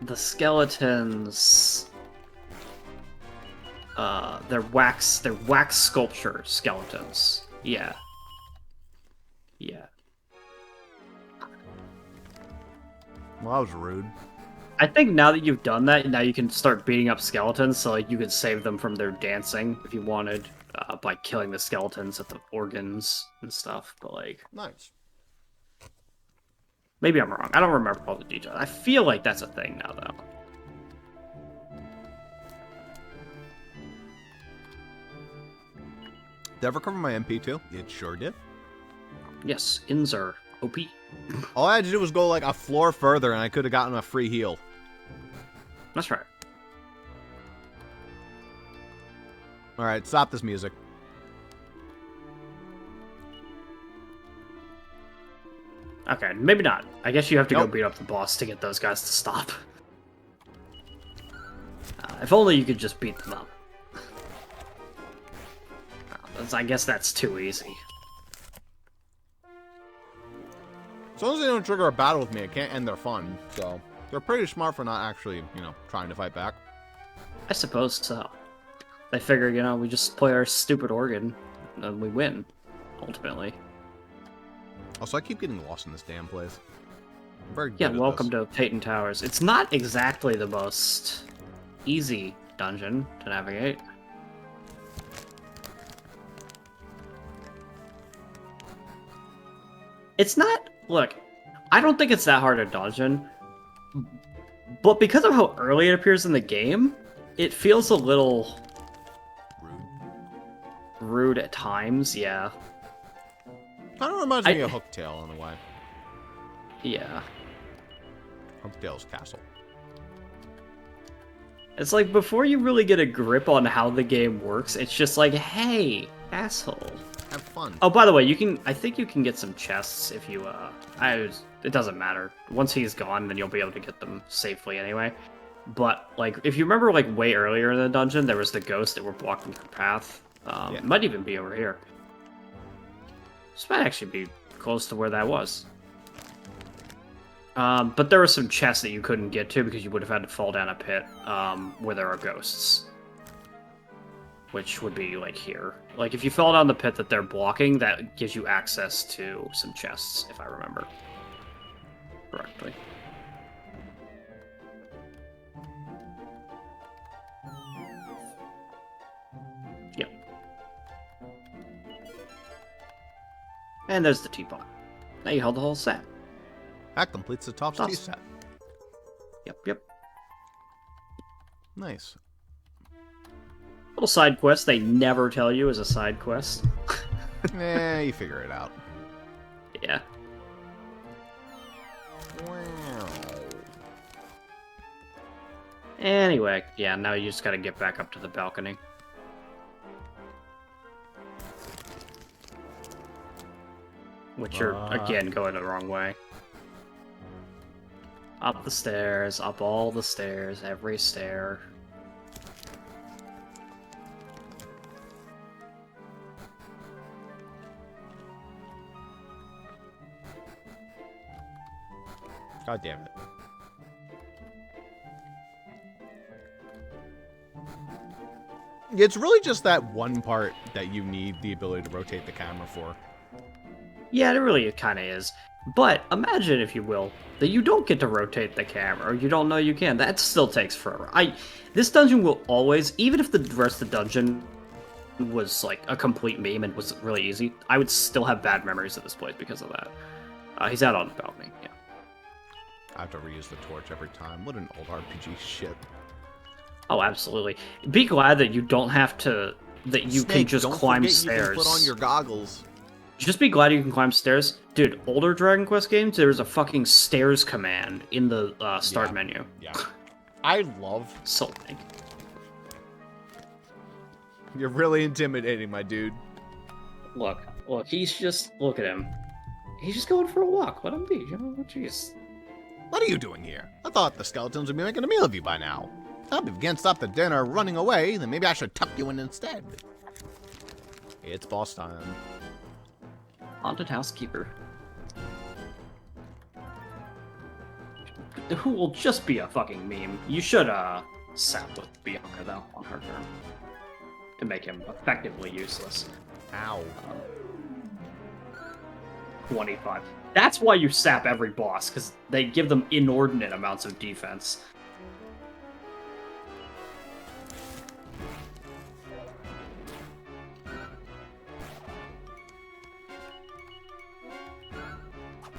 The skeletons... they're wax sculpture skeletons. Yeah. Yeah. Well, that was rude. I think now that you've done that, now you can start beating up skeletons, so like you can save them from their dancing if you wanted, by killing the skeletons at the organs and stuff. But like, Nice. maybe I'm wrong. I don't remember all the details. I feel like that's a thing now, though. Did I ever cover my MP2? It sure did. Yes, ins are OP. All I had to do was go like a floor further and I could have gotten a free heal. That's right. Alright, stop this music. Okay, maybe not. I guess you have to go Nope. beat up the boss to get those guys to stop. If only you could just beat them up. I guess that's too easy. As long as they don't trigger a battle with me, it can't end their fun. So, they're pretty smart for not actually, trying to fight back. I suppose so. They figure, we just play our stupid organ, and we win, ultimately. Also, I keep getting lost in this damn place. I'm very good Yeah, at welcome this. to Peyton Towers. It's not exactly the most easy dungeon to navigate. It's not... Look, I don't think it's that hard a dungeon, but because of how early it appears in the game, it feels a little... rude at times, yeah. Kind of reminds me of Hooktail in a way. Yeah. Hooktail's castle. It's like, before you really get a grip on how the game works, it's just like, hey, asshole. Have fun. Oh, by the way, I think you can get some chests if you, it doesn't matter. Once he's gone, then you'll be able to get them safely anyway. But, like, if you remember, like, way earlier in the dungeon, there was the ghosts that were blocking your path. Yeah. It might even be over here. This might actually be close to where that was. But there were some chests that you couldn't get to because you would have had to fall down a pit, where there are ghosts. Which would be, like, here. Like, if you fall down the pit that they're blocking, that gives you access to some chests, if I remember correctly. Yep. And there's the teapot. Now you held the whole set. That completes the top tea Awesome. set. Yep. Nice. Little side quest they never tell you is a side quest. You figure it out. Yeah. Wow. Anyway, yeah, now you just gotta get back up to the balcony. Which you're, again, going the wrong way. Up the stairs, up all the stairs, every stair. God damn it. It's really just that one part that you need the ability to rotate the camera for. Yeah, it really kind of is. But imagine, if you will, that you don't get to rotate the camera, or you don't know you can. That still takes forever. This dungeon will always, even if the rest of the dungeon was like a complete meme and was really easy, I would still have bad memories of this place because of that. He's out on the balcony, yeah. I have to reuse the torch every time. What an old RPG shit. Oh, absolutely. Be glad that you don't have to, that you can just climb stairs. You can put on your goggles. Just be glad you can climb stairs. Dude, older Dragon Quest games, there's a fucking stairs command in the start menu. Yeah. I love... So big. You're really intimidating, my dude. Look, he's just, look at him. He's just going for a walk. Let him be, jeez. What are you doing here? I thought the skeletons would be making a meal of you by now. If you can't stop the dinner running away, then maybe I should tuck you in instead. It's boss time. Haunted housekeeper. Who will just be a fucking meme. You should, sap with Bianca, though, on her turn. To make him effectively useless. Ow. 25. That's why you sap every boss, because they give them inordinate amounts of defense.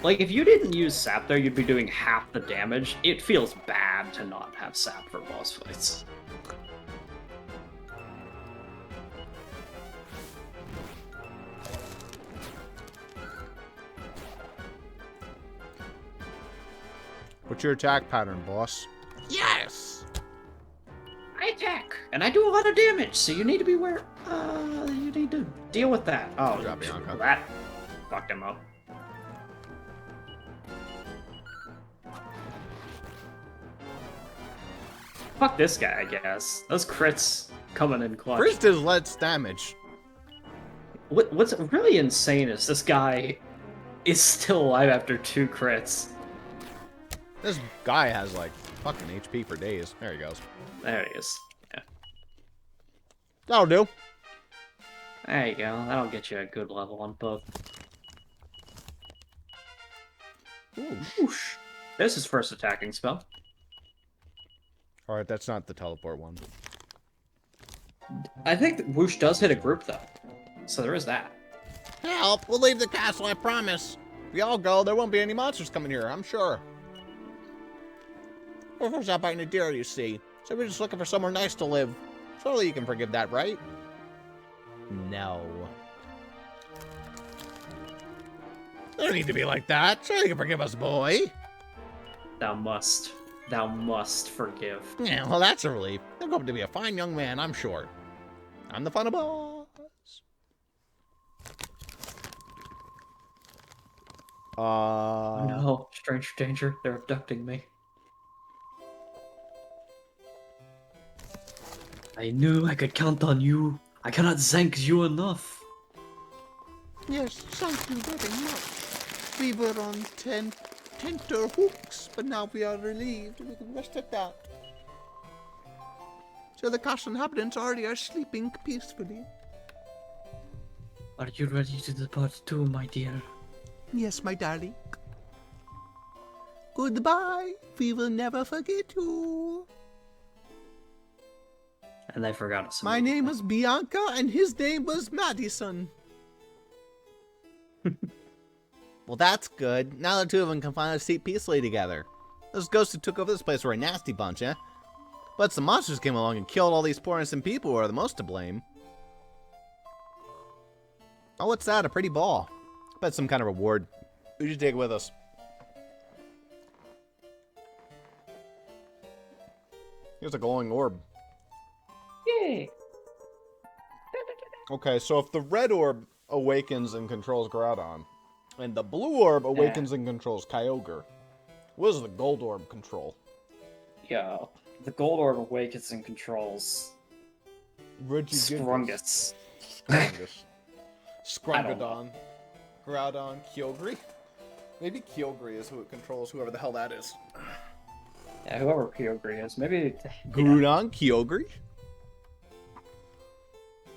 Like, if you didn't use sap there, you'd be doing half the damage. It feels bad to not have sap for boss fights. What's your attack pattern, boss? Yes! And I do a lot of damage, so you need to be aware. You need to deal with that. Oh, Good job, Bianca. that fucked him up. Fuck this guy, I guess. Those crits coming in clutch. First is less damage. What's really insane is this guy is still alive after 2 crits. This guy has like fucking HP for days. There he goes. There he is. Yeah. That'll do. There you go. That'll get you a good level on both. Ooh. Whoosh. There's his first attacking spell. Alright, that's not the teleport one. I think that Whoosh does hit a group, though. So there is that. Help! We'll leave the castle, I promise. If we all go, there won't be any monsters coming here, I'm sure. We're out biting a deer, you see. So we're just looking for somewhere nice to live. Surely you can forgive that, right? No. Don't need to be like that. Surely you can forgive us, boy. Thou must forgive. Yeah, well, that's a relief. You'll grow up to be a fine young man, I'm sure. I'm the final boss. Oh no, stranger danger. They're abducting me. I knew I could count on you. I cannot thank you enough. Yes, thank you very much. We were on tenter hooks, but now we are relieved. We can rest at that. So the castle inhabitants already are sleeping peacefully. Are you ready to depart too, my dear? Yes, my darling. Goodbye. We will never forget you. And they forgot us. My name was Bianca, and his name was Madison. Well, that's good. Now the two of them can finally sleep peacefully together. Those ghosts who took over this place were a nasty bunch, eh? But some monsters came along and killed all these poor innocent people who are the most to blame. Oh, what's that? A pretty ball. Bet some kind of reward. We should take it with us. Here's a glowing orb. Yay! Okay, so if the red orb awakens and controls Groudon, and the blue orb awakens and controls Kyogre, what does the gold orb control? Yo, the gold orb awakens and controls Scrungus. Scrungus. I don't know. Scrungadon. Groudon. Kyogre? Maybe Kyogre is who it controls, whoever the hell that is. Yeah, whoever Kyogre is. Maybe... Groudon? Kyogre?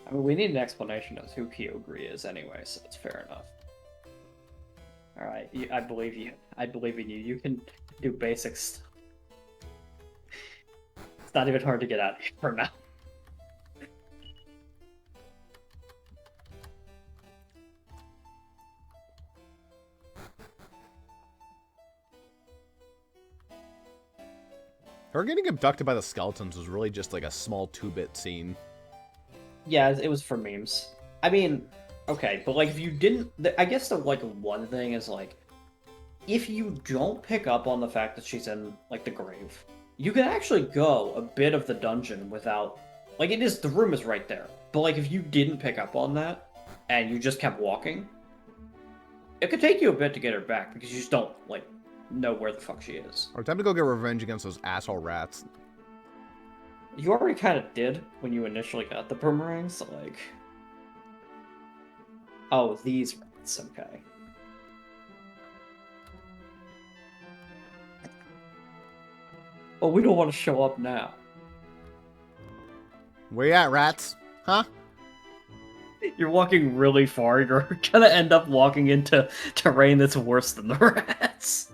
I mean, we need an explanation of who Kyogre is anyway, so it's fair enough. Alright, I believe you. I believe in you. You can do basics. It's not even hard to get out of here for now. Her getting abducted by the skeletons was really just like a small 2-bit scene. Yeah, it was for memes. I mean, okay, but like if you didn't, I guess the like one thing is like, if you don't pick up on the fact that she's in like the grave, you can actually go a bit of the dungeon without, like it is, the room is right there. But like if you didn't pick up on that and you just kept walking, it could take you a bit to get her back because you just don't like know where the fuck she is. Or time to go get revenge against those asshole rats. You already kind of did when you initially got the boomerang, so like... Oh, these rats, okay. Well, we don't want to show up now. Where you at, rats? Huh? You're walking really far, you're gonna end up walking into terrain that's worse than the rats.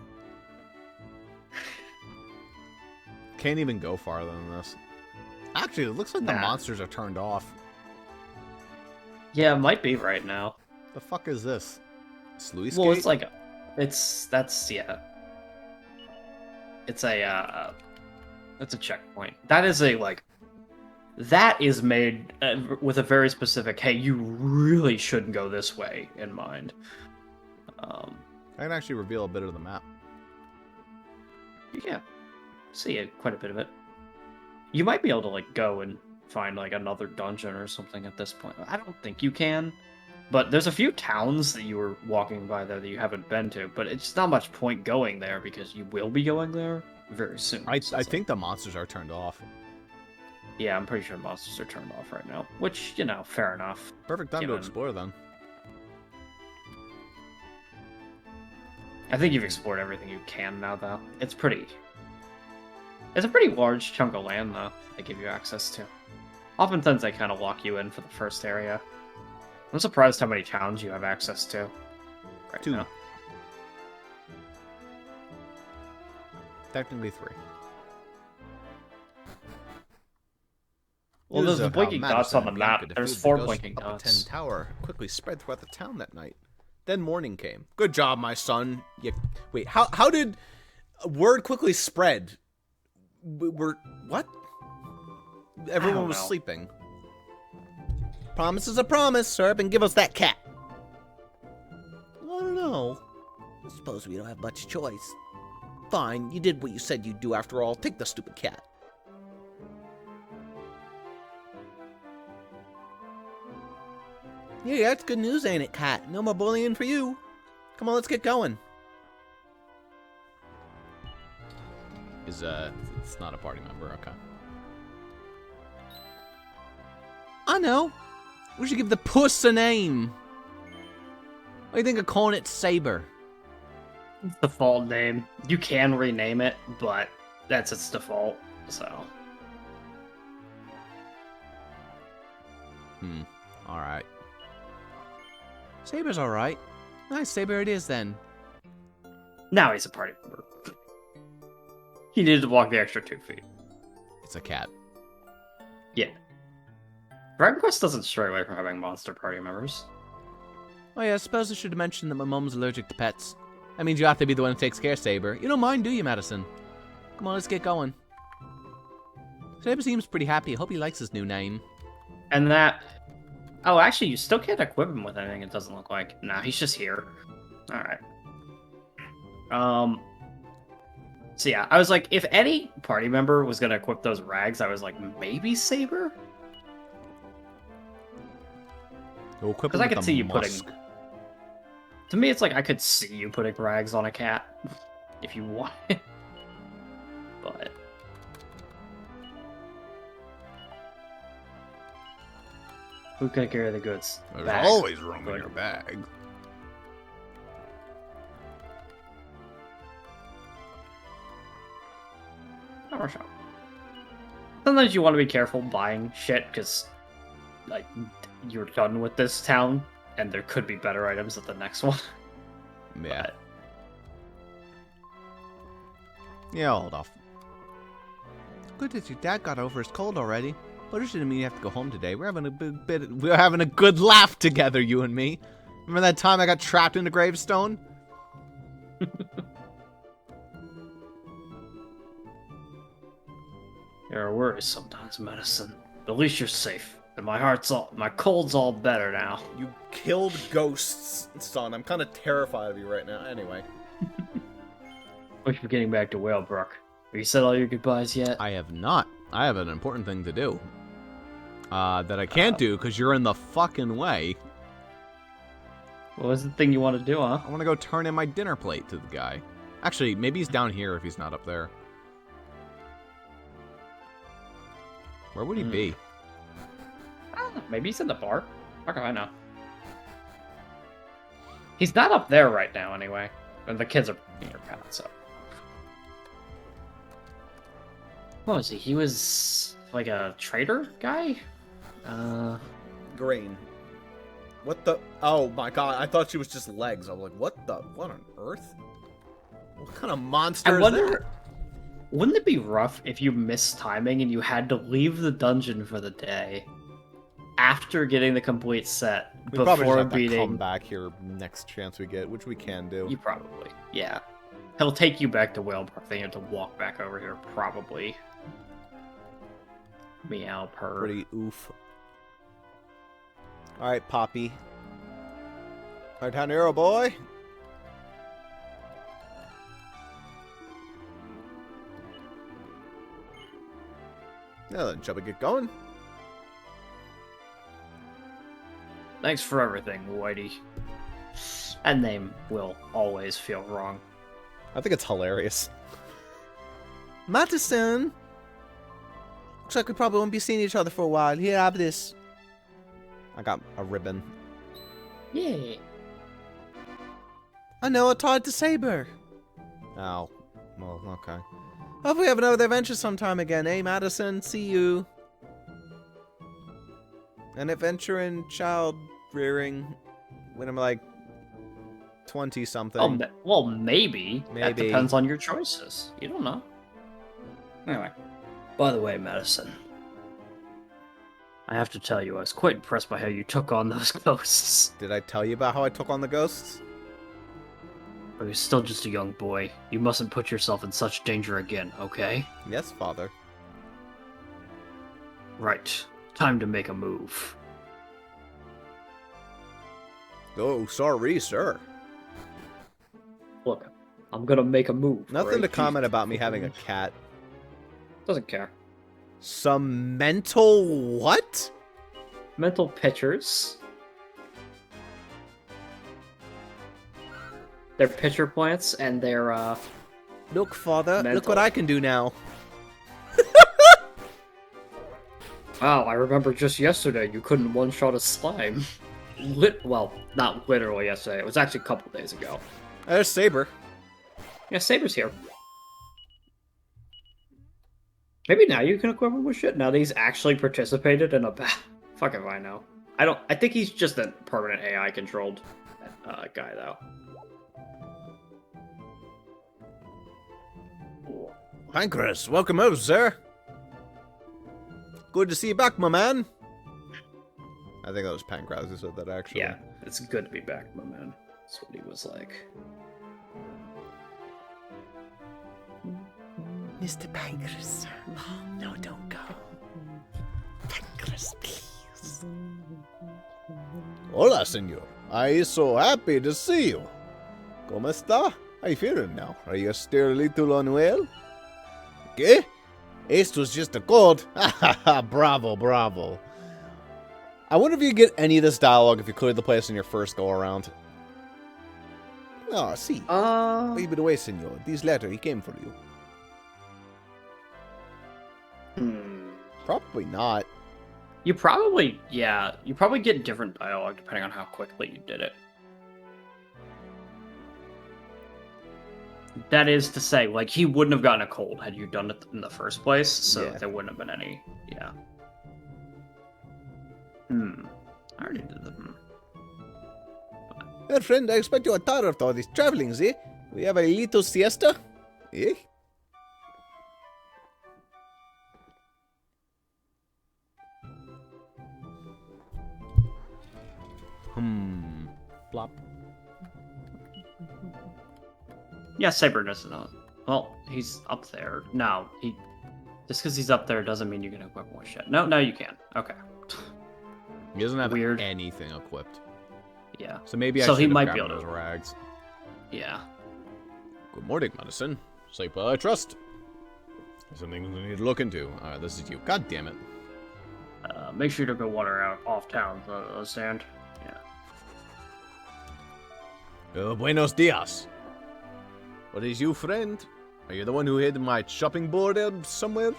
Can't even go farther than this. Actually, it looks like the Nah. monsters are turned off. Yeah, it might be right now. The fuck is this? Sluice Well, Gate? it's like... yeah. It's a checkpoint. That is a, like... That is made with a very specific, hey, you really shouldn't go this way in mind. I can actually reveal a bit of the map. Yeah. See quite a bit of it. You might be able to, like, go and find like another dungeon or something at this point. I don't think you can. But there's a few towns that you were walking by there that you haven't been to, but it's not much point going there because you will be going there very soon. I think the monsters are turned off. Yeah, I'm pretty sure monsters are turned off right now, which, you know, fair enough. Perfect time to Given- explore then. I think you've explored everything you can now, though. It's a pretty large chunk of land, though, they give you access to. Oftentimes, they kind of lock you in for the first area. I'm surprised how many towns you have access to right 2. now. Technically 3. Well, there's News the of how blinking dots on the Madison map. and Bianca There's defeated 4 the ghost blinking up a dots. 10 tower quickly spread throughout the town that night. Then morning came. Good job, my son. Wait, how did word quickly spread? We're what? Everyone was know. sleeping. Promise is a promise, sir, and give us that cat. I don't know. I suppose we don't have much choice. Fine, you did what you said you'd do after all. Take the stupid cat. Yeah, that's good news, ain't it, cat? No more bullying for you. Come on, let's get going. It's not a party member, okay. I know. We should give the puss a name. What do you think of calling it Saber? It's the default name. You can rename it, but that's its default, so. Alright. Saber's alright. Nice, Saber it is then. Now he's a party member. He needed to walk the extra 2 feet. It's a cat. Yeah. Dragon Quest doesn't stray away from having monster party members. Oh yeah, I suppose I should have mentioned that my mom's allergic to pets. That means you have to be the one who takes care of Saber. You don't mind, do you, Madison? Come on, let's get going. Saber seems pretty happy. I hope he likes his new name. And that... Oh, actually, you still can't equip him with anything, it doesn't look like. Nah, he's just here. Alright. So yeah, I was like, if any party member was gonna equip those rags, I was like, maybe Saber? Because I could see you putting... To me, it's like I could see you putting rags on a cat. If you wanted. But... Who can carry the goods? There's Bag. always room in your bag. Power shop. Sometimes you want to be careful buying shit, because, like, you're done with this town, and there could be better items at the next one. Yeah. But Yeah, I'll hold off. Good that your dad got over his cold already. But it didn't mean you have to go home today. We're having a good laugh together, you and me. Remember that time I got trapped in the gravestone? there are worries sometimes, medicine. But at least you're safe. And my cold's all better now. You killed ghosts, son. I'm kind of terrified of you right now. Anyway. Wish we're getting back to Whalebrook. Have you said all your goodbyes yet? I have not. I have an important thing to do. That I can't do because you're in the fucking way. What was the thing you want to do, huh? I want to go turn in my dinner plate to the guy. Actually, maybe he's down here if he's not up there. Where would he be? I don't know. Maybe he's in the bar. Fuck if I know. He's not up there right now, anyway. And the kids are near kind of, so. What was he? He was like a trader guy? Grain. What the? Oh my god, I thought she was just legs. I was like, what on earth? What kind of monster I is wonder, that? wouldn't it be rough if you missed timing and you had to leave the dungeon for the day after getting the complete set We probably just before have to come beating... back here next chance we get, which we can do. You probably, yeah. He'll take you back to Whalebrook, then you have to walk back over here, probably. Meow purr. Pretty oof. Alright, Poppy. Hard down arrow, boy. Now then, shall we get going? Thanks for everything, Whitey. That name will always feel wrong. I think it's hilarious. Madison! Looks like we probably won't be seeing each other for a while. Here, have this. I got a ribbon. Yeah. I know, I tied to Saber. Oh. Well, okay. Hope we have another adventure sometime again, eh, Madison? See you. An adventure in child rearing when I'm like 20-something. Oh, well, maybe. That Maybe. depends on your choices. You don't know. Anyway. By the way, Madison. I have to tell you, I was quite impressed by how you took on those ghosts. Did I tell you about how I took on the ghosts? But you're still just a young boy. You mustn't put yourself in such danger again, okay? Yes, father. Right. Time to make a move. Oh, sorry, sir. Look, I'm gonna make a move. Nothing right? to comment about me having a cat. Doesn't care. Some mental what? Mental pictures. They're pitcher plants, and they're, Look, father, look Mental. what I can do now. Wow, I remember just yesterday you couldn't one-shot a slime. Well, not literally yesterday. It was actually a couple days ago. There's Saber. Yeah, Saber's here. Maybe now you can equip him with shit. Now that he's actually participated in a fuck if I know. I think he's just a permanent AI controlled guy though. Pancras, welcome home, sir. Good to see you back, my man. I think that was Pancras who said that, actually. Yeah, it's good to be back, my man. That's what he was like. Mr. Pancras. Oh, no, don't go. Pancras, please. Hola, senor. I'm so happy to see you. ¿Cómo está? How you feeling now? Are you still a little unwell? ¿Qué? Esto's just a cold. Bravo, bravo. I wonder if you get any of this dialogue if you cleared the place in your first go-around. Ah, sí. Leave it away, senor. This letter, he came for you. Probably not. You probably get different dialogue depending on how quickly you did it. That is to say, like, he wouldn't have gotten a cold had you done it in the first place, so Yeah. there wouldn't have been any, yeah. I already did the Well, friend, I expect you are tired of all this traveling, eh? We have a little siesta? Eh? Plop. Yeah, Saber doesn't know. Well, he's up there. No, just because he's up there doesn't mean you can equip more shit. No, you can. Okay. He doesn't have Weird. anything equipped. Yeah. So maybe I So should he have might grabbed be able those to- rags. Yeah. Good morning, Madison. Sleep well, I trust. Something we need to look into. This is you. God damn it. Make sure to go water out off town. Understand? Yeah. Buenos dias. What is you, friend? Are you the one who hid my chopping board somewhere?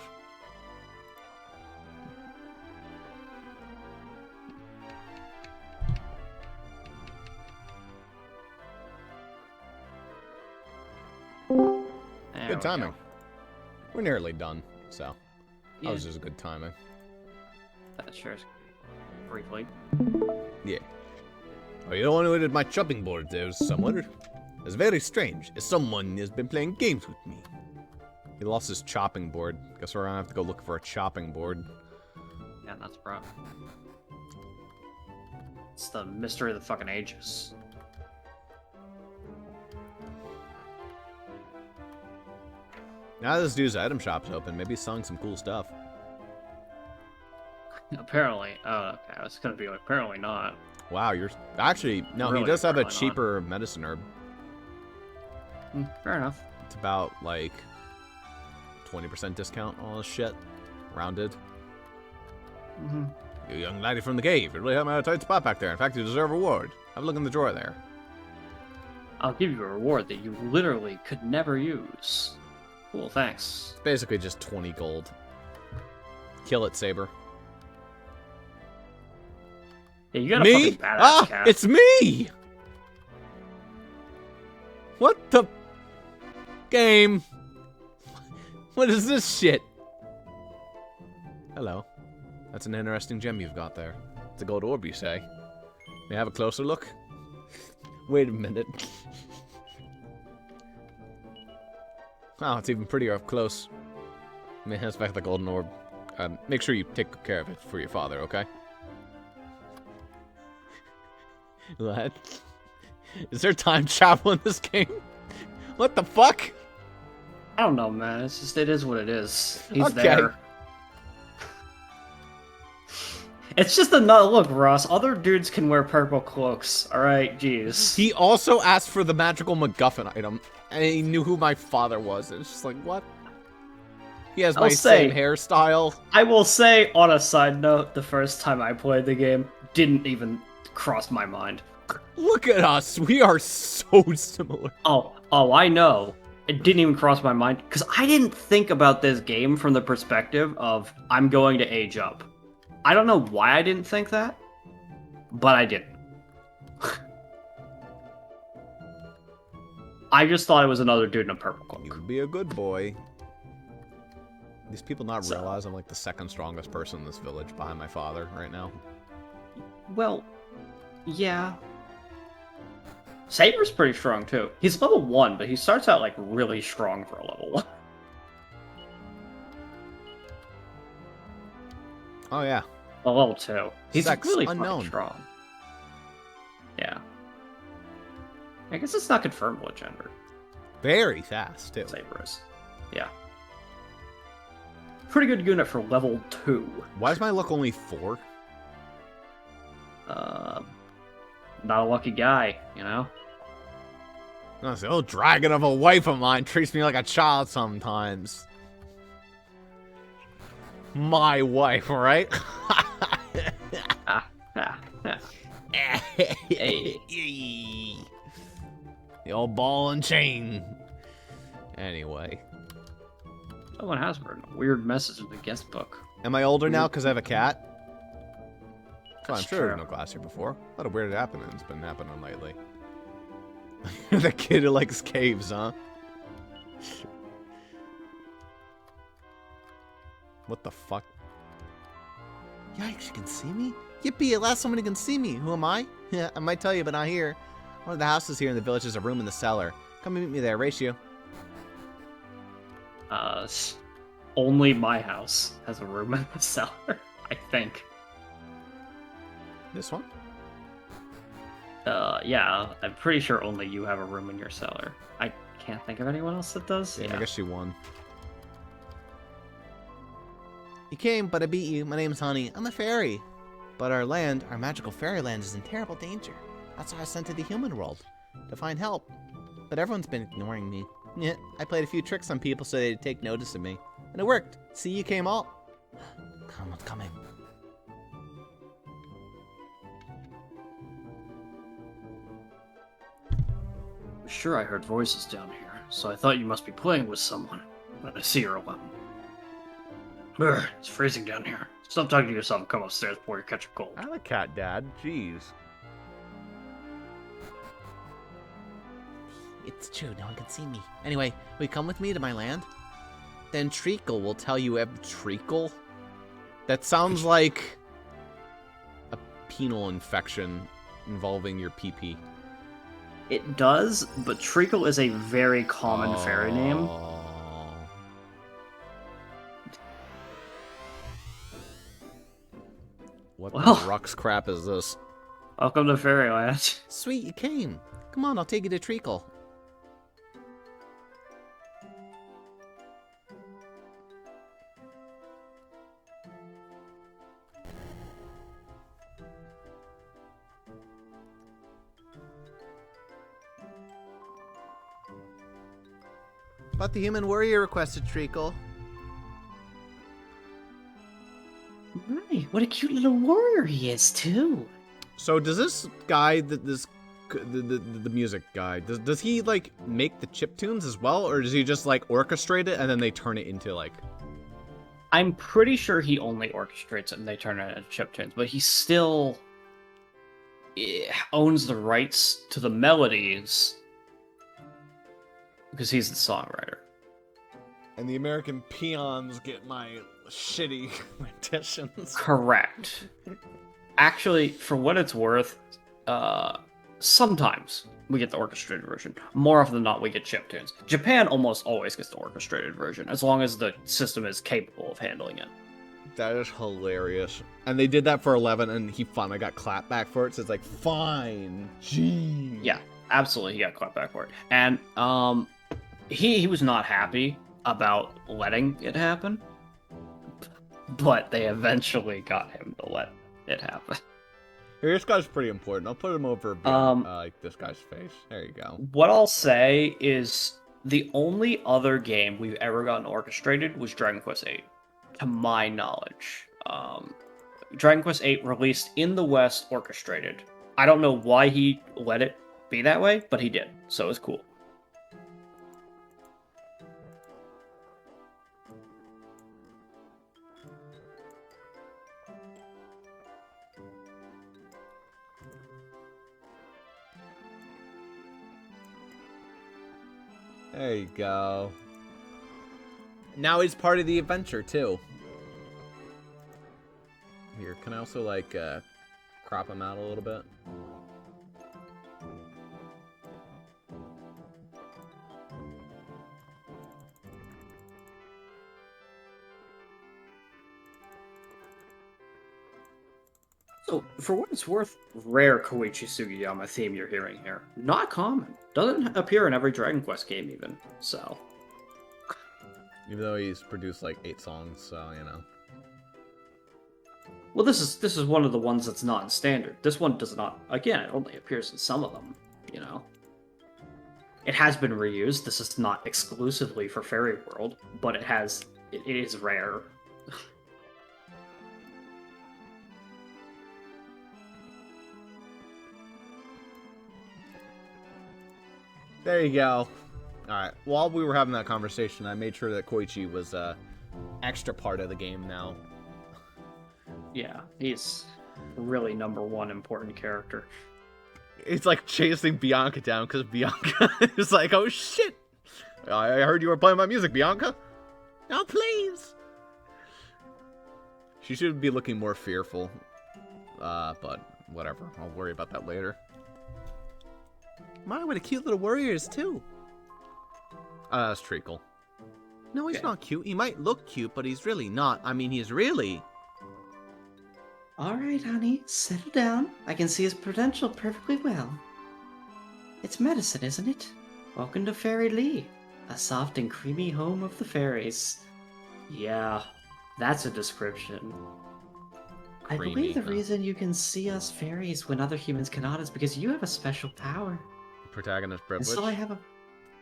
There we Good timing. go. We're nearly done, so that Yeah. was just good timing. That sure is briefly. Yeah. Are you the one who hid my chopping board there somewhere? It's very strange. Someone has been playing games with me. He lost his chopping board. Guess we're gonna have to go look for a chopping board. Yeah, that's rough. It's the mystery of the fucking ages. Now this dude's item shop's open. Maybe he's selling some cool stuff. Apparently. Oh, okay. I was gonna be like, apparently not. Wow, you're actually no. Really, he does have a apparently not. cheaper medicine herb. Fair enough. It's about like 20% discount on all this shit, rounded. You young laddie from the cave. You really have me out a tight spot back there. In fact, you deserve a reward. Have a look in the drawer there. I'll give you a reward that you literally could never use. Cool, thanks. It's basically just 20 gold. Kill it, Saber. Yeah, you got a Me? fucking badass cat. It's me! What the... Game? What is this shit? Hello. That's an interesting gem you've got there. It's a gold orb, you say? May I have a closer look? Wait a minute. Oh, it's even prettier up close. May I inspect the golden orb? Make sure you take good care of it for your father, okay? What? Is there time travel in this game? What the fuck? I don't know, man. It's just, it is what it is. He's Okay. there. It's just another look, Ross. Other dudes can wear purple cloaks. All right, jeez. He also asked for the magical MacGuffin item, and he knew who my father was. It's just like, what? He has my same hairstyle. I will say, on a side note, the first time I played the game, didn't even cross my mind. Look at us. We are so similar. Oh, I know. It didn't even cross my mind because I didn't think about this game from the perspective of I'm going to age up. I don't know why I didn't think that, but I didn't. I just thought it was another dude in a purple cloak. You would be a good boy. These people not realize I'm like the second strongest person in this village behind my father right now. Well, yeah. Saber's pretty strong too. He's level 1, but he starts out like really strong for a level 1. Oh yeah. A level 2. He's Sex really unknown. fucking strong. Yeah. I guess it's not confirmed what gender Very fast too. Saber is. Yeah. Pretty good unit for level 2. Why is my luck only 4? Not a lucky guy, you know? No, this old dragon of a wife of mine treats me like a child sometimes. My wife, right? Hey. The old ball and chain. Anyway. Someone has written a weird message in the guest book. Am I older now because I have a cat? Oh, I'm That's sure there true. was no glass here before. A lot of weird happenings been happening lately. The kid who likes caves, huh? What the fuck? Yikes, you can see me? Yippee, at last somebody can see me. Who am I? Yeah, I might tell you, but not here. One of the houses here in the village has a room in the cellar. Come and meet me there, ratio. Only my house has a room in the cellar, I think. This one? Yeah, I'm pretty sure only you have a room in your cellar. I can't think of anyone else that does. Yeah, I guess she won. You came, but I beat you. My name's Honey. I'm a fairy. But our land, our magical fairyland, is in terrible danger. That's why I was sent to the human world, to find help. But everyone's been ignoring me. Yeah, I played a few tricks on people so they'd take notice of me. And it worked. See, you came all. Come on, come in. Sure, I heard voices down here, so I thought you must be playing with someone. But I see you're alone. Brr, it's freezing down here. Stop talking to yourself and come upstairs before you catch a cold. I'm a cat, Dad. Jeez. It's true, no one can see me. Anyway, will you come with me to my land? Then Treacle will tell you Treacle? That sounds like a penal infection involving your pee-pee. It does, but Treacle is a very common fairy name. What Well. the ruck's crap is this? Welcome to Fairyland. Sweet, you came. Come on, I'll take you to Treacle. But the human warrior requested Treacle. Right. what a cute little warrior he is, too. So does this guy, the music guy, does he like make the chiptunes as well, or does he just like orchestrate it and then they turn it into like? I'm pretty sure he only orchestrates it and they turn it into chiptunes, but he still owns the rights to the melodies because he's the songwriter. And the American peons get my shitty renditions. Correct. Actually, for what it's worth, sometimes we get the orchestrated version. More often than not, we get chiptunes. Japan almost always gets the orchestrated version, as long as the system is capable of handling it. That is hilarious. And they did that for 11, and he finally got clapped back for it, so it's like, fine. Gee. Yeah, absolutely, he got clapped back for it. And he was not happy about letting it happen, but they eventually got him to let it happen. Here, this guy's pretty important. I'll put him over like this guy's face. There you go. What I'll say is the only other game we've ever gotten orchestrated was Dragon Quest VIII, to my knowledge. Dragon Quest VIII released in the West orchestrated. I don't know why he let it be that way, but he did, so it's cool. There you go. Now he's part of the adventure, too. Here, can I also, like, crop him out a little bit? So, for what it's worth, rare Koichi Sugiyama theme you're hearing here. Not common. Doesn't appear in every Dragon Quest game, even. So. Even though he's produced like 8 songs, so you know. Well, this is one of the ones that's not in standard. This one does not. Again, it only appears in some of them. You know. It has been reused. This is not exclusively for Fairy World, but it has. It is rare. There you go. Alright, while we were having that conversation, I made sure that Koichi was extra part of the game now. Yeah, he's really #1 important character. It's like chasing Bianca down because Bianca is like, oh shit! I heard you were playing my music, Bianca. Oh, please! She should be looking more fearful. But whatever. I'll worry about that later. My, what a cute little warrior is, too. That's Treacle. No, he's not cute. He might look cute, but he's really not. I mean, he's really... All right, honey, settle down. I can see his potential perfectly well. It's medicine, isn't it? Welcome to Fairy Lee, a soft and creamy home of the fairies. Yeah, that's a description. I believe the reason you can see us fairies when other humans cannot is because you have a special power. Protagonist privilege. And so I have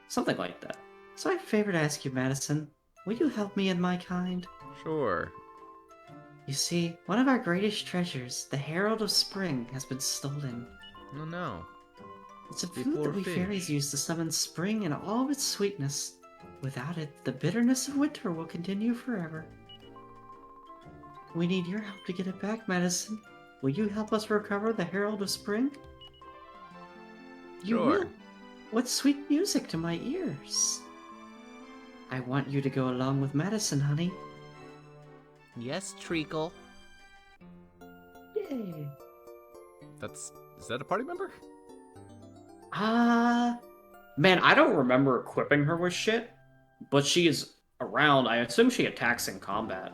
something like that. So I have a favor to ask you, Madison. Will you help me and my kind? Sure. You see, one of our greatest treasures, the Herald of Spring, has been stolen. Oh no. It's a food that we fairies use to summon spring and all of its sweetness. Without it, the bitterness of winter will continue forever. We need your help to get it back, Madison. Will you help us recover the Herald of Spring? You Sure. will. What sweet music to my ears. I want you to go along with Madison, honey. Yes, Treacle. Yay. Is that a party member? Man, I don't remember equipping her with shit, but she is around. I assume she attacks in combat.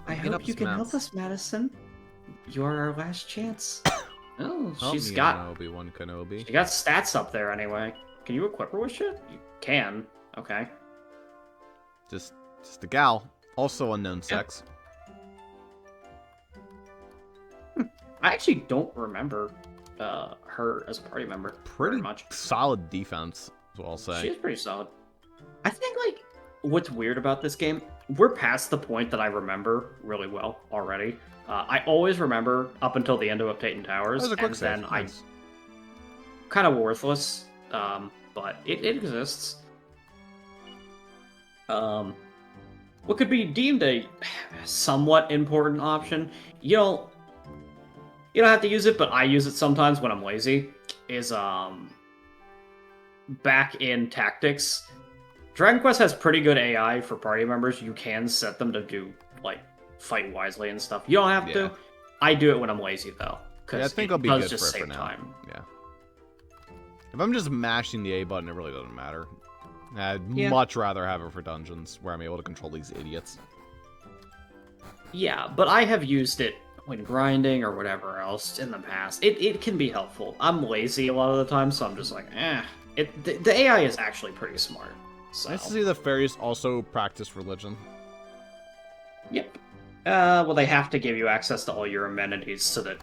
I hope you can help us, Madison. You're our last chance. Oh, Help she's me, got Obi-Wan Kenobi. she got stats up there anyway. Can you equip her with shit? You can. Okay. Just a gal. Also unknown sex. I actually don't remember her as a party member Pretty very much. solid defense, is what I'll say. She's pretty solid. I think, like, what's weird about this game, we're past the point that I remember really well already. I always remember up until the end of Update Towers, That was a quick and save. then Nice. kind of worthless, but it exists. What could be deemed a somewhat important option, you don't have to use it, but I use it sometimes when I'm lazy, is back in Tactics. Dragon Quest has pretty good AI for party members. You can set them to do, like, fight wisely and stuff. You don't have Yeah. to. I do it when I'm lazy, though. Yeah, I think it I'll be does good just for it save for now. time. Yeah. If I'm just mashing the A button, it really doesn't matter. I'd Yeah. much rather have it for dungeons, where I'm able to control these idiots. Yeah, but I have used it when grinding or whatever else in the past. It can be helpful. I'm lazy a lot of the time, so I'm just like, eh. The AI is actually pretty smart. So. Nice to see the fairies also practice religion. Yep. Well, they have to give you access to all your amenities so that...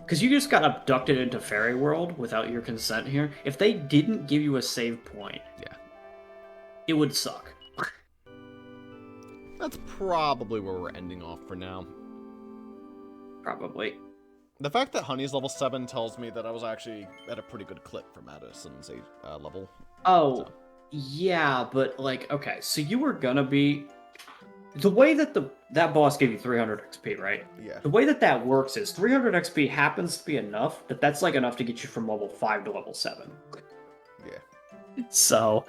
Because you just got abducted into Fairy World without your consent here. If they didn't give you a save point, Yeah. it would suck. That's probably where we're ending off for now. Probably. The fact that Honey's level 7 tells me that I was actually at a pretty good clip for Madison's level. Oh, So. yeah, but, like, okay, so you were gonna be... The way that that boss gave you 300 XP, right? Yeah. The way that works is 300 XP happens to be enough, but that's, like, enough to get you from level 5 to level 7. Yeah. So,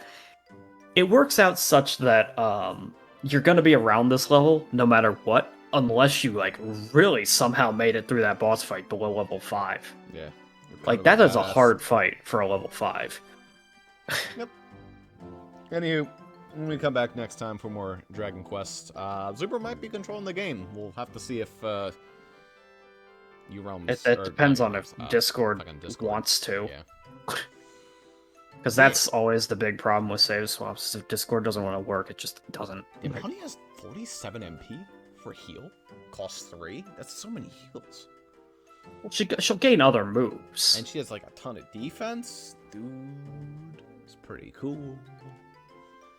it works out such that, you're gonna be around this level no matter what, unless you, like, really somehow made it through that boss fight below level 5. Yeah. Like, that is a hard fight for a level 5. Yep. Anywho, when we come back next time for more Dragon Quest, Zuper might be controlling the game. We'll have to see if you realms. It depends on if Discord Discord wants to. Yeah. Because that's always the big problem with save swaps. If Discord doesn't want to work, it just doesn't. Yeah, but Honey has 47 MP for heal. Costs 3. That's so many heals. She'll gain other moves. And she has like a ton of defense. Dude, it's pretty cool.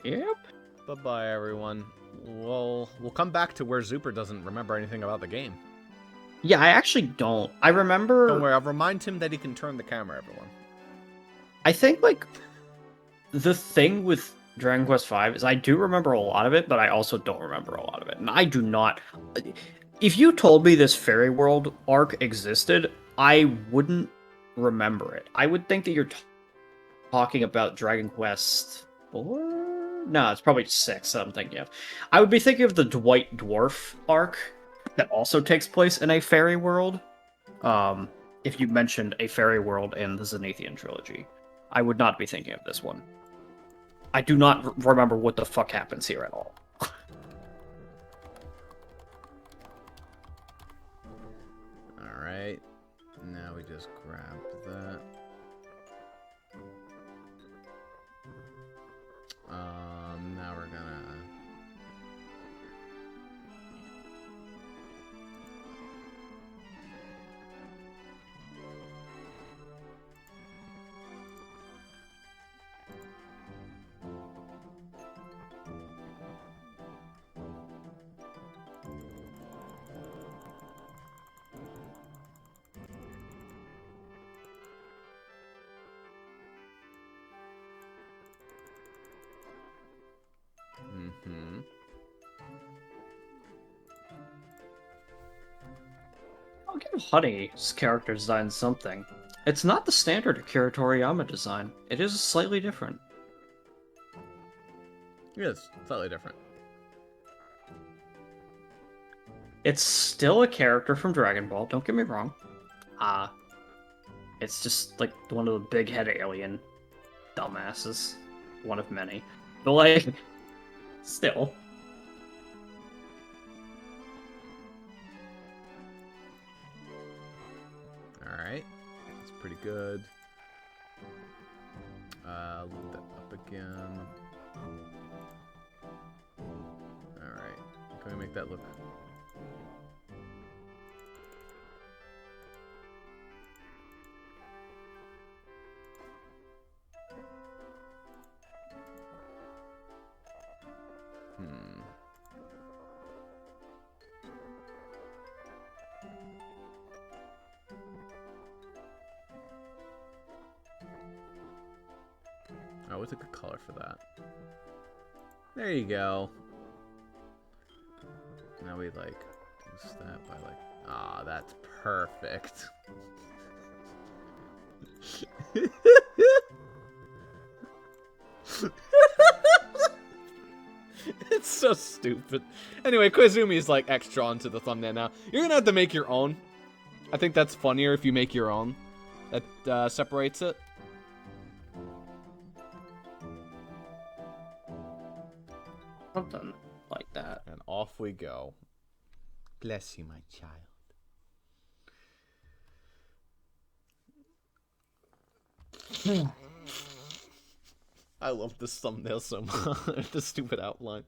Yep. Bye-bye, everyone. We'll come back to where Zuper doesn't remember anything about the game. Yeah, I actually don't. I remember... Don't worry, I'll remind him that he can turn the camera, everyone. I think, like, the thing with Dragon Quest V is I do remember a lot of it, but I also don't remember a lot of it. And I do not... If you told me this Fairy World arc existed, I wouldn't remember it. I would think that you're talking about Dragon Quest 4? No, it's probably 6 that I'm thinking of. I would be thinking of the Dwight Dwarf arc that also takes place in a fairy world. If you mentioned a fairy world in the Zenithian trilogy. I would not be thinking of this one. I do not remember what the fuck happens here at all. Alright. Now we just grab that. Now we're gonna... I'll give Honey's character design something. It's not the standard Akira Toriyama design. It is slightly different. It is slightly different. It's still a character from Dragon Ball, don't get me wrong. It's just like one of the big head alien dumbasses. One of many. But like, still. Alright. That's pretty good. Load that up again. Alright. Can we make that look... Oh, what's a good color for that? There you go. Now we like boost that by like, ah, that's perfect. It's so stupid. Anyway, Koizumi's like extra onto the thumbnail now. You're gonna have to make your own. I think that's funnier if you make your own. That separates it. Something like that. And off we go. Bless you, my child. I love this thumbnail so much. The stupid outline.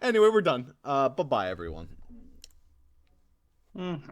Anyway, we're done. Bye-bye, everyone. Mm-hmm.